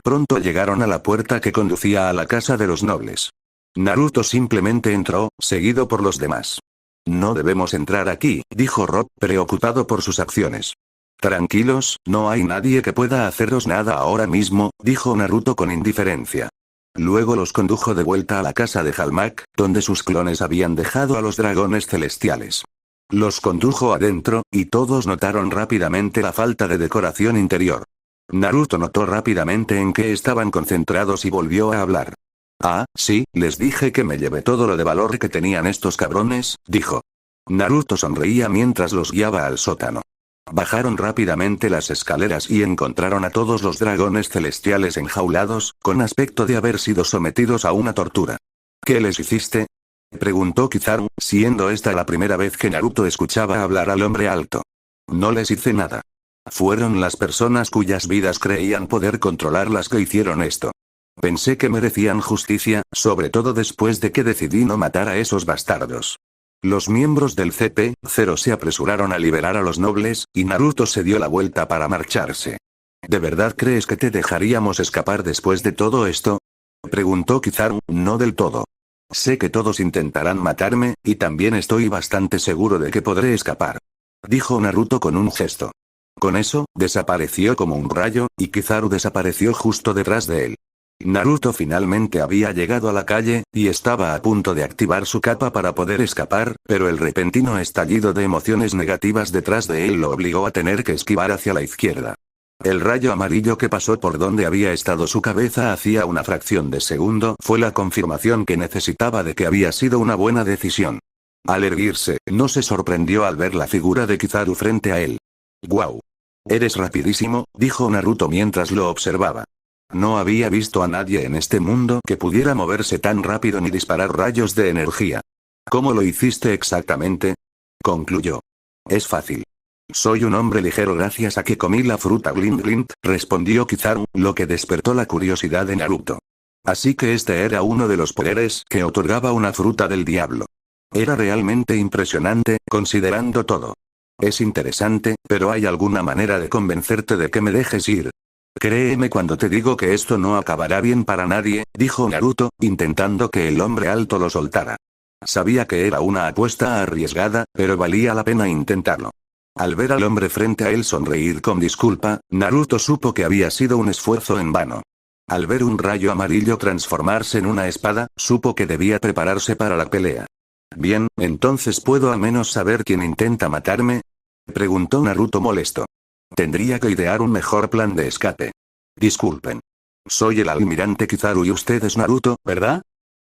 Pronto llegaron a la puerta que conducía a la casa de los nobles. Naruto simplemente entró, seguido por los demás. No debemos entrar aquí, dijo Rob, preocupado por sus acciones. Tranquilos, no hay nadie que pueda haceros nada ahora mismo, dijo Naruto con indiferencia. Luego los condujo de vuelta a la casa de Halmag, donde sus clones habían dejado a los dragones celestiales. Los condujo adentro, y todos notaron rápidamente la falta de decoración interior. Naruto notó rápidamente en qué estaban concentrados y volvió a hablar. Ah, sí, les dije que me llevé todo lo de valor que tenían estos cabrones, dijo. Naruto sonreía mientras los guiaba al sótano. Bajaron rápidamente las escaleras y encontraron a todos los dragones celestiales enjaulados, con aspecto de haber sido sometidos a una tortura. ¿Qué les hiciste?, preguntó Kizaru, siendo esta la primera vez que Naruto escuchaba hablar al hombre alto. No les hice nada. Fueron las personas cuyas vidas creían poder controlar las que hicieron esto. Pensé que merecían justicia, sobre todo después de que decidí no matar a esos bastardos. Los miembros del CP-0 se apresuraron a liberar a los nobles, y Naruto se dio la vuelta para marcharse. ¿De verdad crees que te dejaríamos escapar después de todo esto?, preguntó Kizaru. No del todo. Sé que todos intentarán matarme, y también estoy bastante seguro de que podré escapar, dijo Naruto con un gesto. Con eso, desapareció como un rayo, y Kizaru desapareció justo detrás de él. Naruto finalmente había llegado a la calle, y estaba a punto de activar su capa para poder escapar, pero el repentino estallido de emociones negativas detrás de él lo obligó a tener que esquivar hacia la izquierda. El rayo amarillo que pasó por donde había estado su cabeza hacía una fracción de segundo fue la confirmación que necesitaba de que había sido una buena decisión. Al erguirse, no se sorprendió al ver la figura de Kizaru frente a él. «¡Guau! Eres rapidísimo», dijo Naruto mientras lo observaba. No había visto a nadie en este mundo que pudiera moverse tan rápido ni disparar rayos de energía. ¿Cómo lo hiciste exactamente?, concluyó. Es fácil. Soy un hombre ligero gracias a que comí la fruta Glint Glint, respondió Kizaru, lo que despertó la curiosidad de Naruto. Así que este era uno de los poderes que otorgaba una fruta del diablo. Era realmente impresionante, considerando todo. Es interesante, pero ¿hay alguna manera de convencerte de que me dejes ir? Créeme cuando te digo que esto no acabará bien para nadie, dijo Naruto, intentando que el hombre alto lo soltara. Sabía que era una apuesta arriesgada, pero valía la pena intentarlo. Al ver al hombre frente a él sonreír con disculpa, Naruto supo que había sido un esfuerzo en vano. Al ver un rayo amarillo transformarse en una espada, supo que debía prepararse para la pelea. Bien, entonces ¿puedo al menos saber quién intenta matarme?, preguntó Naruto molesto. Tendría que idear un mejor plan de escape. Disculpen. Soy el almirante Kizaru y usted es Naruto, ¿verdad?,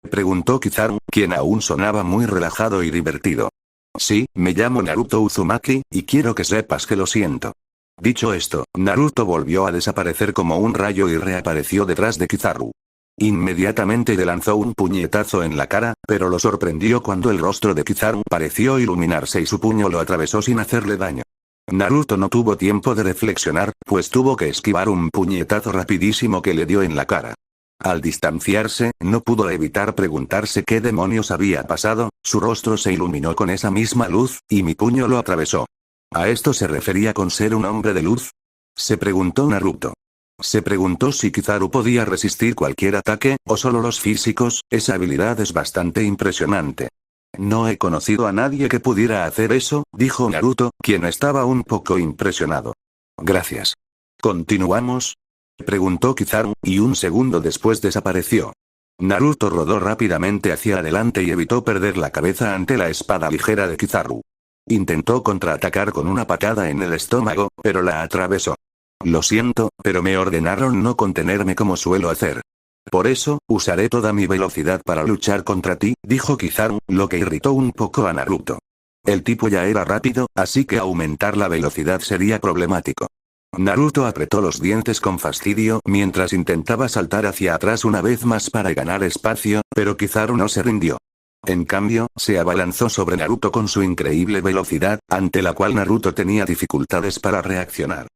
preguntó Kizaru, quien aún sonaba muy relajado y divertido. Sí, me llamo Naruto Uzumaki, y quiero que sepas que lo siento. Dicho esto, Naruto volvió a desaparecer como un rayo y reapareció detrás de Kizaru. Inmediatamente le lanzó un puñetazo en la cara, pero lo sorprendió cuando el rostro de Kizaru pareció iluminarse y su puño lo atravesó sin hacerle daño. Naruto no tuvo tiempo de reflexionar, pues tuvo que esquivar un puñetazo rapidísimo que le dio en la cara. Al distanciarse, no pudo evitar preguntarse qué demonios había pasado, su rostro se iluminó con esa misma luz, y mi puño lo atravesó. ¿A esto se refería con ser un hombre de luz?, se preguntó Naruto. Se preguntó si Kizaru podía resistir cualquier ataque, o solo los físicos. Esa habilidad es bastante impresionante. No he conocido a nadie que pudiera hacer eso, dijo Naruto, quien estaba un poco impresionado. Gracias. ¿Continuamos?, preguntó Kizaru, y un segundo después desapareció. Naruto rodó rápidamente hacia adelante y evitó perder la cabeza ante la espada ligera de Kizaru. Intentó contraatacar con una patada en el estómago, pero la atravesó. Lo siento, pero me ordenaron no contenerme como suelo hacer. Por eso, usaré toda mi velocidad para luchar contra ti, dijo Kizaru, lo que irritó un poco a Naruto. El tipo ya era rápido, así que aumentar la velocidad sería problemático. Naruto apretó los dientes con fastidio mientras intentaba saltar hacia atrás una vez más para ganar espacio, pero Kizaru no se rindió. En cambio, se abalanzó sobre Naruto con su increíble velocidad, ante la cual Naruto tenía dificultades para reaccionar.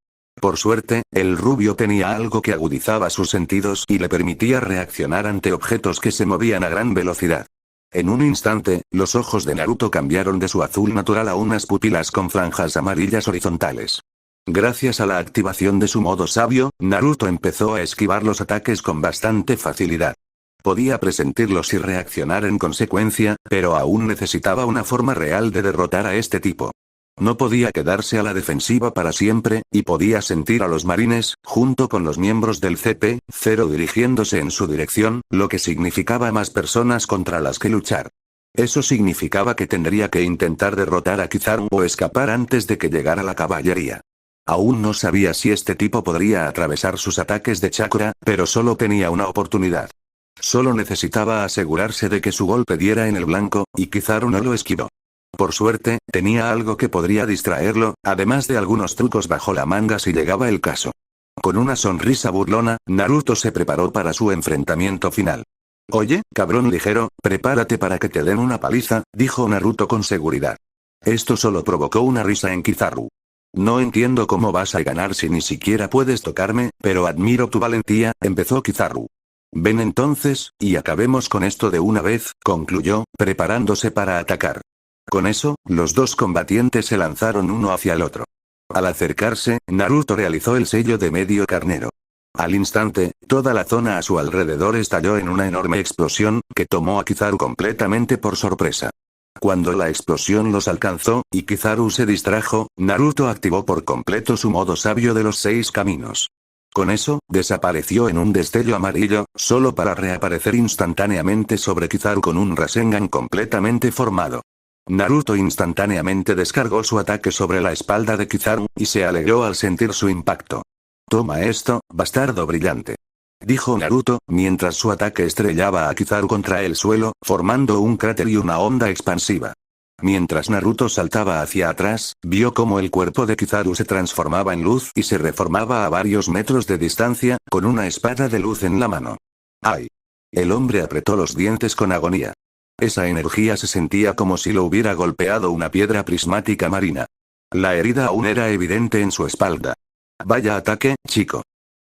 Por suerte, el rubio tenía algo que agudizaba sus sentidos y le permitía reaccionar ante objetos que se movían a gran velocidad. En un instante, los ojos de Naruto cambiaron de su azul natural a unas pupilas con franjas amarillas horizontales. Gracias a la activación de su modo sabio, Naruto empezó a esquivar los ataques con bastante facilidad. Podía presentirlos y reaccionar en consecuencia, pero aún necesitaba una forma real de derrotar a este tipo. No podía quedarse a la defensiva para siempre, y podía sentir a los marines, junto con los miembros del CP-0 dirigiéndose en su dirección, lo que significaba más personas contra las que luchar. Eso significaba que tendría que intentar derrotar a Kizaru o escapar antes de que llegara la caballería. Aún no sabía si este tipo podría atravesar sus ataques de chakra, pero solo tenía una oportunidad. Solo necesitaba asegurarse de que su golpe diera en el blanco, y Kizaru no lo esquivó. Por suerte, tenía algo que podría distraerlo, además de algunos trucos bajo la manga si llegaba el caso. Con una sonrisa burlona, Naruto se preparó para su enfrentamiento final. Oye, cabrón ligero, prepárate para que te den una paliza, dijo Naruto con seguridad. Esto solo provocó una risa en Kizaru. No entiendo cómo vas a ganar si ni siquiera puedes tocarme, pero admiro tu valentía, empezó Kizaru. Ven entonces, y acabemos con esto de una vez, concluyó, preparándose para atacar. Con eso, los dos combatientes se lanzaron uno hacia el otro. Al acercarse, Naruto realizó el sello de medio carnero. Al instante, toda la zona a su alrededor estalló en una enorme explosión, que tomó a Kizaru completamente por sorpresa. Cuando la explosión los alcanzó, y Kizaru se distrajo, Naruto activó por completo su modo sabio de los 6 caminos. Con eso, desapareció en un destello amarillo, solo para reaparecer instantáneamente sobre Kizaru con un Rasengan completamente formado. Naruto instantáneamente descargó su ataque sobre la espalda de Kizaru, y se alegró al sentir su impacto. Toma esto, bastardo brillante. Dijo Naruto, mientras su ataque estrellaba a Kizaru contra el suelo, formando un cráter y una onda expansiva. Mientras Naruto saltaba hacia atrás, vio cómo el cuerpo de Kizaru se transformaba en luz y se reformaba a varios metros de distancia, con una espada de luz en la mano. ¡Ay! El hombre apretó los dientes con agonía. Esa energía se sentía como si lo hubiera golpeado una piedra prismática marina. La herida aún era evidente en su espalda. Vaya ataque, chico.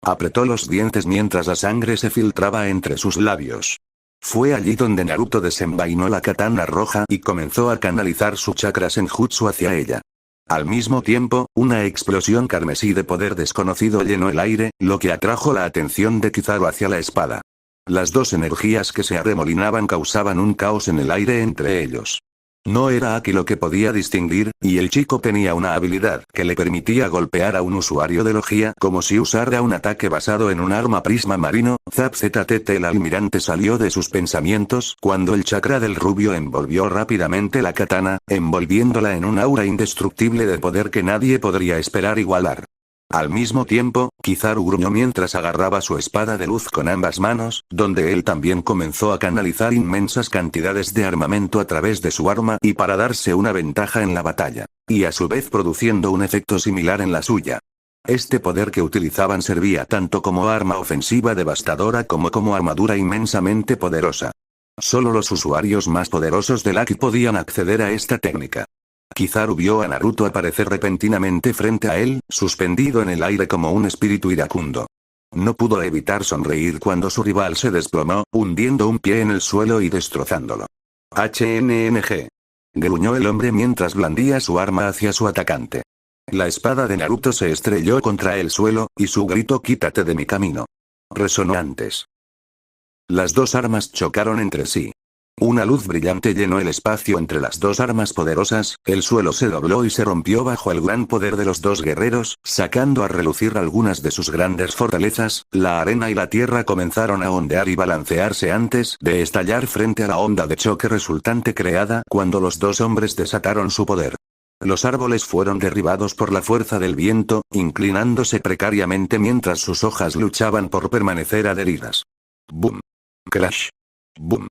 Apretó los dientes mientras la sangre se filtraba entre sus labios. Fue allí donde Naruto desenvainó la katana roja y comenzó a canalizar su chakra senjutsu hacia ella. Al mismo tiempo, una explosión carmesí de poder desconocido llenó el aire, lo que atrajo la atención de Kizaru hacia la espada. Las dos energías que se arremolinaban causaban un caos en el aire entre ellos. No era Aki lo que podía distinguir, y el chico tenía una habilidad que le permitía golpear a un usuario de logia como si usara un ataque basado en un arma prisma marino. Zap ZTT. El almirante salió de sus pensamientos cuando el chakra del rubio envolvió rápidamente la katana, envolviéndola en un aura indestructible de poder que nadie podría esperar igualar. Al mismo tiempo, Kizaru gruñó mientras agarraba su espada de luz con ambas manos, donde él también comenzó a canalizar inmensas cantidades de armamento a través de su arma y para darse una ventaja en la batalla, y a su vez produciendo un efecto similar en la suya. Este poder que utilizaban servía tanto como arma ofensiva devastadora como armadura inmensamente poderosa. Solo los usuarios más poderosos del Aki podían acceder a esta técnica. Kizaru vio a Naruto aparecer repentinamente frente a él, suspendido en el aire como un espíritu iracundo. No pudo evitar sonreír cuando su rival se desplomó, hundiendo un pie en el suelo y destrozándolo. HNNG. Gruñó el hombre mientras blandía su arma hacia su atacante. La espada de Naruto se estrelló contra el suelo, y su grito "quítate de mi camino" resonó antes. Las dos armas chocaron entre sí. Una luz brillante llenó el espacio entre las dos armas poderosas, el suelo se dobló y se rompió bajo el gran poder de los dos guerreros, sacando a relucir algunas de sus grandes fortalezas. La arena y la tierra comenzaron a ondear y balancearse antes de estallar frente a la onda de choque resultante creada cuando los dos hombres desataron su poder. Los árboles fueron derribados por la fuerza del viento, inclinándose precariamente mientras sus hojas luchaban por permanecer adheridas. Boom. Crash. Boom.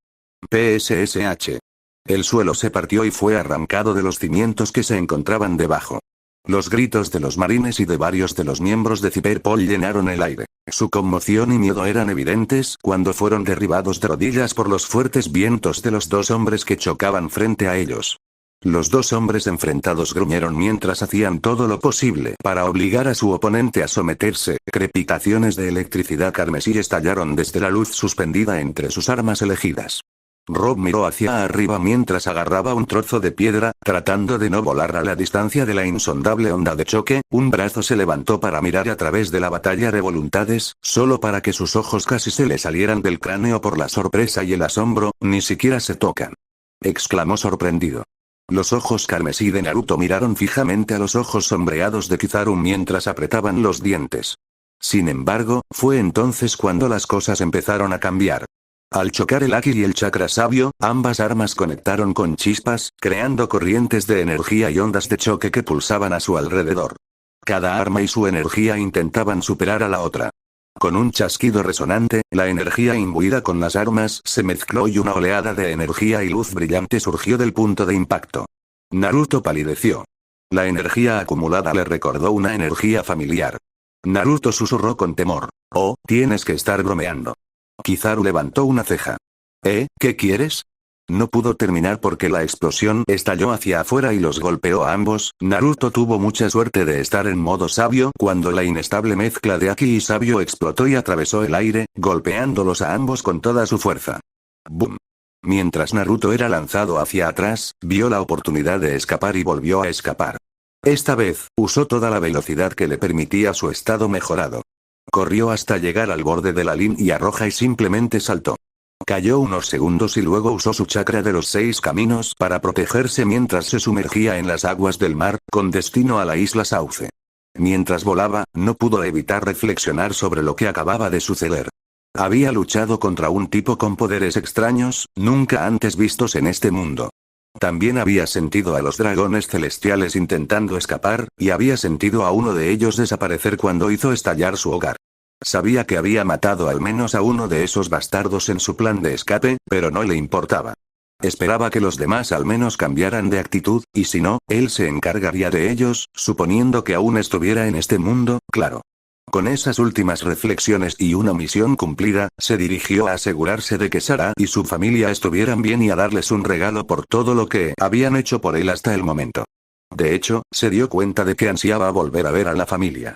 PSSH. El suelo se partió y fue arrancado de los cimientos que se encontraban debajo. Los gritos de los marines y de varios de los miembros de Cyberpol llenaron el aire. Su conmoción y miedo eran evidentes cuando fueron derribados de rodillas por los fuertes vientos de los dos hombres que chocaban frente a ellos. Los dos hombres enfrentados gruñeron mientras hacían todo lo posible para obligar a su oponente a someterse. Crepitaciones de electricidad carmesí estallaron desde la luz suspendida entre sus armas elegidas. Rob miró hacia arriba mientras agarraba un trozo de piedra, tratando de no volar a la distancia de la insondable onda de choque. Un brazo se levantó para mirar a través de la batalla de voluntades, solo para que sus ojos casi se le salieran del cráneo por la sorpresa y el asombro. Ni siquiera se tocan, exclamó sorprendido. Los ojos carmesí de Naruto miraron fijamente a los ojos sombreados de Kizaru mientras apretaban los dientes. Sin embargo, fue entonces cuando las cosas empezaron a cambiar. Al chocar el Haki y el chakra sabio, ambas armas conectaron con chispas, creando corrientes de energía y ondas de choque que pulsaban a su alrededor. Cada arma y su energía intentaban superar a la otra. Con un chasquido resonante, la energía imbuida con las armas se mezcló y una oleada de energía y luz brillante surgió del punto de impacto. Naruto palideció. La energía acumulada le recordó una energía familiar. Naruto susurró con temor. Oh, tienes que estar bromeando. Kizaru levantó una ceja. ¿Qué quieres? No pudo terminar porque la explosión estalló hacia afuera y los golpeó a ambos. Naruto tuvo mucha suerte de estar en modo sabio cuando la inestable mezcla de Aki y sabio explotó y atravesó el aire, golpeándolos a ambos con toda su fuerza. ¡Bum! Mientras Naruto era lanzado hacia atrás, vio la oportunidad de escapar y volvió a escapar. Esta vez, usó toda la velocidad que le permitía su estado mejorado. Corrió hasta llegar al borde de la línea roja y simplemente saltó. Cayó unos segundos y luego usó su chakra de los 6 caminos para protegerse mientras se sumergía en las aguas del mar, con destino a la isla Sauce. Mientras volaba, no pudo evitar reflexionar sobre lo que acababa de suceder. Había luchado contra un tipo con poderes extraños, nunca antes vistos en este mundo. También había sentido a los dragones celestiales intentando escapar, y había sentido a uno de ellos desaparecer cuando hizo estallar su hogar. Sabía que había matado al menos a uno de esos bastardos en su plan de escape, pero no le importaba. Esperaba que los demás al menos cambiaran de actitud, y si no, él se encargaría de ellos, suponiendo que aún estuviera en este mundo, claro. Con esas últimas reflexiones y una misión cumplida, se dirigió a asegurarse de que Sara y su familia estuvieran bien y a darles un regalo por todo lo que habían hecho por él hasta el momento. De hecho, se dio cuenta de que ansiaba volver a ver a la familia.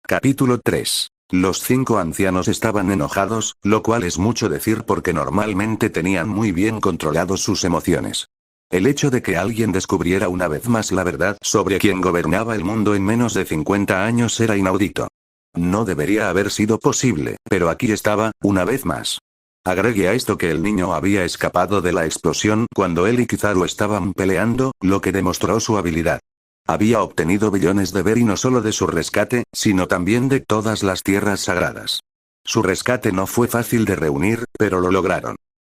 Capítulo 3. Los 5 ancianos estaban enojados, lo cual es mucho decir porque normalmente tenían muy bien controlados sus emociones. El hecho de que alguien descubriera una vez más la verdad sobre quién gobernaba el mundo en menos de 50 años era inaudito. No debería haber sido posible, pero aquí estaba, una vez más. Agregue a esto que el niño había escapado de la explosión cuando él y Kizaru estaban peleando, lo que demostró su habilidad. Había obtenido billones de Beri no solo de su rescate, sino también de todas las tierras sagradas. Su rescate no fue fácil de reunir, pero lo lograron.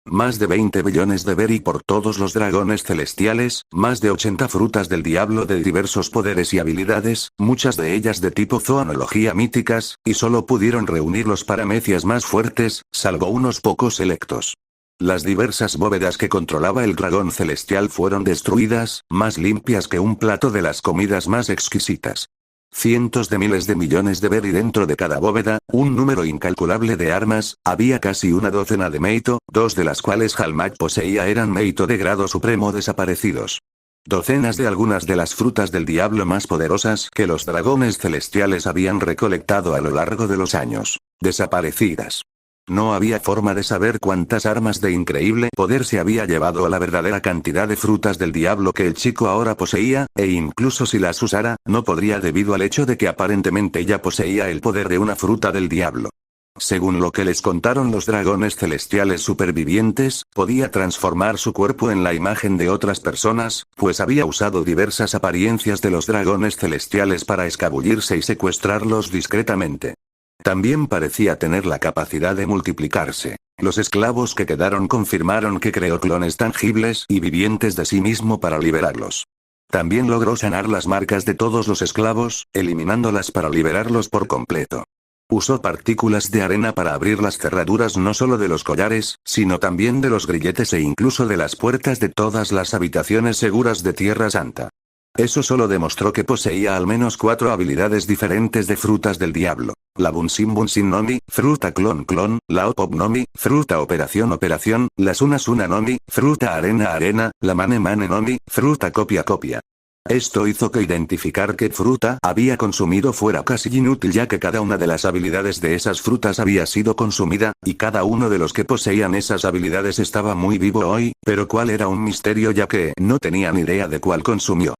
Más de 20 billones de Beri por todos los dragones celestiales, más de 80 frutas del diablo de diversos poderes y habilidades, muchas de ellas de tipo zoología míticas, y solo pudieron reunir los paramecias más fuertes, salvo unos pocos selectos. Las diversas bóvedas que controlaba el dragón celestial fueron destruidas, más limpias que un plato de las comidas más exquisitas. Cientos de miles de millones de Beri dentro de cada bóveda, un número incalculable de armas, había casi una docena de Meito, 2 de las cuales Halmach poseía eran Meito de grado supremo desaparecidos. Docenas de algunas de las frutas del diablo más poderosas que los dragones celestiales habían recolectado a lo largo de los años, desaparecidas. No había forma de saber cuántas armas de increíble poder se había llevado a la verdadera cantidad de frutas del diablo que el chico ahora poseía, e incluso si las usara, no podría debido al hecho de que aparentemente ya poseía el poder de una fruta del diablo. Según lo que les contaron los dragones celestiales supervivientes, podía transformar su cuerpo en la imagen de otras personas, pues había usado diversas apariencias de los dragones celestiales para escabullirse y secuestrarlos discretamente. También parecía tener la capacidad de multiplicarse. Los esclavos que quedaron confirmaron que creó clones tangibles y vivientes de sí mismo para liberarlos. También logró sanar las marcas de todos los esclavos, eliminándolas para liberarlos por completo. Usó partículas de arena para abrir las cerraduras no solo de los collares, sino también de los grilletes e incluso de las puertas de todas las habitaciones seguras de Tierra Santa. Eso solo demostró que poseía al menos 4 habilidades diferentes de frutas del diablo. La Bunsin Bunsin Nomi, fruta clon clon, la Opop Nomi, fruta operación operación, la Suna Suna Nomi, fruta arena arena, la Mane Mane Nomi, fruta copia copia. Esto hizo que identificar qué fruta había consumido fuera casi inútil ya que cada una de las habilidades de esas frutas había sido consumida, y cada uno de los que poseían esas habilidades estaba muy vivo hoy, pero cuál era un misterio ya que no tenían idea de cuál consumió.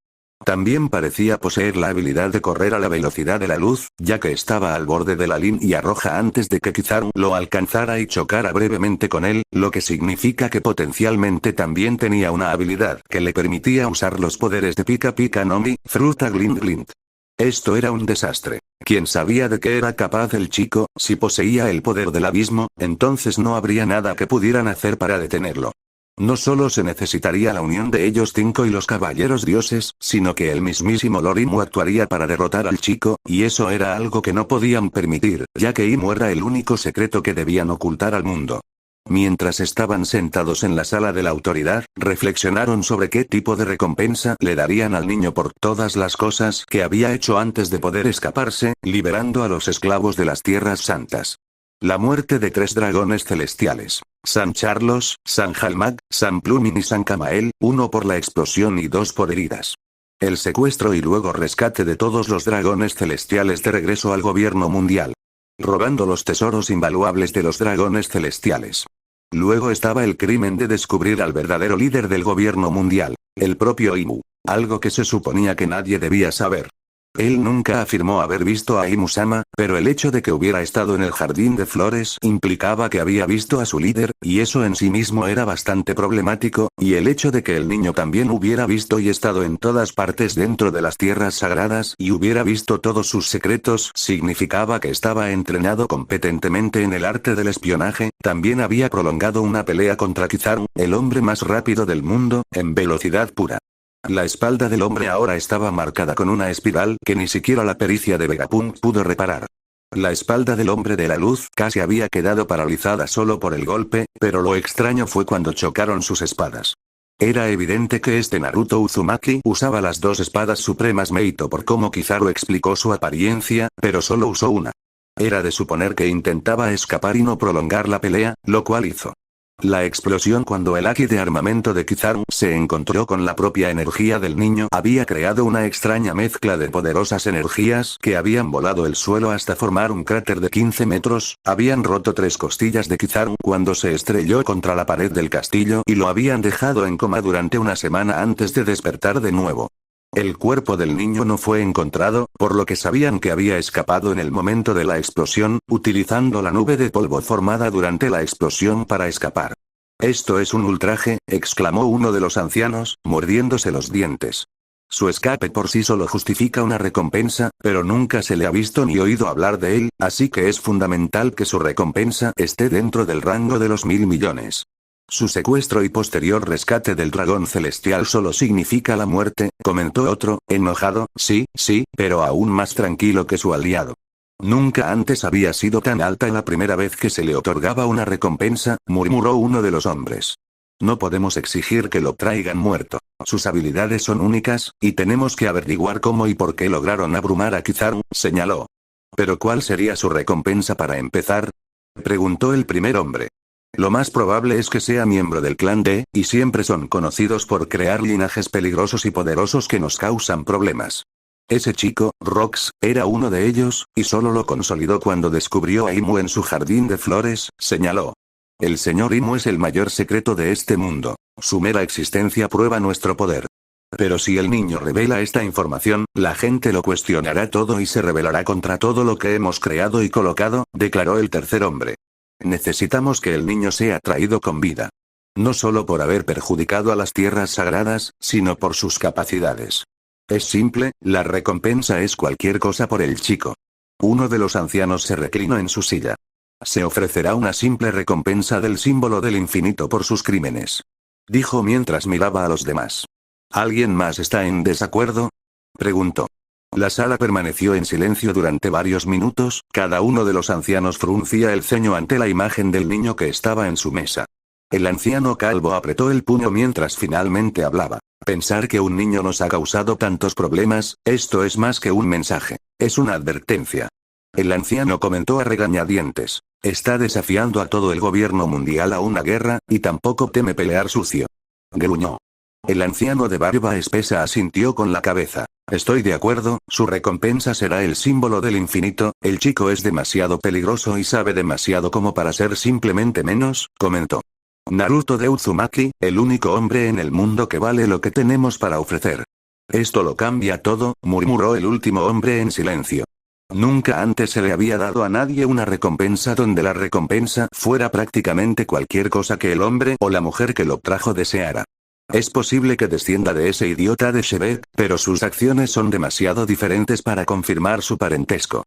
También parecía poseer la habilidad de correr a la velocidad de la luz, ya que estaba al borde de la línea roja antes de que Kizaru lo alcanzara y chocara brevemente con él, lo que significa que potencialmente también tenía una habilidad que le permitía usar los poderes de Pika Pika Nomi, fruta Glint Glint. Esto era un desastre. ¿Quién sabía de qué era capaz el chico? Si poseía el poder del abismo, entonces no habría nada que pudieran hacer para detenerlo. No solo se necesitaría la unión de ellos cinco y los caballeros dioses, sino que el mismísimo Lord Imu actuaría para derrotar al chico, y eso era algo que no podían permitir, ya que Imu era el único secreto que debían ocultar al mundo. Mientras estaban sentados en la sala de la autoridad, reflexionaron sobre qué tipo de recompensa le darían al niño por todas las cosas que había hecho antes de poder escaparse, liberando a los esclavos de las tierras santas. La muerte de 3 dragones celestiales. San Carlos, San Jalmag, San Plumin y San Camael, 1 por la explosión y 2 por heridas. El secuestro y luego rescate de todos los dragones celestiales de regreso al gobierno mundial. Robando los tesoros invaluables de los dragones celestiales. Luego estaba el crimen de descubrir al verdadero líder del gobierno mundial, el propio Imu. Algo que se suponía que nadie debía saber. Él nunca afirmó haber visto a Imu-sama, pero el hecho de que hubiera estado en el jardín de flores implicaba que había visto a su líder, y eso en sí mismo era bastante problemático, y el hecho de que el niño también hubiera visto y estado en todas partes dentro de las tierras sagradas y hubiera visto todos sus secretos significaba que estaba entrenado competentemente en el arte del espionaje, también había prolongado una pelea contra Kizaru, el hombre más rápido del mundo, en velocidad pura. La espalda del hombre ahora estaba marcada con una espiral que ni siquiera la pericia de Vegapunk pudo reparar. La espalda del hombre de la luz casi había quedado paralizada solo por el golpe, pero lo extraño fue cuando chocaron sus espadas. Era evidente que este Naruto Uzumaki usaba las 2 espadas supremas Meito por cómo Kizaru explicó su apariencia, pero solo usó una. Era de suponer que intentaba escapar y no prolongar la pelea, lo cual hizo. La explosión cuando el haki de armamento de Kizaru se encontró con la propia energía del niño había creado una extraña mezcla de poderosas energías que habían volado el suelo hasta formar un cráter de 15 metros, habían roto 3 costillas de Kizaru cuando se estrelló contra la pared del castillo y lo habían dejado en coma durante una semana antes de despertar de nuevo. El cuerpo del niño no fue encontrado, por lo que sabían que había escapado en el momento de la explosión, utilizando la nube de polvo formada durante la explosión para escapar. «Esto es un ultraje», exclamó uno de los ancianos, mordiéndose los dientes. Su escape por sí solo justifica una recompensa, pero nunca se le ha visto ni oído hablar de él, así que es fundamental que su recompensa esté dentro del rango de los 1000 millones. Su secuestro y posterior rescate del dragón celestial solo significa la muerte, comentó otro, enojado, sí, pero aún más tranquilo que su aliado. Nunca antes había sido tan alta la primera vez que se le otorgaba una recompensa, murmuró uno de los hombres. No podemos exigir que lo traigan muerto. Sus habilidades son únicas, y tenemos que averiguar cómo y por qué lograron abrumar a Kizaru, señaló. ¿Pero cuál sería su recompensa para empezar?, preguntó el primer hombre. Lo más probable es que sea miembro del clan D, y siempre son conocidos por crear linajes peligrosos y poderosos que nos causan problemas. Ese chico, Rox, era uno de ellos, y solo lo consolidó cuando descubrió a Imu en su jardín de flores, señaló. El señor Imu es el mayor secreto de este mundo. Su mera existencia prueba nuestro poder. Pero si el niño revela esta información, la gente lo cuestionará todo y se rebelará contra todo lo que hemos creado y colocado, declaró el tercer hombre. Necesitamos que el niño sea traído con vida. No solo por haber perjudicado a las tierras sagradas, sino por sus capacidades. Es simple, la recompensa es cualquier cosa por el chico. Uno de los ancianos se reclinó en su silla. Se ofrecerá una simple recompensa del símbolo del infinito por sus crímenes. Dijo mientras miraba a los demás. ¿Alguien más está en desacuerdo?, preguntó. La sala permaneció en silencio durante varios minutos, cada uno de los ancianos fruncía el ceño ante la imagen del niño que estaba en su mesa. El anciano calvo apretó el puño mientras finalmente hablaba. Pensar que un niño nos ha causado tantos problemas, esto es más que un mensaje. Es una advertencia. El anciano comentó a regañadientes. Está desafiando a todo el gobierno mundial a una guerra, y tampoco teme pelear sucio. Gruñó. El anciano de barba espesa asintió con la cabeza. Estoy de acuerdo, su recompensa será el símbolo del infinito, el chico es demasiado peligroso y sabe demasiado como para ser simplemente menos, comentó. Naruto de Uzumaki, el único hombre en el mundo que vale lo que tenemos para ofrecer. Esto lo cambia todo, murmuró el último hombre en silencio. Nunca antes se le había dado a nadie una recompensa donde la recompensa fuera prácticamente cualquier cosa que el hombre o la mujer que lo trajo deseara. Es posible que descienda de ese idiota de Shebeck, pero sus acciones son demasiado diferentes para confirmar su parentesco.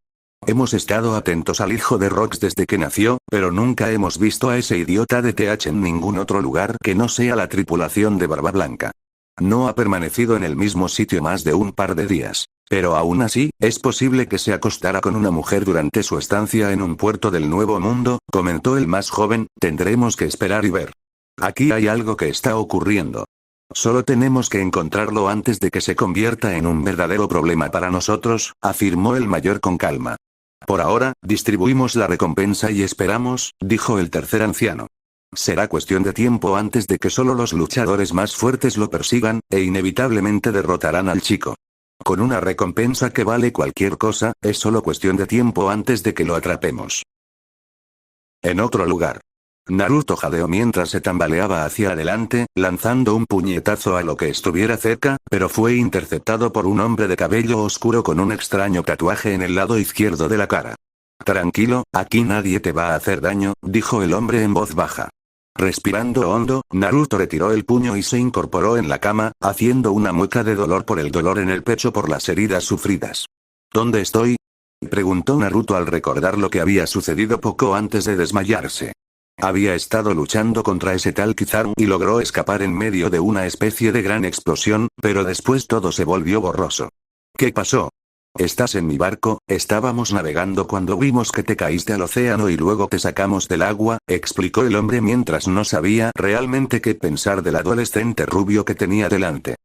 Hemos estado atentos al hijo de Rox desde que nació, pero nunca hemos visto a ese idiota de TH en ningún otro lugar que no sea la tripulación de Barba Blanca. No ha permanecido en el mismo sitio más de un par de días. Pero aún así, es posible que se acostara con una mujer durante su estancia en un puerto del Nuevo Mundo, comentó el más joven. Tendremos que esperar y ver. Aquí hay algo que está ocurriendo. Solo tenemos que encontrarlo antes de que se convierta en un verdadero problema para nosotros, afirmó el mayor con calma. Por ahora, distribuimos la recompensa y esperamos, dijo el tercer anciano. Será cuestión de tiempo antes de que solo los luchadores más fuertes lo persigan, e inevitablemente derrotarán al chico. Con una recompensa que vale cualquier cosa, es solo cuestión de tiempo antes de que lo atrapemos. En otro lugar. Naruto jadeó mientras se tambaleaba hacia adelante, lanzando un puñetazo a lo que estuviera cerca, pero fue interceptado por un hombre de cabello oscuro con un extraño tatuaje en el lado izquierdo de la cara. Tranquilo, aquí nadie te va a hacer daño, dijo el hombre en voz baja. Respirando hondo, Naruto retiró el puño y se incorporó en la cama, haciendo una mueca de dolor por el dolor en el pecho por las heridas sufridas. ¿Dónde estoy?, preguntó Naruto al recordar lo que había sucedido poco antes de desmayarse. Había estado luchando contra ese tal Kizaru y logró escapar en medio de una especie de gran explosión, pero después todo se volvió borroso. ¿Qué pasó? Estás en mi barco, estábamos navegando cuando vimos que te caíste al océano y luego te sacamos del agua, explicó el hombre mientras no sabía realmente qué pensar del adolescente rubio que tenía delante.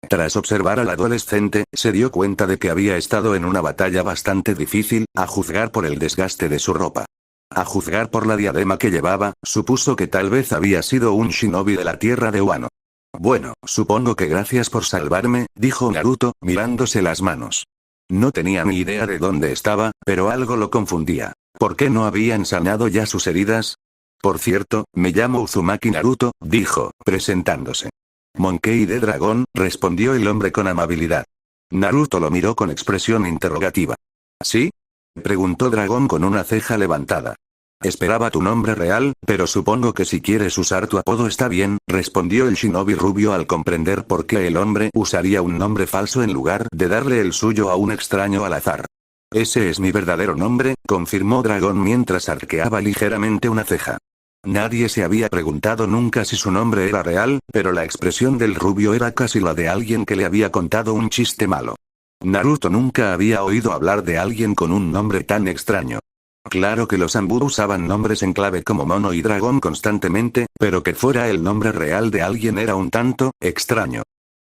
Tras observar al adolescente, se dio cuenta de que había estado en una batalla bastante difícil, a juzgar por el desgaste de su ropa. A juzgar por la diadema que llevaba, supuso que tal vez había sido un shinobi de la tierra de Wano. Bueno, supongo que gracias por salvarme, dijo Naruto, mirándose las manos. No tenía ni idea de dónde estaba, pero algo lo confundía. ¿Por qué no habían sanado ya sus heridas? Por cierto, me llamo Uzumaki Naruto, dijo, presentándose. Monkey de dragón, respondió el hombre con amabilidad. Naruto lo miró con expresión interrogativa. ¿Sí?, preguntó Dragón con una ceja levantada. Esperaba tu nombre real, pero supongo que si quieres usar tu apodo está bien, respondió el shinobi rubio al comprender por qué el hombre usaría un nombre falso en lugar de darle el suyo a un extraño al azar. Ese es mi verdadero nombre, confirmó Dragón mientras arqueaba ligeramente una ceja. Nadie se había preguntado nunca si su nombre era real, pero la expresión del rubio era casi la de alguien que le había contado un chiste malo. Naruto nunca había oído hablar de alguien con un nombre tan extraño. Claro que los Anbu usaban nombres en clave como mono y dragón constantemente, pero que fuera el nombre real de alguien era un tanto extraño.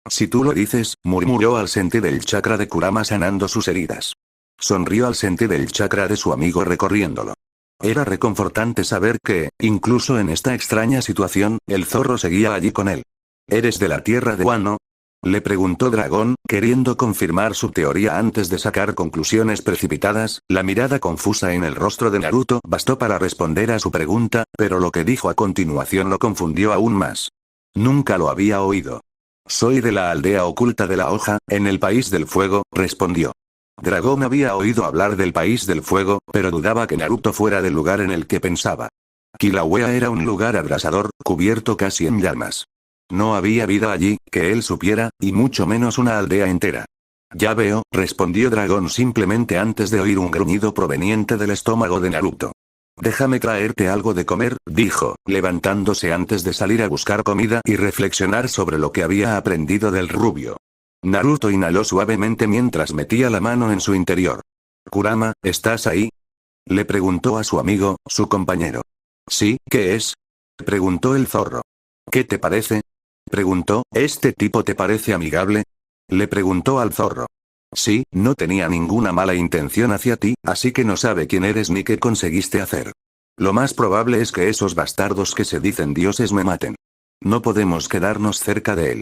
Si tú lo dices, murmuró al sentir el chakra de Kurama sanando sus heridas. Sonrió al sentir el chakra de su amigo recorriéndolo. Era reconfortante saber que, incluso en esta extraña situación, el zorro seguía allí con él. ¿Eres de la tierra de Wano?, le preguntó Dragón, queriendo confirmar su teoría antes de sacar conclusiones precipitadas. La mirada confusa en el rostro de Naruto bastó para responder a su pregunta, pero lo que dijo a continuación lo confundió aún más. Nunca lo había oído. Soy de la aldea oculta de la hoja, en el país del fuego, respondió. Dragón había oído hablar del país del fuego, pero dudaba que Naruto fuera del lugar en el que pensaba. Kilauea era un lugar abrasador, cubierto casi en llamas. No había vida allí, que él supiera, y mucho menos una aldea entera. Ya veo, respondió Dragón simplemente antes de oír un gruñido proveniente del estómago de Naruto. Déjame traerte algo de comer, dijo, levantándose antes de salir a buscar comida y reflexionar sobre lo que había aprendido del rubio. Naruto inhaló suavemente mientras metía la mano en su interior. Kurama, ¿estás ahí?, le preguntó a su amigo, su compañero. Sí, ¿qué es?, preguntó el zorro. ¿Qué te parece?, preguntó. ¿Este tipo te parece amigable?, le preguntó al zorro. Sí, no tenía ninguna mala intención hacia ti, así que no sabe quién eres ni qué conseguiste hacer. Lo más probable es que esos bastardos que se dicen dioses me maten. No podemos quedarnos cerca de él.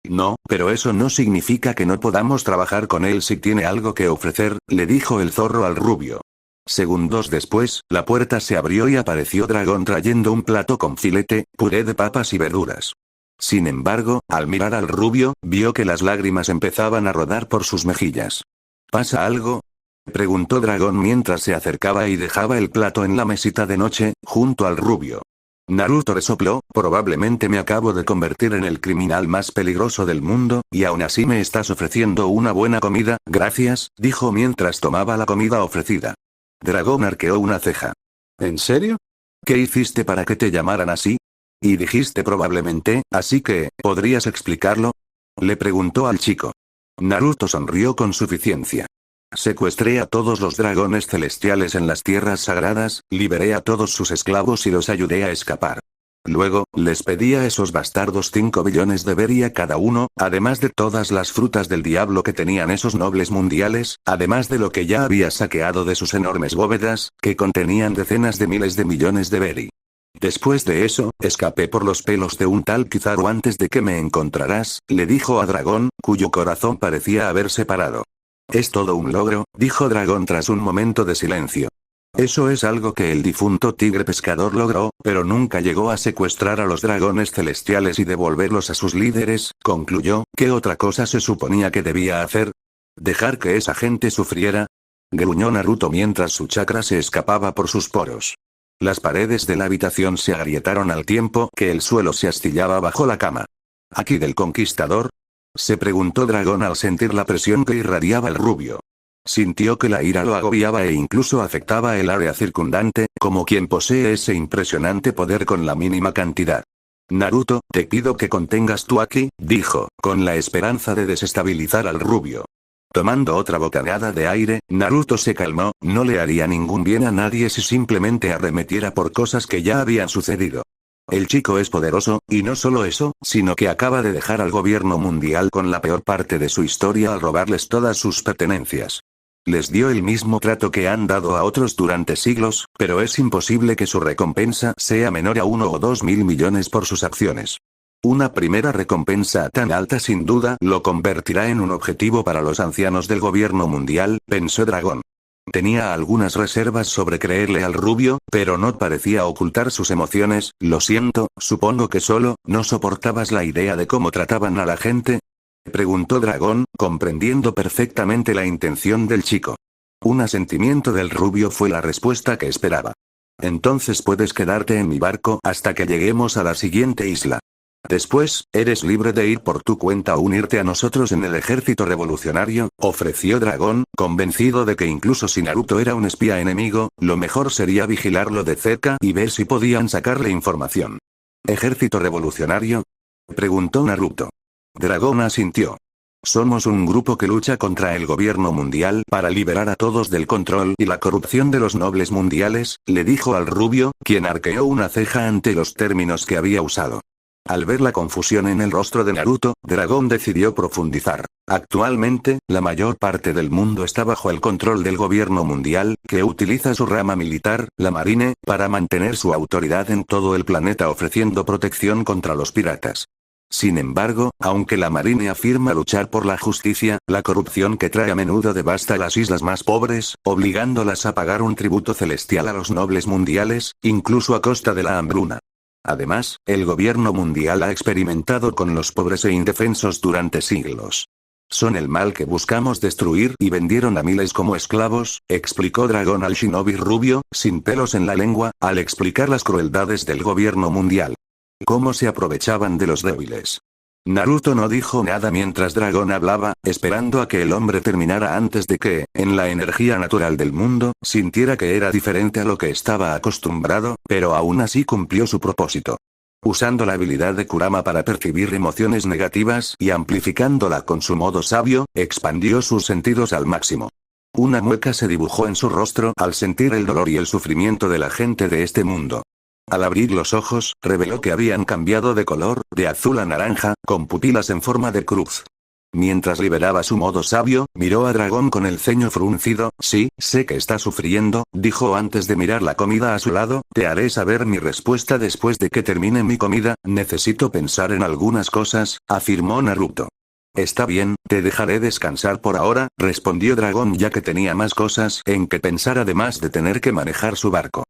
No, pero eso no significa que no podamos trabajar con él si tiene algo que ofrecer, le dijo el zorro al rubio. Segundos después, la puerta se abrió y apareció Dragón trayendo un plato con filete, puré de papas y verduras. Sin embargo, al mirar al rubio, vio que las lágrimas empezaban a rodar por sus mejillas. ¿Pasa algo?, preguntó Dragón mientras se acercaba y dejaba el plato en la mesita de noche, junto al rubio. Naruto resopló, probablemente me acabo de convertir en el criminal más peligroso del mundo, y aún así me estás ofreciendo una buena comida. Gracias, dijo mientras tomaba la comida ofrecida. Dragón arqueó una ceja. ¿En serio? ¿Qué hiciste para que te llamaran así? Y dijiste probablemente, así que, ¿podrías explicarlo? Le preguntó al chico. Naruto sonrió con suficiencia. Secuestré a todos los dragones celestiales en las tierras sagradas, liberé a todos sus esclavos y los ayudé a escapar. Luego, les pedí a esos bastardos 5 billones de Beri a cada uno, además de todas las frutas del diablo que tenían esos nobles mundiales, además de lo que ya había saqueado de sus enormes bóvedas, que contenían decenas de miles de millones de Beri. Después de eso, escapé por los pelos de un tal Kizaru antes de que me encontraras, le dijo a Dragón, cuyo corazón parecía haberse parado. Es todo un logro, dijo Dragón tras un momento de silencio. Eso es algo que el difunto tigre pescador logró, pero nunca llegó a secuestrar a los dragones celestiales y devolverlos a sus líderes, concluyó. ¿Qué otra cosa se suponía que debía hacer? ¿Dejar que esa gente sufriera? Gruñó Naruto mientras su chakra se escapaba por sus poros. Las paredes de la habitación se agrietaron al tiempo que el suelo se astillaba bajo la cama. ¿Aquí del conquistador? Se preguntó Dragón al sentir la presión que irradiaba el rubio. Sintió que la ira lo agobiaba e incluso afectaba el área circundante, como quien posee ese impresionante poder con la mínima cantidad. Naruto, te pido que contengas tu Aki, dijo, con la esperanza de desestabilizar al rubio. Tomando otra bocanada de aire, Naruto se calmó, no le haría ningún bien a nadie si simplemente arremetiera por cosas que ya habían sucedido. El chico es poderoso, y no solo eso, sino que acaba de dejar al gobierno mundial con la peor parte de su historia al robarles todas sus pertenencias. Les dio el mismo trato que han dado a otros durante siglos, pero es imposible que su recompensa sea menor a 1 o 2 mil millones por sus acciones. Una primera recompensa tan alta sin duda lo convertirá en un objetivo para los ancianos del gobierno mundial, pensó Dragón. Tenía algunas reservas sobre creerle al rubio, pero no parecía ocultar sus emociones. Lo siento, supongo que solo, ¿no soportabas la idea de cómo trataban a la gente? Preguntó Dragón, comprendiendo perfectamente la intención del chico. Un asentimiento del rubio fue la respuesta que esperaba. Entonces puedes quedarte en mi barco hasta que lleguemos a la siguiente isla. Después, eres libre de ir por tu cuenta o unirte a nosotros en el ejército revolucionario, ofreció Dragón, convencido de que incluso si Naruto era un espía enemigo, lo mejor sería vigilarlo de cerca y ver si podían sacarle información. ¿Ejército revolucionario? Preguntó Naruto. Dragón asintió. Somos un grupo que lucha contra el gobierno mundial para liberar a todos del control y la corrupción de los nobles mundiales, le dijo al rubio, quien arqueó una ceja ante los términos que había usado. Al ver la confusión en el rostro de Naruto, Dragón decidió profundizar. Actualmente, la mayor parte del mundo está bajo el control del gobierno mundial, que utiliza su rama militar, la Marine, para mantener su autoridad en todo el planeta ofreciendo protección contra los piratas. Sin embargo, aunque la Marine afirma luchar por la justicia, la corrupción que trae a menudo devasta las islas más pobres, obligándolas a pagar un tributo celestial a los nobles mundiales, incluso a costa de la hambruna. Además, el gobierno mundial ha experimentado con los pobres e indefensos durante siglos. Son el mal que buscamos destruir y vendieron a miles como esclavos, explicó Dragón al shinobi rubio, sin pelos en la lengua, al explicar las crueldades del gobierno mundial. Cómo se aprovechaban de los débiles. Naruto no dijo nada mientras Dragón hablaba, esperando a que el hombre terminara antes de que, en la energía natural del mundo, sintiera que era diferente a lo que estaba acostumbrado, pero aún así cumplió su propósito. Usando la habilidad de Kurama para percibir emociones negativas y amplificándola con su modo sabio, expandió sus sentidos al máximo. Una mueca se dibujó en su rostro al sentir el dolor y el sufrimiento de la gente de este mundo. Al abrir los ojos, reveló que habían cambiado de color, de azul a naranja, con pupilas en forma de cruz. Mientras liberaba su modo sabio, miró a Dragón con el ceño fruncido. Sí, sé que está sufriendo, dijo antes de mirar la comida a su lado. Te haré saber mi respuesta después de que termine mi comida, necesito pensar en algunas cosas, afirmó Naruto. Está bien, te dejaré descansar por ahora, respondió Dragón ya que tenía más cosas en que pensar además de tener que manejar su barco.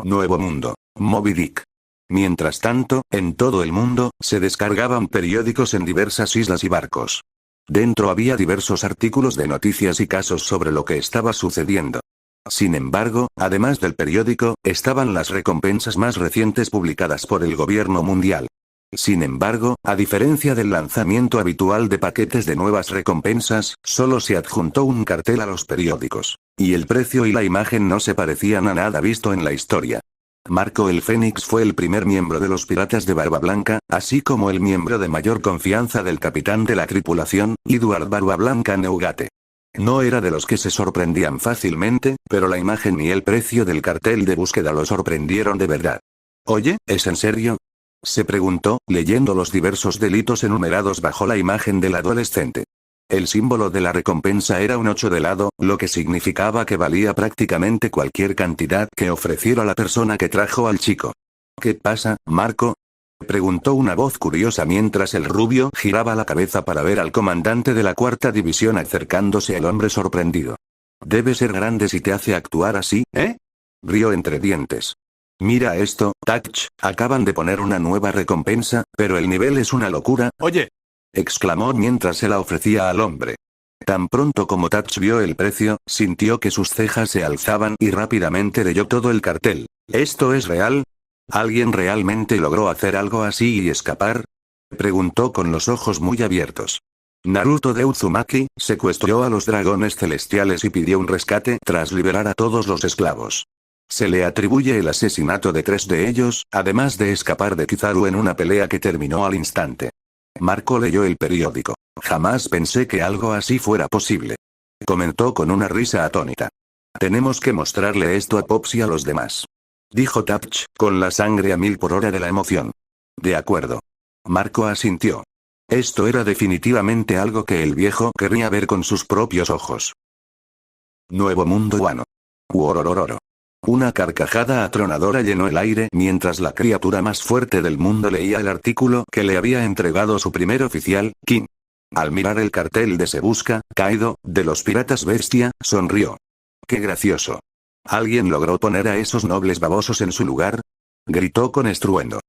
Nuevo mundo. Moby Dick. Mientras tanto, en todo el mundo, se descargaban periódicos en diversas islas y barcos. Dentro había diversos artículos de noticias y casos sobre lo que estaba sucediendo. Sin embargo, además del periódico, estaban las recompensas más recientes publicadas por el gobierno mundial. Sin embargo, a diferencia del lanzamiento habitual de paquetes de nuevas recompensas, solo se adjuntó un cartel a los periódicos. Y el precio y la imagen no se parecían a nada visto en la historia. Marco el Fénix fue el primer miembro de los piratas de Barba Blanca, así como el miembro de mayor confianza del capitán de la tripulación, Edward Barba Blanca Neugate. No era de los que se sorprendían fácilmente, pero la imagen y el precio del cartel de búsqueda lo sorprendieron de verdad. «Oye, ¿es en serio?», se preguntó, leyendo los diversos delitos enumerados bajo la imagen del adolescente. El símbolo de la recompensa era un 8 de lado, lo que significaba que valía prácticamente cualquier cantidad que ofreciera la persona que trajo al chico. «¿Qué pasa, Marco?», preguntó una voz curiosa mientras el rubio giraba la cabeza para ver al comandante de la cuarta división acercándose al hombre sorprendido. «Debe ser grande si te hace actuar así, ¿eh?», rió entre dientes. «Mira esto, Touch, acaban de poner una nueva recompensa, pero el nivel es una locura». «Oye», exclamó mientras se la ofrecía al hombre. Tan pronto como Touch vio el precio, sintió que sus cejas se alzaban y rápidamente leyó todo el cartel. «¿Esto es real? ¿Alguien realmente logró hacer algo así y escapar?», preguntó con los ojos muy abiertos. Naruto de Uzumaki secuestró a los dragones celestiales y pidió un rescate tras liberar a todos los esclavos. Se le atribuye el asesinato de 3 de ellos, además de escapar de Kizaru en una pelea que terminó al instante. Marco leyó el periódico. «Jamás pensé que algo así fuera posible», comentó con una risa atónita. «Tenemos que mostrarle esto a Pops y a los demás», dijo Touch, con la sangre a 1000 por hora de la emoción. «De acuerdo». Marco asintió. Esto era definitivamente algo que el viejo querría ver con sus propios ojos. Nuevo mundo Wano. Uororororo. Una carcajada atronadora llenó el aire mientras la criatura más fuerte del mundo leía el artículo que le había entregado su primer oficial, Kim. Al mirar el cartel de Se Busca, Kaido, de los piratas bestia, sonrió. «¡Qué gracioso! ¿Alguien logró poner a esos nobles babosos en su lugar?», gritó con estruendo.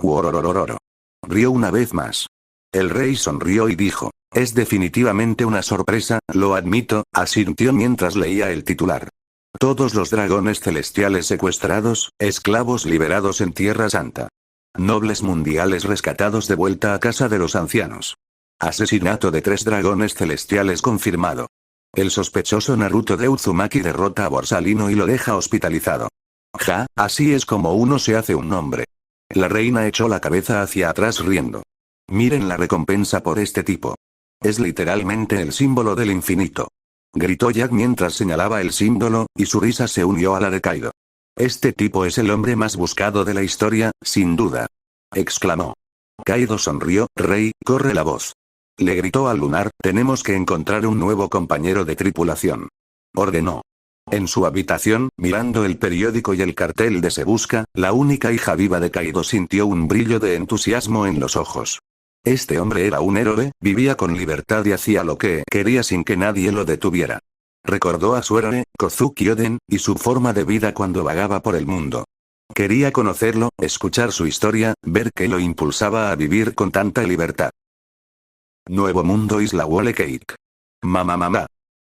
«Uororororo». Rió una vez más. El rey sonrió y dijo: «Es definitivamente una sorpresa, lo admito», asintió mientras leía el titular. «Todos los dragones celestiales secuestrados, esclavos liberados en Tierra Santa. Nobles mundiales rescatados de vuelta a casa de los ancianos. Asesinato de 3 dragones celestiales confirmado. El sospechoso Naruto de Uzumaki derrota a Borsalino y lo deja hospitalizado. Ja, así es como uno se hace un nombre». La reina echó la cabeza hacia atrás riendo. «Miren la recompensa por este tipo. Es literalmente el símbolo del infinito», gritó Jack mientras señalaba el símbolo, y su risa se unió a la de Kaido. «Este tipo es el hombre más buscado de la historia, sin duda», exclamó. Kaido sonrió. «Rey, corre la voz», le gritó al lunar. «Tenemos que encontrar un nuevo compañero de tripulación», ordenó. En su habitación, mirando el periódico y el cartel de Se Busca, la única hija viva de Kaido sintió un brillo de entusiasmo en los ojos. Este hombre era un héroe, vivía con libertad y hacía lo que quería sin que nadie lo detuviera. Recordó a su héroe, Kozuki Oden, y su forma de vida cuando vagaba por el mundo. Quería conocerlo, escuchar su historia, ver qué lo impulsaba a vivir con tanta libertad. Nuevo mundo Isla Whole Cake. Mamá.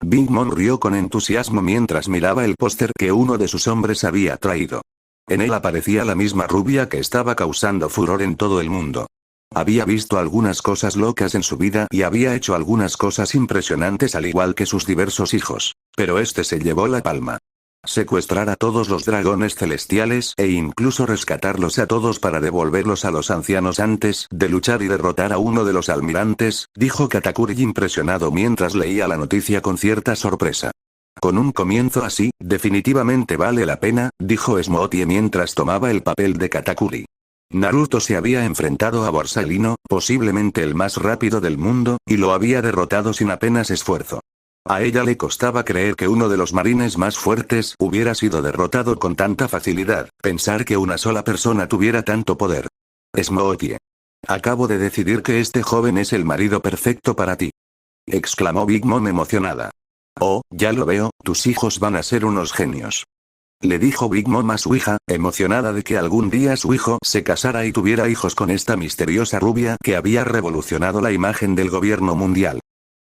Big Mom rió con entusiasmo mientras miraba el póster que uno de sus hombres había traído. En él aparecía la misma rubia que estaba causando furor en todo el mundo. Había visto algunas cosas locas en su vida y había hecho algunas cosas impresionantes al igual que sus diversos hijos. Pero este se llevó la palma. Secuestrar a todos los dragones celestiales e incluso rescatarlos a todos para devolverlos a los ancianos antes de luchar y derrotar a uno de los almirantes, dijo Katakuri impresionado mientras leía la noticia con cierta sorpresa. Con un comienzo así, definitivamente vale la pena, dijo Smoothie mientras tomaba el papel de Katakuri. Naruto se había enfrentado a Borsalino, posiblemente el más rápido del mundo, y lo había derrotado sin apenas esfuerzo. A ella le costaba creer que uno de los marines más fuertes hubiera sido derrotado con tanta facilidad, pensar que una sola persona tuviera tanto poder. Smoothie. Acabo de decidir que este joven es el marido perfecto para ti, exclamó Big Mom emocionada. Oh, ya lo veo, tus hijos van a ser unos genios, le dijo Big Mom a su hija, emocionada de que algún día su hijo se casara y tuviera hijos con esta misteriosa rubia que había revolucionado la imagen del gobierno mundial.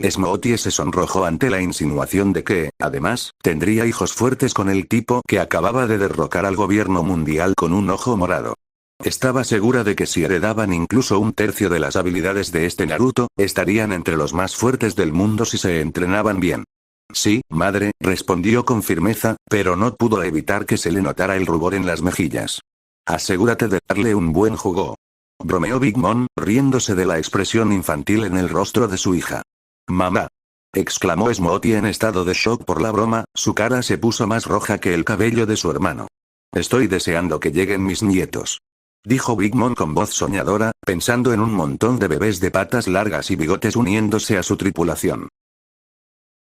Smoothie se sonrojó ante la insinuación de que, además, tendría hijos fuertes con el tipo que acababa de derrocar al gobierno mundial con un ojo morado. Estaba segura de que si heredaban incluso un tercio de las habilidades de este Naruto, estarían entre los más fuertes del mundo si se entrenaban bien. Sí, madre, respondió con firmeza, pero no pudo evitar que se le notara el rubor en las mejillas. Asegúrate de darle un buen jugo. Bromeó Big Mom, riéndose de la expresión infantil en el rostro de su hija. Mamá. Exclamó Smoothie en estado de shock por la broma, su cara se puso más roja que el cabello de su hermano. Estoy deseando que lleguen mis nietos. Dijo Big Mom con voz soñadora, pensando en un montón de bebés de patas largas y bigotes uniéndose a su tripulación.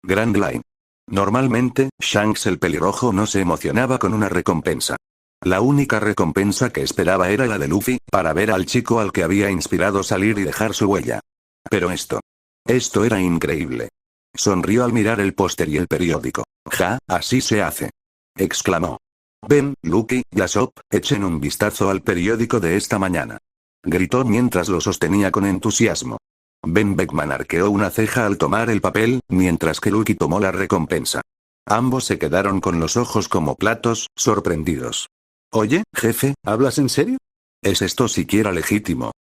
Grand Line. Normalmente, Shanks el pelirrojo no se emocionaba con una recompensa. La única recompensa que esperaba era la de Luffy, para ver al chico al que había inspirado salir y dejar su huella. Pero esto era increíble. Sonrió al mirar el póster y el periódico. Ja, así se hace. Exclamó. Ben, Luffy, Yasop, echen un vistazo al periódico de esta mañana. Gritó mientras lo sostenía con entusiasmo. Ben Beckman arqueó una ceja al tomar el papel, mientras que Luffy tomó la recompensa. Ambos se quedaron con los ojos como platos, sorprendidos. Oye, jefe, ¿hablas en serio? ¿Es esto siquiera legítimo?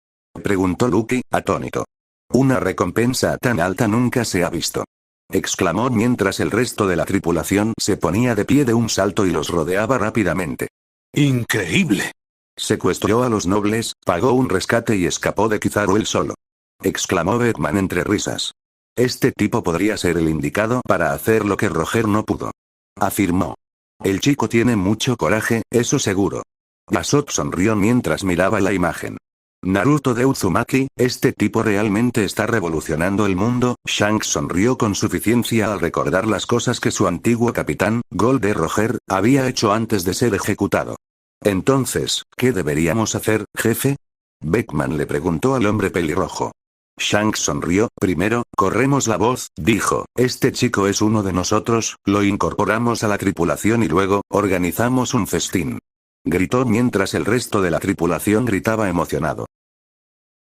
Preguntó Luffy, atónito. Una recompensa tan alta nunca se ha visto. Exclamó mientras el resto de la tripulación se ponía de pie de un salto y los rodeaba rápidamente. ¡Increíble! Secuestró a los nobles, pagó un rescate y escapó de Kizaru él solo. Exclamó Beckman entre risas. Este tipo podría ser el indicado para hacer lo que Roger no pudo. Afirmó. El chico tiene mucho coraje, eso seguro. Yasop sonrió mientras miraba la imagen. Naruto de Uzumaki, este tipo realmente está revolucionando el mundo. Shanks sonrió con suficiencia al recordar las cosas que su antiguo capitán, Gold Roger, había hecho antes de ser ejecutado. Entonces, ¿qué deberíamos hacer, jefe? Beckman le preguntó al hombre pelirrojo. Shanks sonrió. Primero, corremos la voz, dijo, este chico es uno de nosotros, lo incorporamos a la tripulación y luego, organizamos un festín. Gritó mientras el resto de la tripulación gritaba emocionado.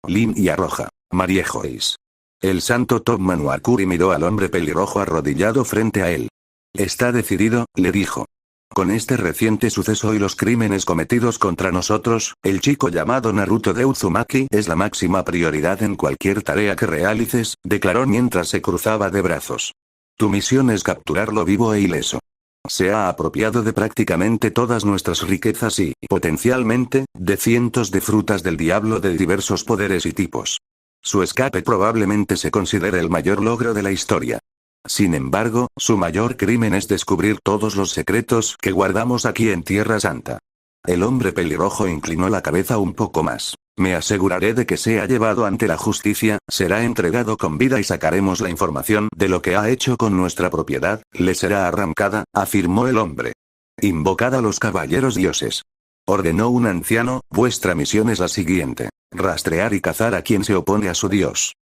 Lin y Arroja. Mariejois. El santo Topman Wakuri miró al hombre pelirrojo arrodillado frente a él. Está decidido, le dijo. Con este reciente suceso y los crímenes cometidos contra nosotros, el chico llamado Naruto de Uzumaki es la máxima prioridad en cualquier tarea que realices, declaró mientras se cruzaba de brazos. Tu misión es capturarlo vivo e ileso. Se ha apropiado de prácticamente todas nuestras riquezas y, potencialmente, de cientos de frutas del diablo de diversos poderes y tipos. Su escape probablemente se considere el mayor logro de la historia. Sin embargo, su mayor crimen es descubrir todos los secretos que guardamos aquí en Tierra Santa. El hombre pelirrojo inclinó la cabeza un poco más. Me aseguraré de que sea llevado ante la justicia, será entregado con vida y sacaremos la información de lo que ha hecho con nuestra propiedad, le será arrancada, afirmó el hombre. Invocad a los caballeros dioses. Ordenó un anciano, vuestra misión es la siguiente. Rastrear y cazar a quien se opone a su dios.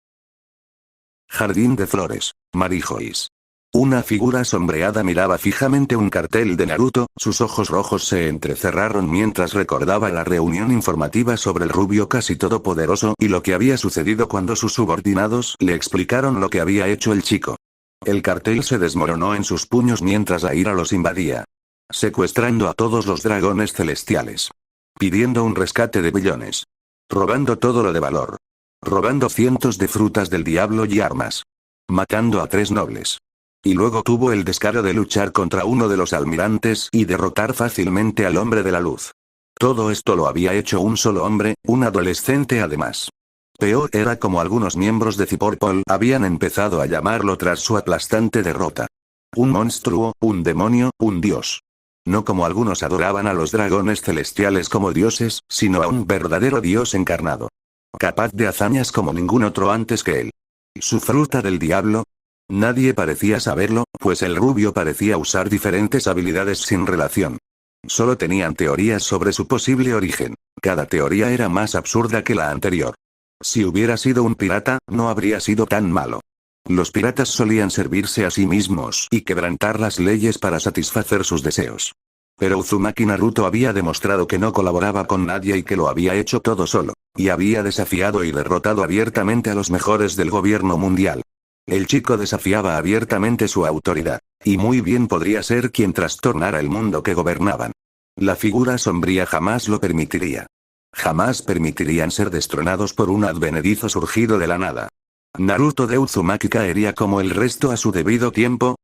Jardín de flores. Marijois. Una figura sombreada miraba fijamente un cartel de Naruto, sus ojos rojos se entrecerraron mientras recordaba la reunión informativa sobre el rubio casi todopoderoso y lo que había sucedido cuando sus subordinados le explicaron lo que había hecho el chico. El cartel se desmoronó en sus puños mientras la ira los invadía. Secuestrando a todos los dragones celestiales. Pidiendo un rescate de billones. Robando todo lo de valor. Robando cientos de frutas del diablo y armas. Matando a 3 nobles. Y luego tuvo el descaro de luchar contra uno de los almirantes y derrotar fácilmente al hombre de la luz. Todo esto lo había hecho un solo hombre, un adolescente además. Peor era como algunos miembros de Ciporpol habían empezado a llamarlo tras su aplastante derrota. Un monstruo, un demonio, un dios. No como algunos adoraban a los dragones celestiales como dioses, sino a un verdadero dios encarnado. Capaz de hazañas como ningún otro antes que él. ¿Su fruta del diablo? Nadie parecía saberlo, pues el rubio parecía usar diferentes habilidades sin relación. Solo tenían teorías sobre su posible origen. Cada teoría era más absurda que la anterior. Si hubiera sido un pirata, no habría sido tan malo. Los piratas solían servirse a sí mismos y quebrantar las leyes para satisfacer sus deseos. Pero Uzumaki Naruto había demostrado que no colaboraba con nadie y que lo había hecho todo solo. Y había desafiado y derrotado abiertamente a los mejores del gobierno mundial. El chico desafiaba abiertamente su autoridad. Y muy bien podría ser quien trastornara el mundo que gobernaban. La figura sombría jamás lo permitiría. Jamás permitirían ser destronados por un advenedizo surgido de la nada. ¿Naruto de Uzumaki caería como el resto a su debido tiempo?